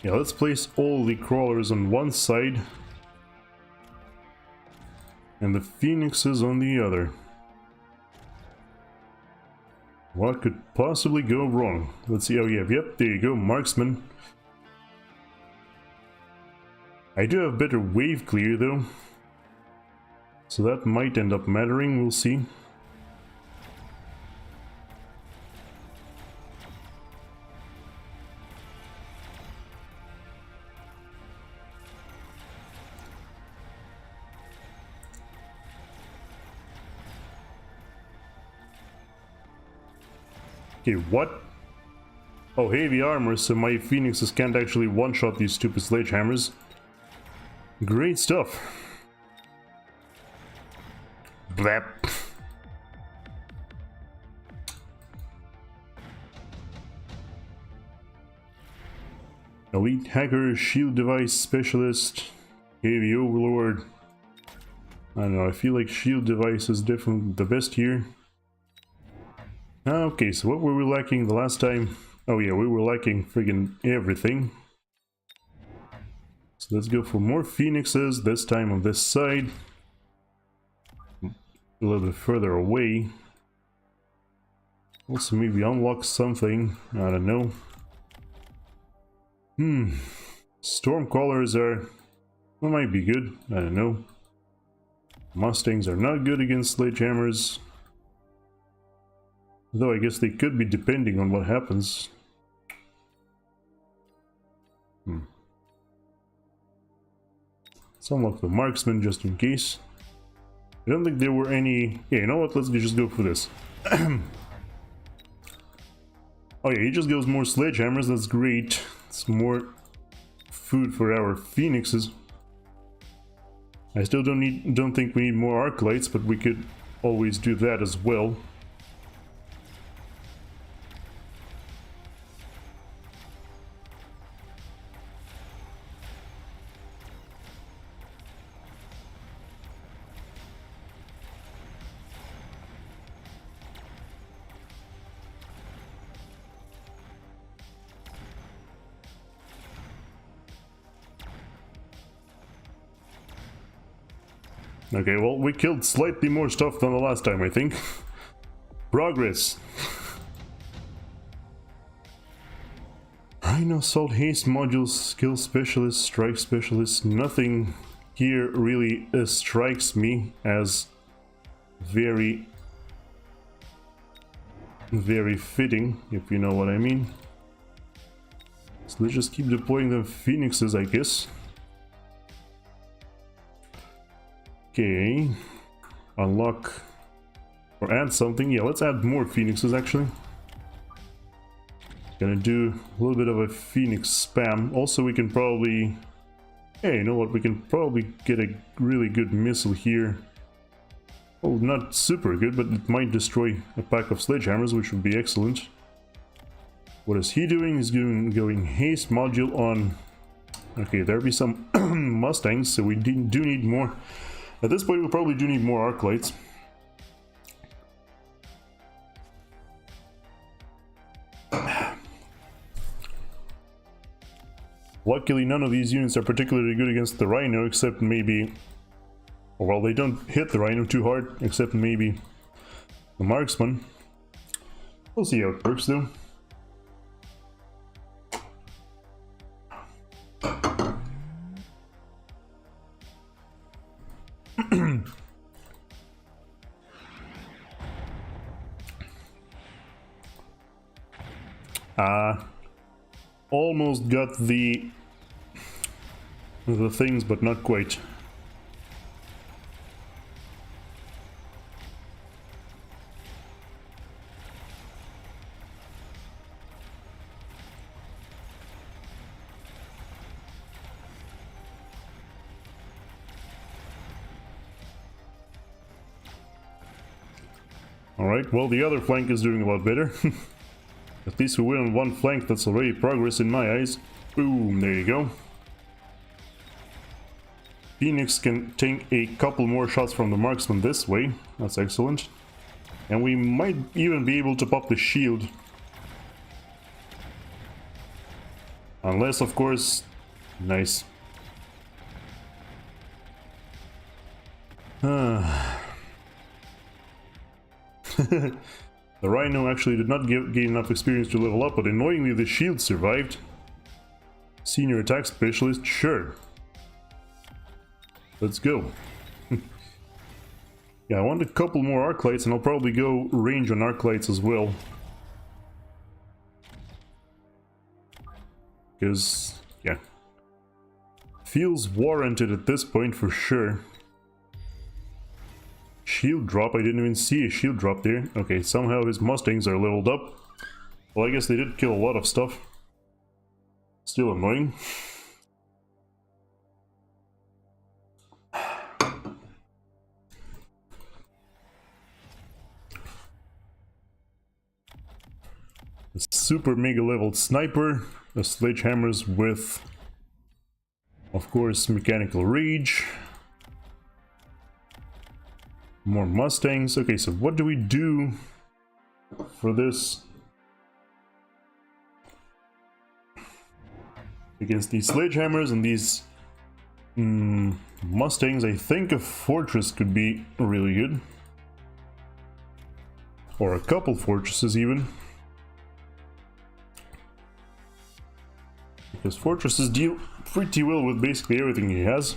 Yeah, let's place all the crawlers on one side and the phoenixes on the other. What could possibly go wrong? Let's see. Oh yeah, yep, there you go, marksman. I do have better wave clear though, so that might end up mattering, we'll see. Okay, what? Oh, heavy armor, so my phoenixes can't actually one-shot these stupid sledgehammers. Great stuff. Blap. Elite hacker, shield device specialist, heavy overlord. I don't know, I feel like shield device is definitely the best here. Okay, so what were we lacking the last time? Oh yeah, we were lacking friggin' everything. So let's go for more phoenixes, this time on this side. A little bit further away. Also maybe unlock something, I don't know. Stormcallers are... well, might be good, I don't know. Mustangs are not good against sledgehammers. Though I guess they could be depending on what happens. Let's unlock the marksman just in case. I don't think there were any... yeah, you know what, let's just go for this. Oh yeah, he just gives more sledgehammers, that's great. It's more food for our phoenixes. I still don't think we need more arc lights, but we could always do that as well. Okay, well, we killed slightly more stuff than the last time, I think. Progress. Rhino, Assault, Haste, Modules, Skill Specialist, Strike Specialist. Nothing here really strikes me as very fitting, if you know what I mean. So let's just keep deploying the phoenixes, I guess. Okay, unlock Or add something. Yeah, let's add more phoenixes actually. Gonna do a little bit of a phoenix spam. Also, we can probably... Hey, you know what? We can probably get a really good missile here. Oh, not super good, but it might destroy a pack of sledgehammers, which would be excellent. What is he doing? He's going haste module on... Okay, there'll be some Mustangs, so we do need more. At this point, we probably do need more arc lights. Luckily, none of these units are particularly good against the Rhino, except maybe... Well, they don't hit the Rhino too hard, except maybe the Marksman. We'll see how it works, though. Almost got the things, but not quite. Alright, well, the other flank is doing a lot better. At least we win on one flank, that's already progress in my eyes. Boom, there you go. Phoenix can take a couple more shots from the marksman this way. That's excellent. And we might even be able to pop the shield. Unless, of course... Nice. The Rhino actually did not gain enough experience to level up, but annoyingly the shield survived. Senior attack specialist, sure. Let's go. Yeah, I want a couple more arc lights, and I'll probably go range on arc lights as well. Because, yeah. Feels warranted at this point for sure. Shield drop, I didn't even see a shield drop there. Okay, somehow his Mustangs are leveled up. Well, I guess they did kill a lot of stuff. Still annoying. A super mega leveled sniper, a sledgehammers with, of course, mechanical rage. More Mustangs. Okay, so what do we do for this? Against these sledgehammers and these Mustangs, I think a fortress could be really good. Or a couple fortresses even. Because fortresses deal pretty well with basically everything he has.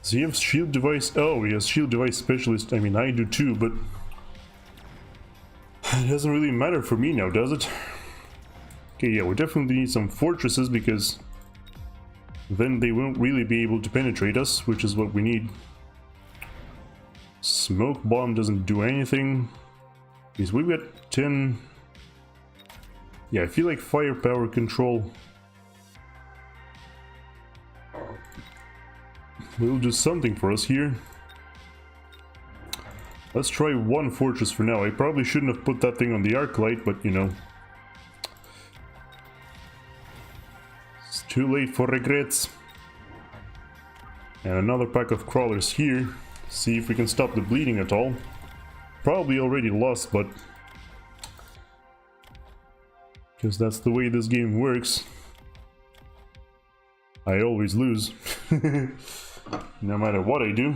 Does he have shield device? Oh, he has shield device specialist. I mean, I do too, but it doesn't really matter for me now, does it? Okay, yeah, we definitely need some fortresses because then they won't really be able to penetrate us, which is what we need. Smoke bomb doesn't do anything. Because we've got 10... Yeah, I feel like firepower control will do something for us here. Let's try one fortress for now. I probably shouldn't have put that thing on the arc light, but you know. It's too late for regrets. And another pack of crawlers here. See if we can stop the bleeding at all. Probably already lost, but... because that's the way this game works. I always lose. No matter what I do.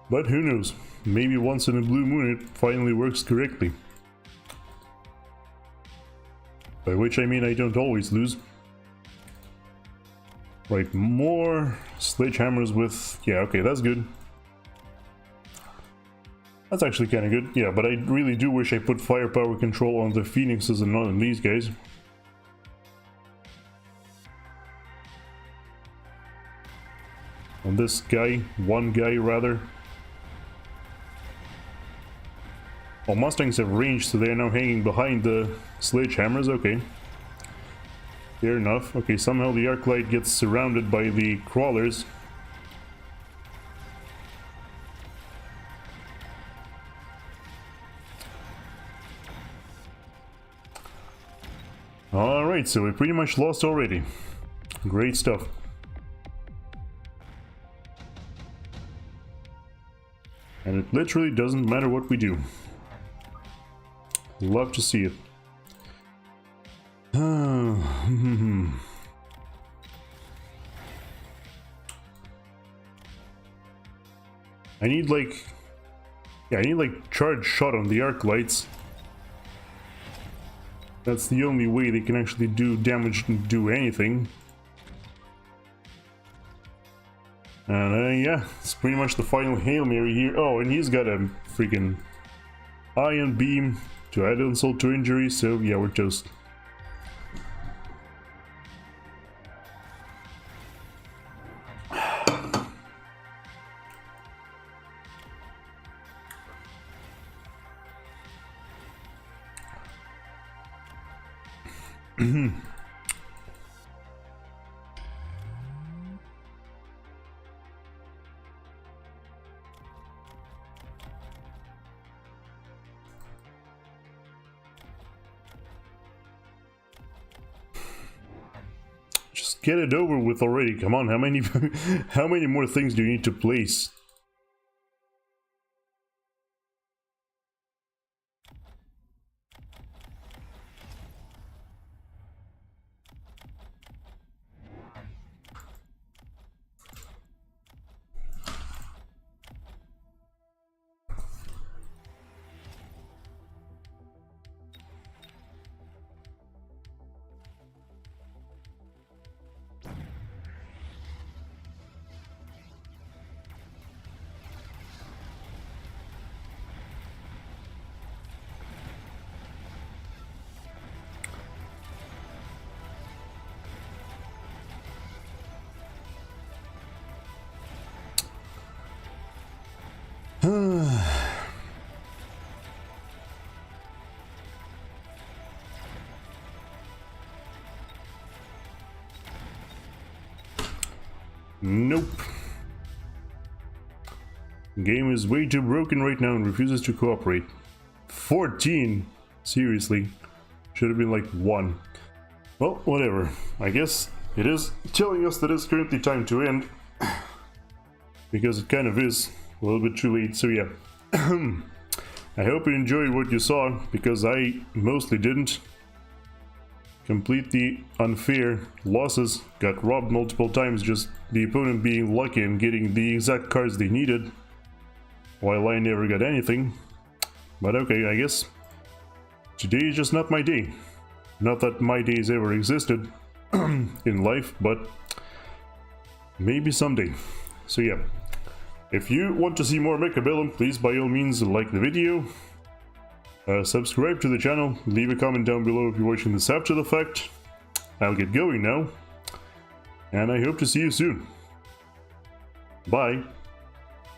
But who knows? Maybe once in a blue moon it finally works correctly. By which I mean I don't always lose. Right, more sledgehammers with... yeah, okay, that's good. That's actually kind of good. Yeah, but I really do wish I put firepower control on the phoenixes and not on these guys. On this guy, one guy rather. Oh, Mustangs have range, so they are now hanging behind the sledgehammers. Okay. Fair enough. Okay, somehow the arc light gets surrounded by the crawlers. Alright, so we pretty much lost already. Great stuff. And it literally doesn't matter what we do. Love to see it. I need like... yeah, I need like charge shot on the arc lights. That's the only way they can actually do damage and do anything. And yeah, it's pretty much the final Hail Mary here. Oh, and he's got a freaking ion beam to add insult to injury, so yeah, we're toast. Just get it over with already. Come on, how many how many more things do you need to place? Nope. Game is way too broken right now and refuses to cooperate. 14? Seriously. Should have been like 1. Well, whatever. I guess it is telling us that it's currently time to end. Because it kind of is. A little bit too late, so yeah. I hope you enjoyed what you saw, because I mostly didn't. Completely unfair losses, got robbed multiple times, just the opponent being lucky and getting the exact cards they needed, while I never got anything. But okay, I guess today is just not my day. Not that my days ever existed in life, but maybe someday. So yeah, if you want to see more Mechabellum, please by all means like the video. Subscribe to the channel, leave a comment down below if you're watching this after the fact. I'll get going now, and I hope to see you soon. Bye.